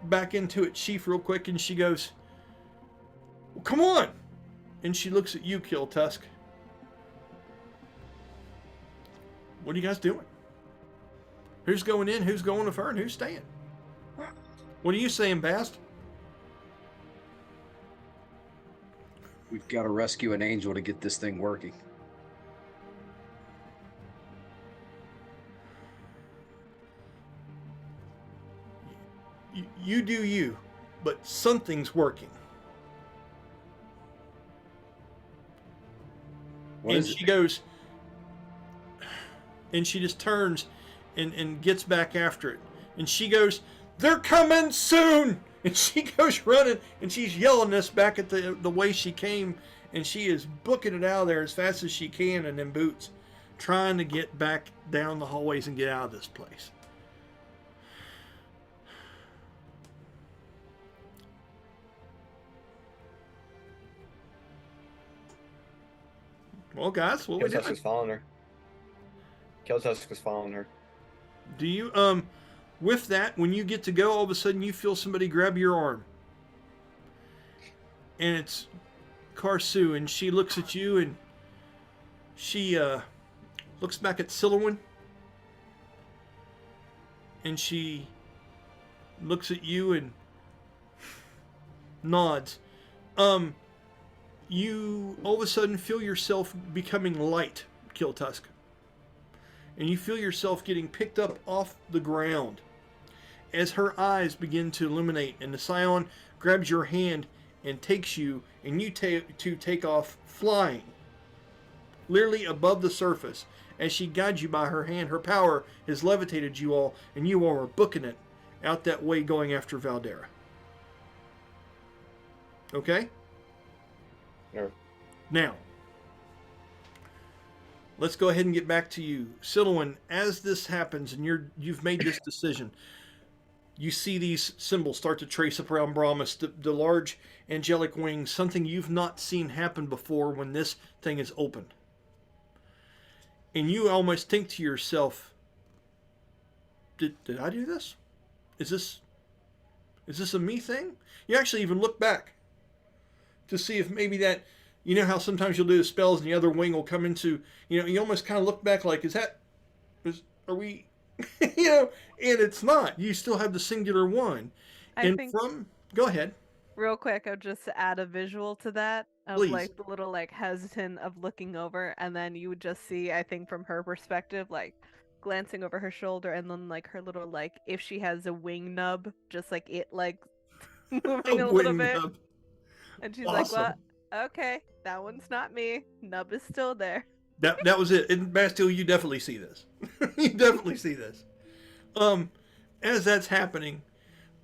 back into its sheath real quick, and she goes, well, come on! And she looks at you, Kill Tusk. What are you guys doing? Who's going in, who's going with her, and who's staying? What are you saying, Bast? We've got to rescue an angel to get this thing working. You do you, but something's working. And she goes, and she just turns and gets back after it. And she goes, they're coming soon! And she goes running, and she's yelling this back at the way she came, and she is booking it out of there as fast as she can in them boots, trying to get back down the hallways and get out of this place. Well, guys, what we Killtusk doing? is following her. Killtusk is following her. Do you with that, when you get to go, all of a sudden you feel somebody grab your arm, and it's Karsu, and she looks at you, and she looks back at Silouan, and she looks at you and nods. You all of a sudden feel yourself becoming light, Killtusk. And you feel yourself getting picked up off the ground as her eyes begin to illuminate, and the Scion grabs your hand and takes you, and you take off flying, literally above the surface. As she guides you by her hand, her power has levitated you all, and you all are booking it out that way, going after Valdera. Okay? No. Now, let's go ahead and get back to you. Silouan, as this happens and you've made this decision, you see these symbols start to trace up around Brahmas, the large angelic wings, something you've not seen happen before when this thing is opened. And you almost think to yourself, did I do this? Is this a me thing? You actually even look back to see if maybe that, you know how sometimes you'll do the spells and the other wing will come into, you almost kind of look back like, are we, and it's not. You still have the singular one. Go ahead. Real quick, I'll just add a visual to that of Please. like the little like hesitant of looking over, and then you would just see, I think from her perspective, like glancing over her shoulder, and then like her little like, if she has a wing nub, just like it like moving a little bit. Nub. And she's Awesome. like, "What? Okay, that one's not me. Nub is still there." That was it. And Bastille, you definitely see this. You definitely see this. As that's happening,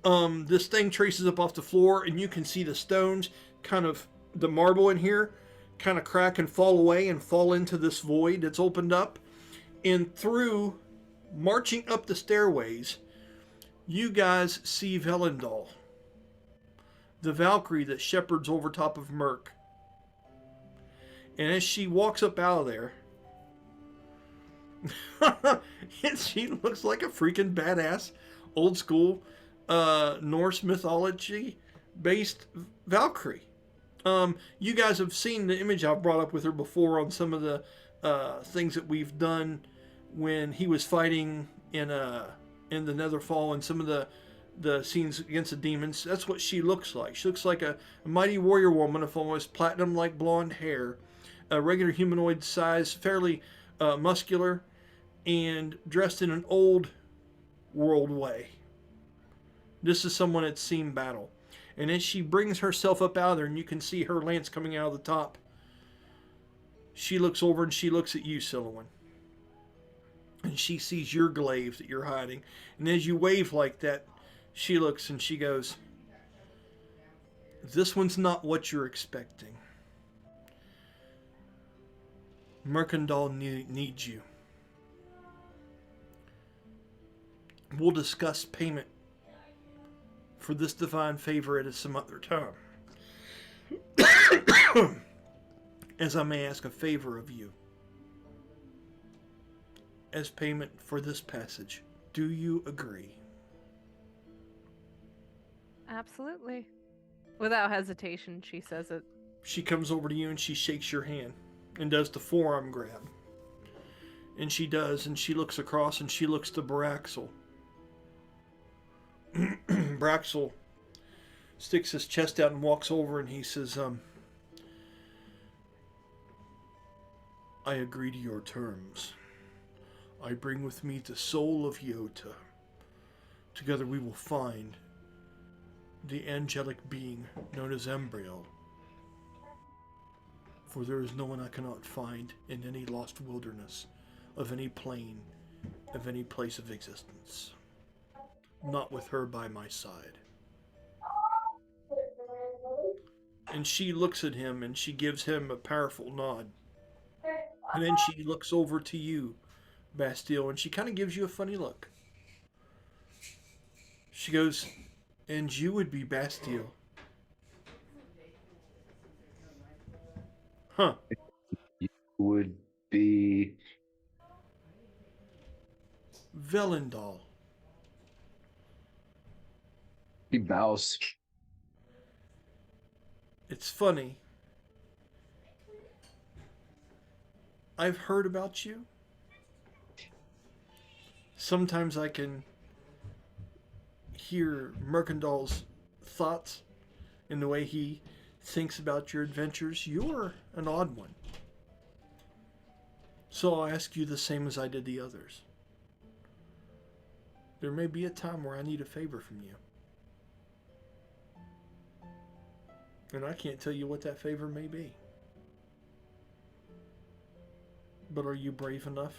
this thing traces up off the floor, and you can see the stones, kind of the marble in here, kind of crack and fall away and fall into this void that's opened up. And through, marching up the stairways, you guys see Velendal, the Valkyrie that shepherds over top of Mirk. And as she walks up out of there, and she looks like a freaking badass, old school Norse mythology based Valkyrie. You guys have seen the image I've brought up with her before on some of the things that we've done when he was fighting in the Netherfall, and some of the scenes against the demons. That's what she looks like. She looks like a mighty warrior woman of almost platinum like blonde hair, a regular humanoid size, fairly muscular, and dressed in an old world way. This is someone that's seen battle. And as she brings herself up out of there, and you can see her lance coming out of the top, she looks over and she looks at you, Silouan. And she sees your glaive that you're hiding. And as you wave like that, she looks and she goes, "This one's not what you're expecting. Mercandal needs you. We'll discuss payment for this divine favor at some other time. As I may ask a favor of you. As payment for this passage. Do you agree?" Absolutely. Without hesitation, she says it. She comes over to you and she shakes your hand and does the forearm grab. And she does, and she looks across and she looks to Braxel. Braxel sticks his chest out and walks over, and he says, "I agree to your terms. I bring with me the soul of Yeota. Together we will find the angelic being known as Ambriel. For there is no one I cannot find in any lost wilderness, of any plane, of any place of existence. Not with her by my side." And she looks at him and she gives him a powerful nod. And then she looks over to you, Bastille, and she kind of gives you a funny look. She goes, "And you would be Bastille." Huh. would be Velendal. he bows. It's funny. I've heard about you. Sometimes I can hear Mercandal's thoughts in the way he thinks about your adventures. You're an odd one. So I'll ask you the same as I did the others. There may be a time where I need a favor from you. And I can't tell you what that favor may be. But are you brave enough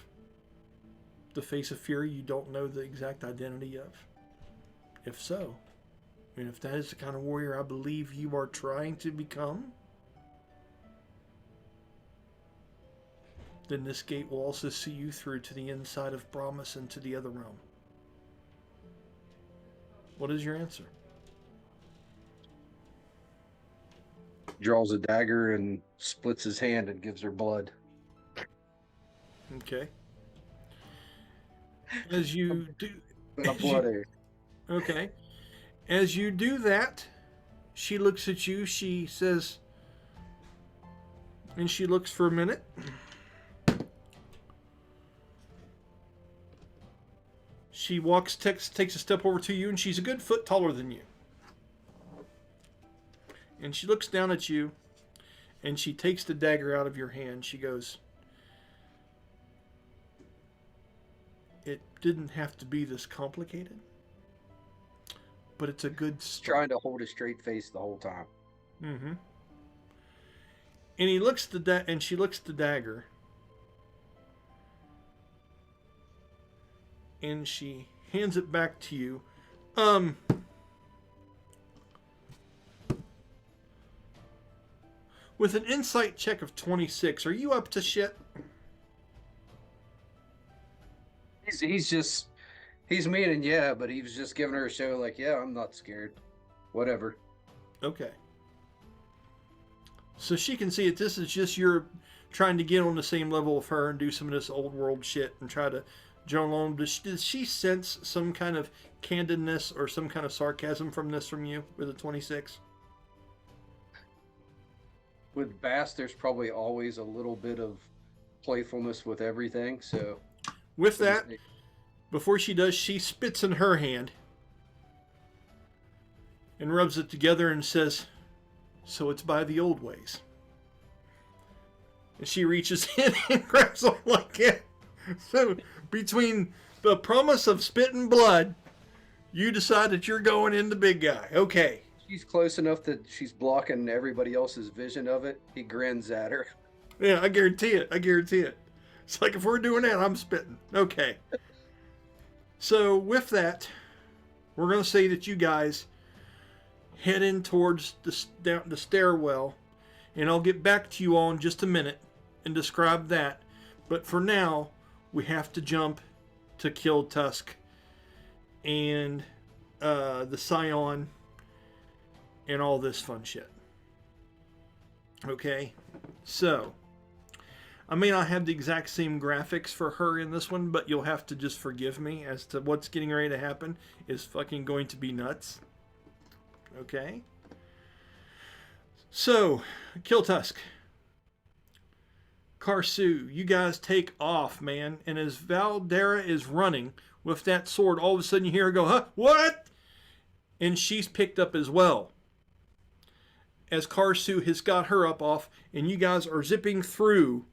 to face a fear you don't know the exact identity of? If so, and if that is the kind of warrior I believe you are trying to become, then this gate will also see you through to the inside of Promise and to the other realm. What is your answer? Draws a dagger and splits his hand and gives her blood. Okay. As you do... Okay. As you do that, she looks at you, she says, and she looks for a minute. She takes a step over to you, and she's a good foot taller than you. And she looks down at you, and she takes the dagger out of your hand. She goes, "It didn't have to be this complicated, but it's a good start." Trying to hold a straight face the whole time. Mm-hmm. And he looks and she looks at the dagger, and she hands it back to you. With an insight check of 26, are you up to shit? He's meaning yeah, but he was just giving her a show like, yeah, I'm not scared. Whatever. Okay. So she can see it. This is just you're trying to get on the same level of her and do some of this old world shit and try to join along. Does she sense some kind of candidness or some kind of sarcasm from you with a 26? With Bass, there's probably always a little bit of playfulness with everything, so... With that, before she does, she spits in her hand and rubs it together and says, "So it's by the old ways." And she reaches in and grabs on like that. So between the promise of spit and blood, you decide that you're going in the big guy. Okay. She's close enough that she's blocking everybody else's vision of it. He grins at her. Yeah, I guarantee it. It's like, if we're doing that, I'm spitting. Okay. So with that, we're going to say that you guys head in towards the stairwell, and I'll get back to you all in just a minute and describe that. But for now, we have to jump to kill Tusk and the Scion and all this fun shit. Okay? So, I may not have the exact same graphics for her in this one, but you'll have to just forgive me as to what's getting ready to happen is fucking going to be nuts. Okay? So, kill Tusk. Karsu, you guys take off, man. And as Valdera is running with that sword, all of a sudden you hear her go, "Huh? What?" And she's picked up as well. As Karsu has got her up off, and you guys are zipping through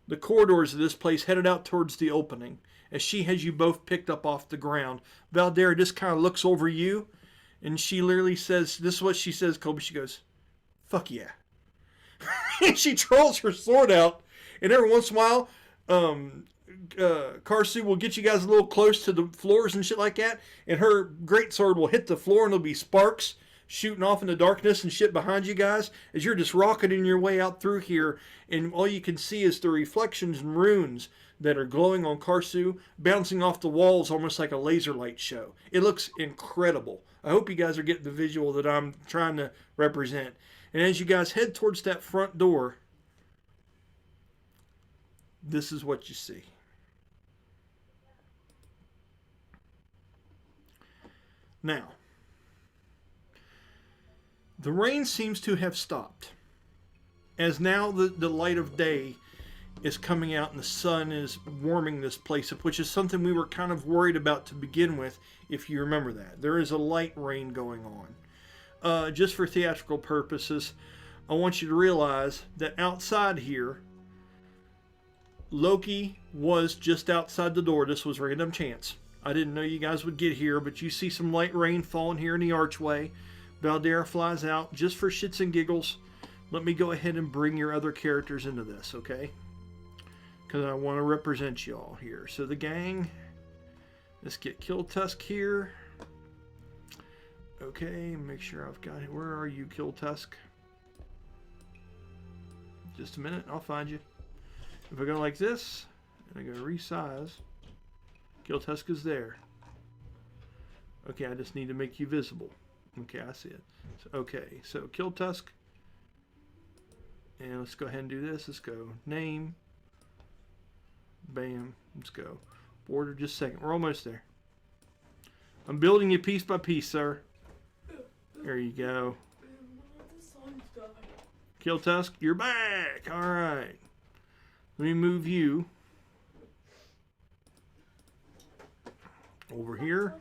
the corridors of this place, headed out towards the opening, as she has you both picked up off the ground. Valdera just kind of looks over you, and she literally says, this is what she says, Colby, she goes, "Fuck yeah." And she trolls her sword out, and every once in a while, Karsu will get you guys a little close to the floors and shit like that, and her great sword will hit the floor, and there'll be sparks shooting off in the darkness and shit behind you guys as you're just rocketing your way out through here, and all you can see is the reflections and runes that are glowing on Karsu, bouncing off the walls almost like a laser light show. It looks incredible. I hope you guys are getting the visual that I'm trying to represent. And as you guys head towards that front door, this is what you see. Now, the rain seems to have stopped, as now the light of day is coming out and the sun is warming this place up, which is something we were kind of worried about to begin with, if you remember that. There is a light rain going on. Just for theatrical purposes, I want you to realize that outside here, Loki was just outside the door. This was random chance. I didn't know you guys would get here, but you see some light rain falling here in the archway. Valdera flies out just for shits and giggles. Let me go ahead and bring your other characters into this, okay? Because I want to represent you all here. So the gang, let's get Killtusk here. Okay, make sure I've got it. Where are you, Killtusk? Just a minute, I'll find you. If I go like this, and I go resize, Killtusk is there. Okay, I just need to make you visible. Okay, I see it. So, okay, so Killtusk. And let's go ahead and do this. Let's go name. Bam. Let's go. Border just a second. We're almost there. I'm building you piece by piece, sir. There you go. Killtusk, you're back. All right. Let me move you over here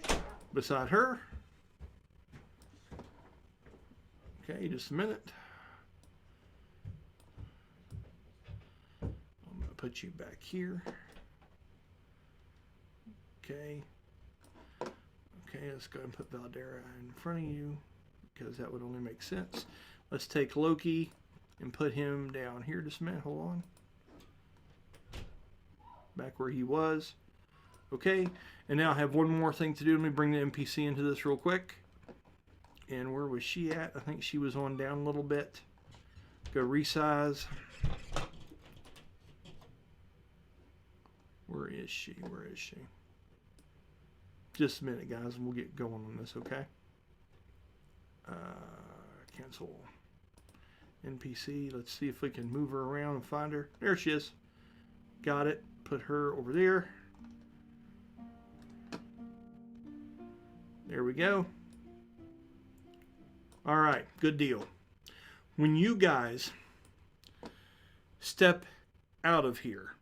beside her. Okay, just a minute. I'm going to put you back here. Okay. Okay, let's go ahead and put Valdera in front of you because that would only make sense. Let's take Loki and put him down here just a minute. Hold on. Back where he was. Okay, and now I have one more thing to do. Let me bring the NPC into this real quick. And where was she at? I think she was on down a little bit. Go resize. Where is she? Where is she? Just a minute, guys, and we'll get going on this, okay? Cancel NPC. Let's see if we can move her around and find her. There she is. Got it. Put her over there. There we go. All right, good deal. When you guys step out of here,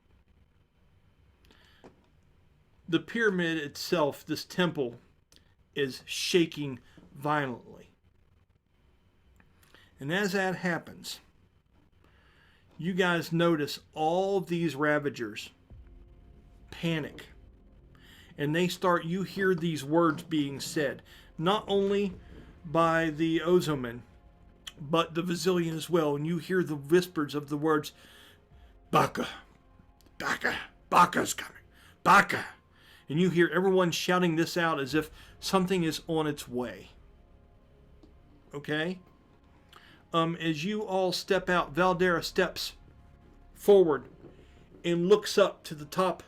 the pyramid itself, this temple, is shaking violently. And as that happens, you guys notice all these Ravagers panic. And they start, you hear these words being said, not only by the Ozoman, but the Vizillion as well. And you hear the whispers of the words, Baka, Baka, Baka's coming, Baka. And you hear everyone shouting this out as if something is on its way. Okay? As you all step out, Valdera steps forward and looks up to the top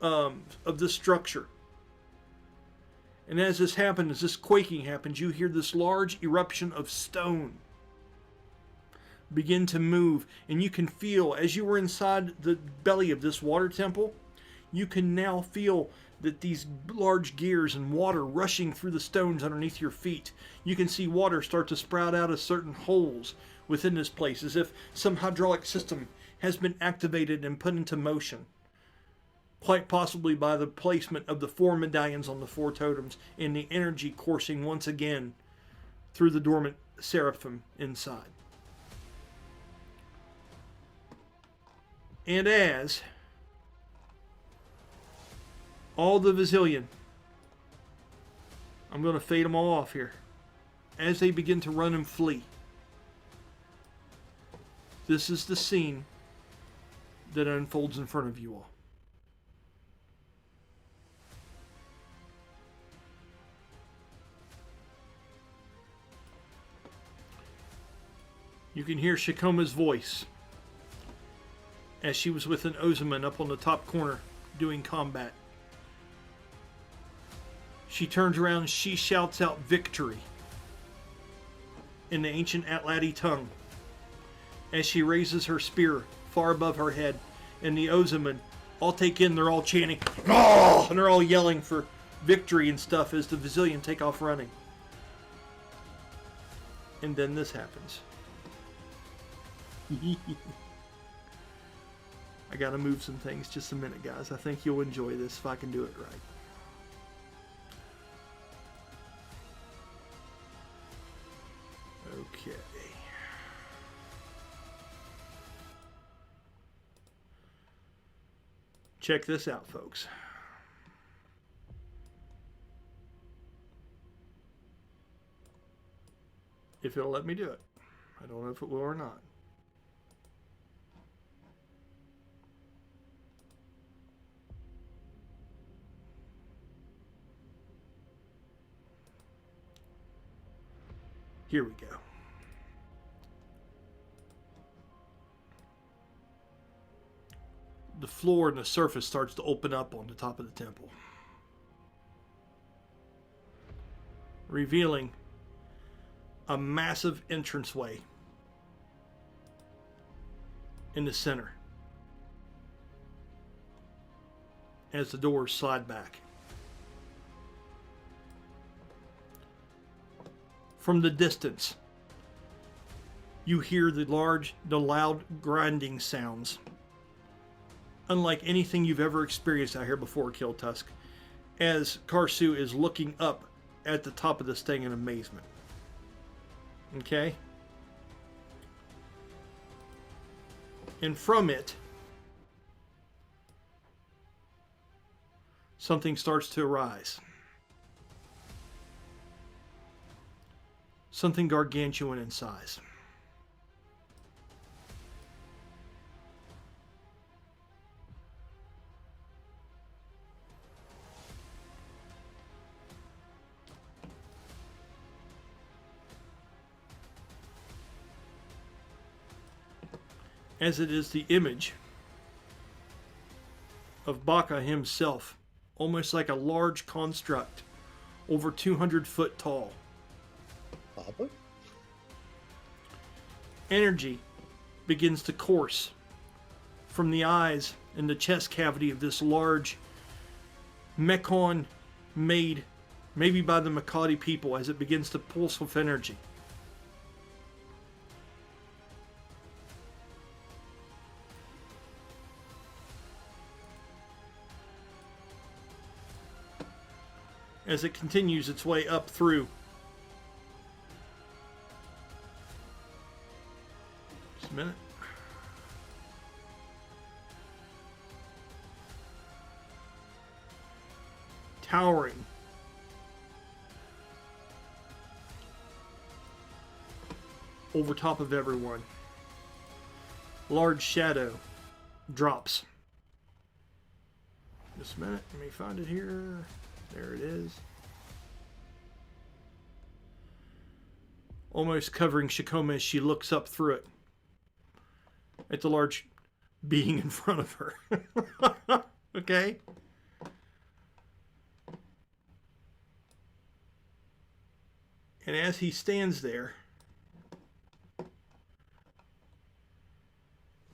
of this structure. And as this happens, as this quaking happens, you hear this large eruption of stone begin to move. And you can feel, as you were inside the belly of this water temple, you can now feel that these large gears and water rushing through the stones underneath your feet. You can see water start to sprout out of certain holes within this place, as if some hydraulic system has been activated and put into motion. Quite possibly by the placement of the 4 medallions on the 4 totems and the energy coursing once again through the dormant seraphim inside. And as all the Vizillion, I'm going to fade them all off here, as they begin to run and flee. This is the scene that unfolds in front of you all. You can hear Shikoma's voice as she was with an Ozoman up on the top corner doing combat. She turns around and she shouts out victory in the ancient Atladi tongue as she raises her spear far above her head and the Ozaman all take in, they're all chanting, "Oh!" and they're all yelling for victory and stuff as the Vizillion take off running. And then this happens. I gotta move some things just a minute, guys. I think you'll enjoy this if I can do it right. Okay. Check this out, folks. If it'll let me do it. I don't know if it will or not. Here we go. The floor and the surface starts to open up on the top of the temple, revealing a massive entranceway in the center as the doors slide back. From the distance, you hear the loud grinding sounds, unlike anything you've ever experienced out here before, Kiltusk, as Karsu is looking up at the top of this thing in amazement. Okay? And from it, something starts to arise. Something gargantuan in size. As it is the image of Baka himself, almost like a large construct, over 200 foot tall. Papa? Energy begins to course from the eyes and the chest cavity of this large mechon made maybe by the Makati people as it begins to pulse with energy. As it continues its way up through. Just a minute. Towering. Over top of everyone. Large shadow drops. Just a minute. Let me find it here. There it is. Almost covering Shikoma as she looks up through it at the large being in front of her. Okay? And as he stands there,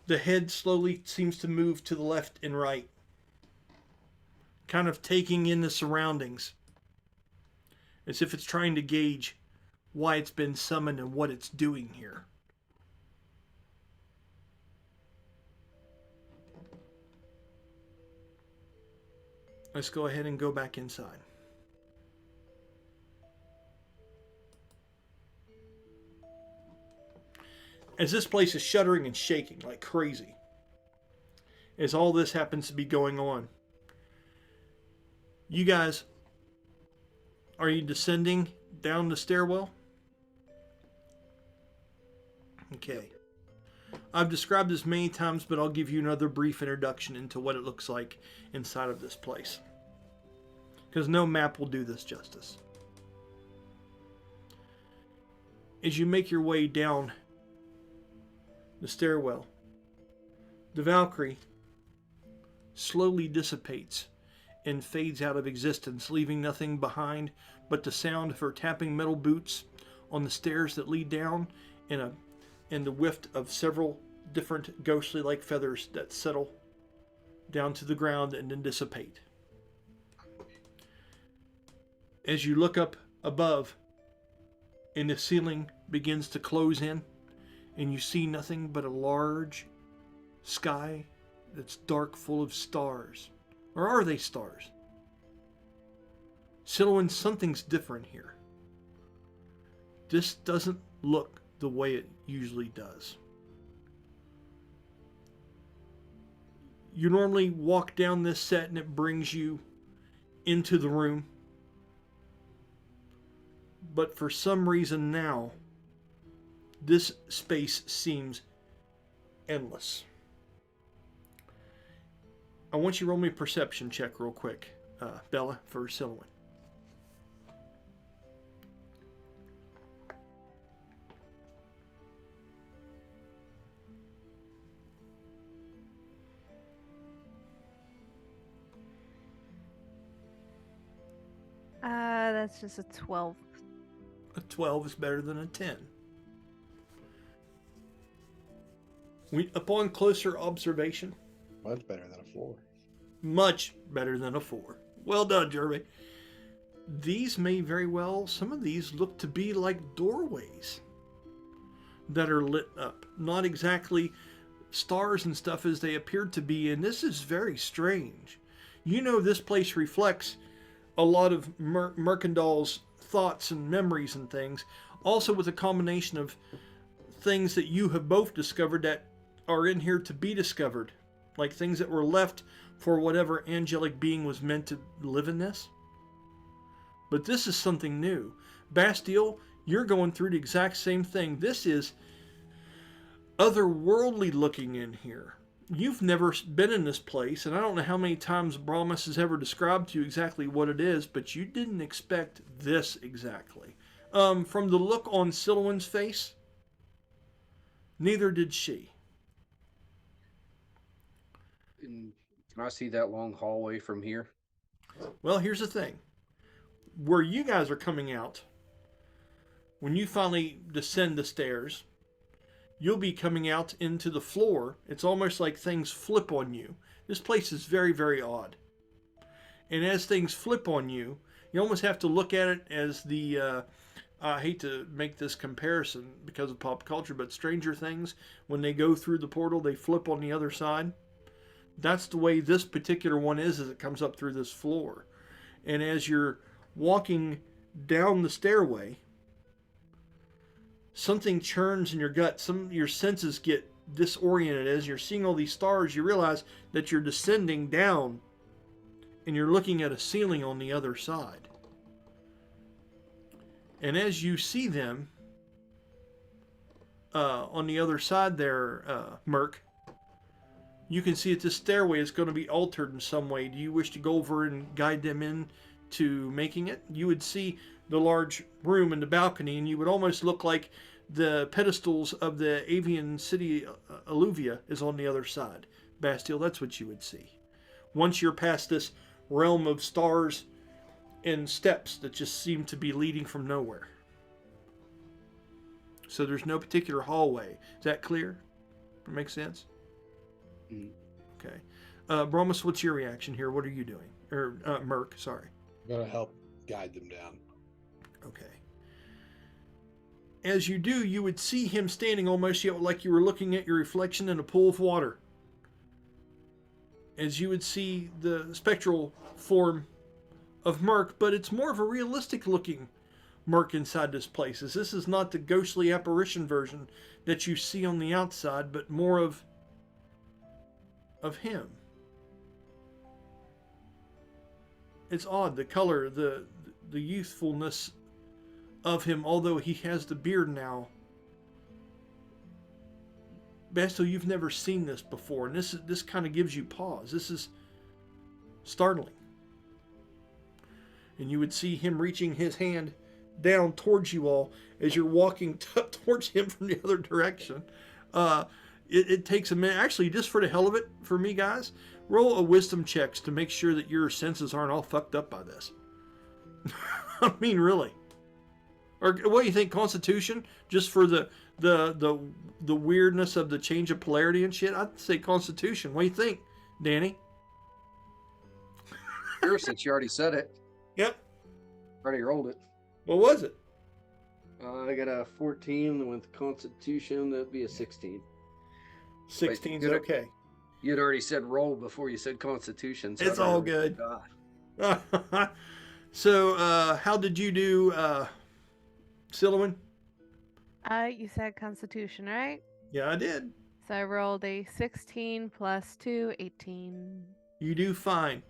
the head slowly seems to move to the left and right, kind of taking in the surroundings, as if it's trying to gauge why it's been summoned and what it's doing here. Let's go ahead and go back inside. As this place is shuddering and shaking like crazy, as all this happens to be going on, you guys, are you descending down the stairwell? Okay. I've described this many times, but I'll give you another brief introduction into what it looks like inside of this place, because no map will do this justice. As you make your way down the stairwell, the Valkyrie slowly dissipates and fades out of existence, leaving nothing behind but the sound of her tapping metal boots on the stairs that lead down, and the whiff of several different ghostly-like feathers that settle down to the ground and then dissipate. As you look up above and the ceiling begins to close in and you see nothing but a large sky that's dark, full of stars. Or are they stars? Silouan, something's different here. This doesn't look the way it usually does. You normally walk down this set and it brings you into the room. But for some reason now, this space seems endless. I want you to roll me a perception check real quick, Bella, for Silouan. That's just a 12. A 12 is better than a 10. Upon closer observation, Much better than a 4. much better than a 4. Well done, Jeremy. These may very well, some of these look to be like doorways that are lit up. Not exactly stars and stuff as they appeared to be, and this is very strange. You know, this place reflects a lot of Mercandal's thoughts and memories and things, also with a combination of things that you have both discovered that are in here to be discovered, like things that were left for whatever angelic being was meant to live in this. But this is something new. Bastille, you're going through the exact same thing. This is otherworldly looking in here. You've never been in this place, and I don't know how many times Brahmas has ever described to you exactly what it is, but you didn't expect this exactly. From the look on Silouan's face, neither did she. And can I see that long hallway from here? Well, here's the thing. Where you guys are coming out, when you finally descend the stairs, you'll be coming out into the floor. It's almost like things flip on you. This place is very, very odd. And as things flip on you, you almost have to look at it as the, I hate to make this comparison because of pop culture, but Stranger Things, when they go through the portal, they flip on the other side. That's the way this particular one is as it comes up through this floor. And as you're walking down the stairway, something churns in your gut. Your senses get disoriented. As you're seeing all these stars, you realize that you're descending down and you're looking at a ceiling on the other side. And as you see them on the other side there, Mirk, you can see that this stairway is going to be altered in some way. Do you wish to go over and guide them in to making it? You would see the large room and the balcony, and you would almost look like the pedestals of the avian city Alluvia is on the other side. Bastille, that's what you would see. Once you're past this realm of stars and steps that just seem to be leading from nowhere. So there's no particular hallway. Is that clear? That makes sense? Mm. Okay. Brahmas, what's your reaction here? What are you doing? Or Mirk, sorry. I'm going to help guide them down. Okay. As you do, you would see him standing almost like you were looking at your reflection in a pool of water. As you would see the spectral form of Mirk, but it's more of a realistic looking Mirk inside this place. This is not the ghostly apparition version that you see on the outside, but more of him. It's odd, the color, the youthfulness of him, although he has the beard now. Bastille, you've never seen this before, and this kind of gives you pause. This is startling. And you would see him reaching his hand down towards you all as you're walking towards him from the other direction. It takes a minute. Actually, just for the hell of it, for me, guys, roll a wisdom checks to make sure that your senses aren't all fucked up by this. I mean, really. Or what do you think, Constitution? Just for the weirdness of the change of polarity and shit? I'd say Constitution. What do you think, Danny? Sure, since you already said it. Yep. Already rolled it. What was it? I got a 14 with Constitution. That'd be a 16. 16's okay. You'd already said roll before you said Constitution. So it's all good. So, how did you do, Silliman? You said Constitution, right? Yeah, I did. So I rolled a 16 plus 2, 18. You do fine.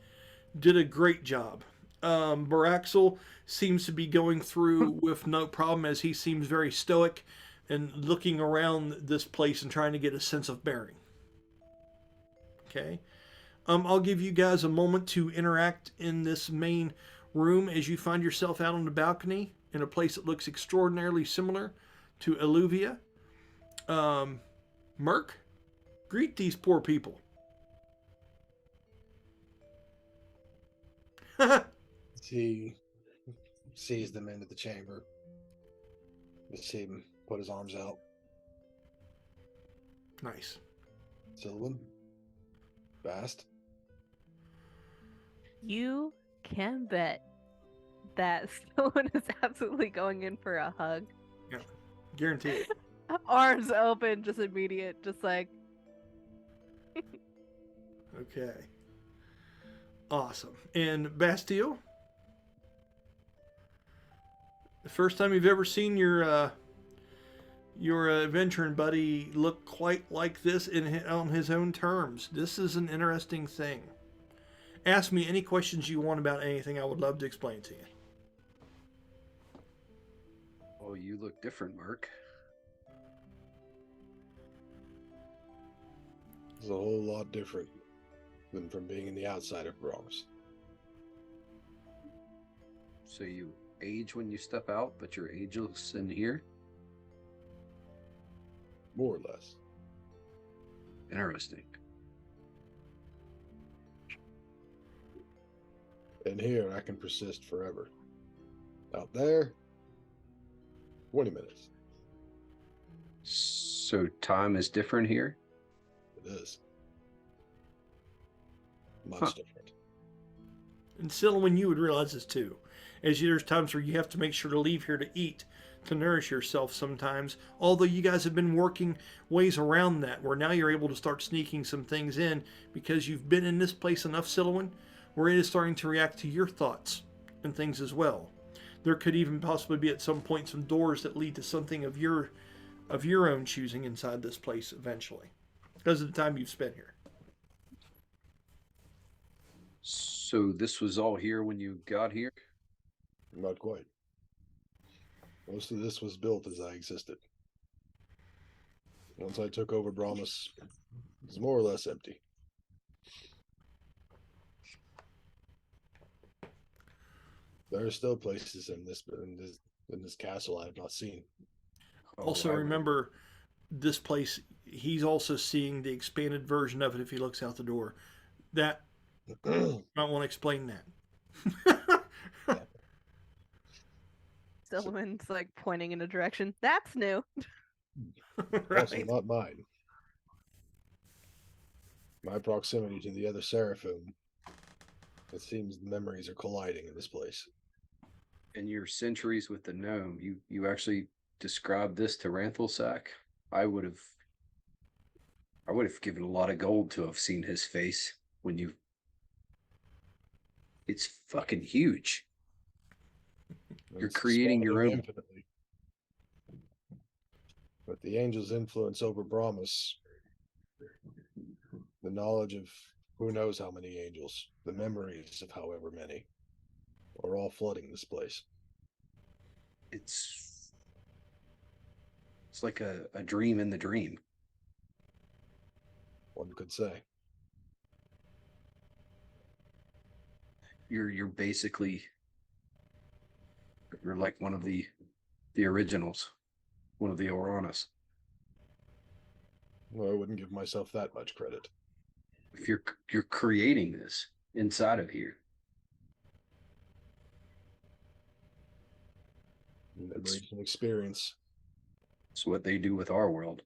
Did a great job. Baraxel seems to be going through with no problem, as he seems very stoic and looking around this place and trying to get a sense of bearing. Okay. I'll give you guys a moment to interact in this main room as you find yourself out on the balcony in a place that looks extraordinarily similar to Illuvia. Mirk, greet these poor people. He sees them into the chamber. You see him put his arms out. Nice. Sylvan. Fast. You can bet that someone is absolutely going in for a hug. Yeah, guaranteed. Arms open, just immediate, just like. Okay. Awesome. And Bastille? The first time you've ever seen your adventuring buddy look quite like this on his own terms. This is an interesting thing. Ask me any questions you want about anything. I would love to explain to you. Oh, you look different, Mirk. It's a whole lot different than from being in the outside of Brahms. So you age when you step out, but you're ageless in here? More or less. Interesting. In here, I can persist forever. Out there, 20 minutes. So time is different here? It is. Much different. And Silliman, you would realize this too. As there's times where you have to make sure to leave here to eat, to nourish yourself sometimes. Although you guys have been working ways around that, where now you're able to start sneaking some things in because you've been in this place enough, Silliman, where it is starting to react to your thoughts and things as well. There could even possibly be at some point some doors that lead to something of your own choosing inside this place eventually, because of the time you've spent here. So this was all here when you got here? Not quite. Most of this was built as I existed. Once I took over Brahmas, it was more or less empty. There are still places in this castle I have not seen. Also, remember, this place, he's also seeing the expanded version of it if he looks out the door. That, I want to explain that. Silliman's like pointing in a direction. That's new. Also not mine. My proximity to the other Seraphim, it seems the memories are colliding in this place. In your centuries with the gnome, you actually described this to Ranthelsack. I would have given a lot of gold to have seen his face when you. It's fucking huge. You're creating your own. Infinitely. But the angel's influence over Brahmas, the knowledge of who knows how many angels, the memories of however many, are all flooding this place. It's like a dream in the dream. One could say. You're basically you're like one of the originals, one of the Oranas. Well, I wouldn't give myself that much credit. If you're creating this inside of here. Memories and experience. It's what they do with our world.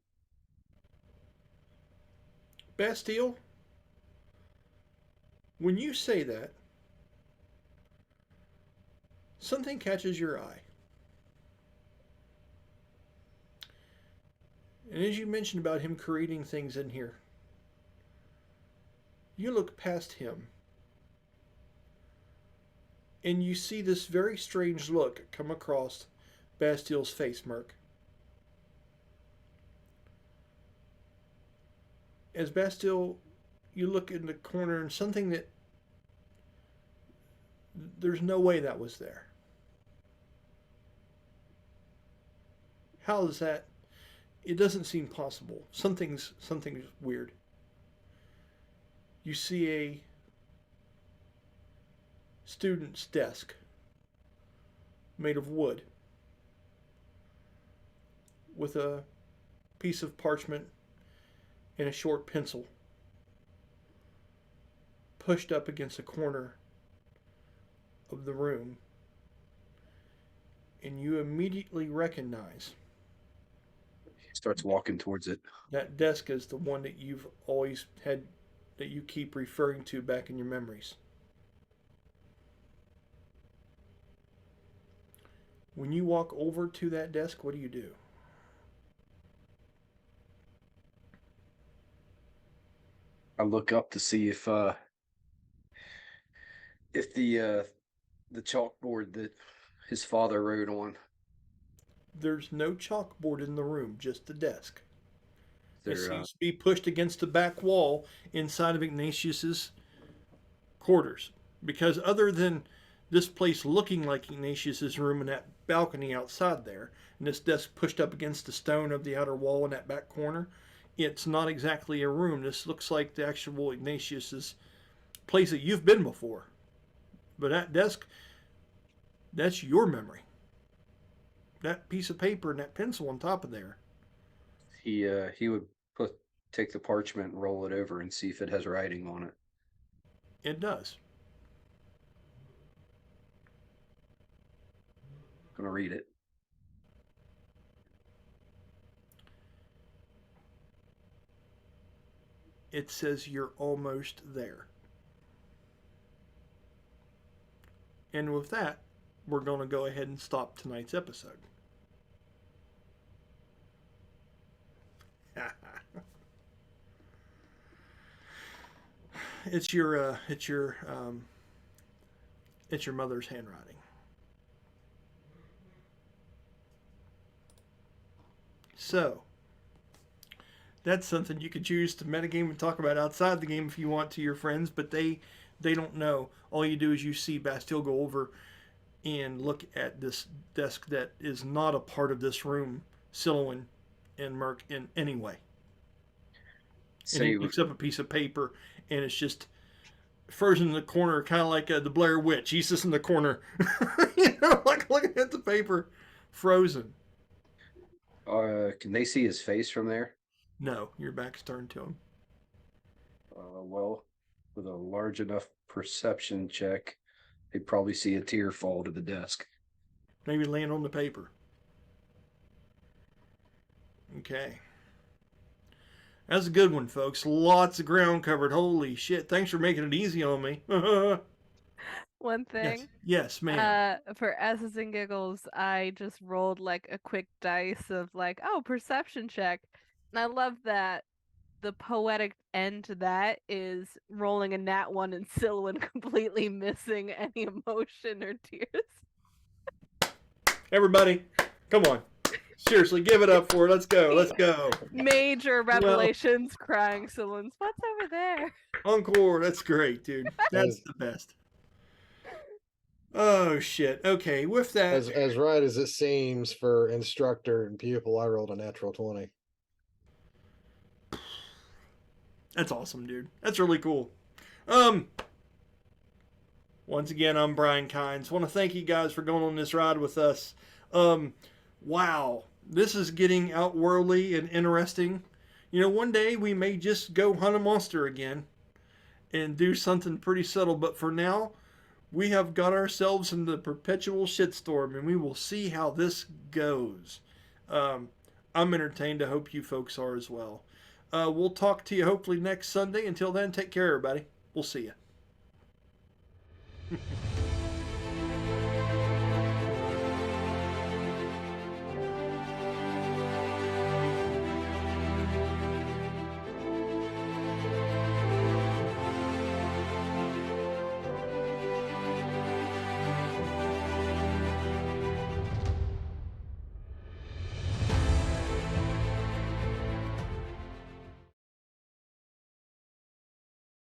Bastille, when you say that, something catches your eye. And as you mentioned about him creating things in here, you look past him and you see this very strange look come across Bastille's face, Mirk. As Bastille, you look in the corner and something that there's no way that was there. How is that? It doesn't seem possible. Something's weird. You see a student's desk made of wood with a piece of parchment and a short pencil pushed up against a corner of the room, and you immediately recognize He starts walking towards it. that desk is the one that you've always had, that you keep referring to back in your memories. When you walk over to that desk, what do? I look up to see if the chalkboard that his father wrote on. There's no chalkboard in the room, just the desk. It There, seems to be pushed against the back wall inside of Ignatius's quarters. Because other than this place looking like Ignatius's room and that balcony outside there, and this desk pushed up against the stone of the outer wall in that back corner, it's not exactly a room. This looks like the actual Ignatius's place that you've been before. But that desk, that's your memory. That piece of paper and that pencil on top of there. he would take the parchment and roll it over and see if it has writing on it. It does. I'm gonna read it. It says you're almost there. And with that, we're going to go ahead and stop tonight's episode. It's your mother's handwriting. So that's something you could choose to metagame and talk about outside the game if you want to your friends, but they don't know. All you do is you see Bastille go over and look at this desk that is not a part of this room, Silouan and Mirk in any way. And he picks up a piece of paper, and it's just frozen in the corner, kind of like the Blair Witch. He's just in the corner, like looking at the paper, frozen. Can they see his face from there? No, your back's turned to him. Well, with a large enough perception check, they'd probably see a tear fall to the desk. Maybe land on the paper. Okay. That's a good one, folks. Lots of ground covered. Holy shit. Thanks for making it easy on me. One thing. Yes, ma'am. For S's and giggles, I just rolled like a quick dice of like, oh, perception check. And I love that the poetic end to that is rolling a nat 1 and Silouan completely missing any emotion or tears. Everybody, come on. Seriously, give it up for it. Let's go. Let's go. Major revelations, crying Silouan's. What's over there? Encore. That's great, dude. That's the best. Oh, shit. Okay, with that. As right as it seems for instructor and pupil, I rolled a natural 20. That's awesome, dude. That's really cool. Once again, I'm Brian Kynes. Want to thank you guys for going on this ride with us. Wow. This is getting outworldly and interesting. You know, one day we may just go hunt a monster again and do something pretty subtle. But for now, we have got ourselves in the perpetual shitstorm, and we will see how this goes. I'm entertained. I hope you folks are as well. We'll talk to you hopefully next Sunday. Until then, take care, everybody. We'll see you.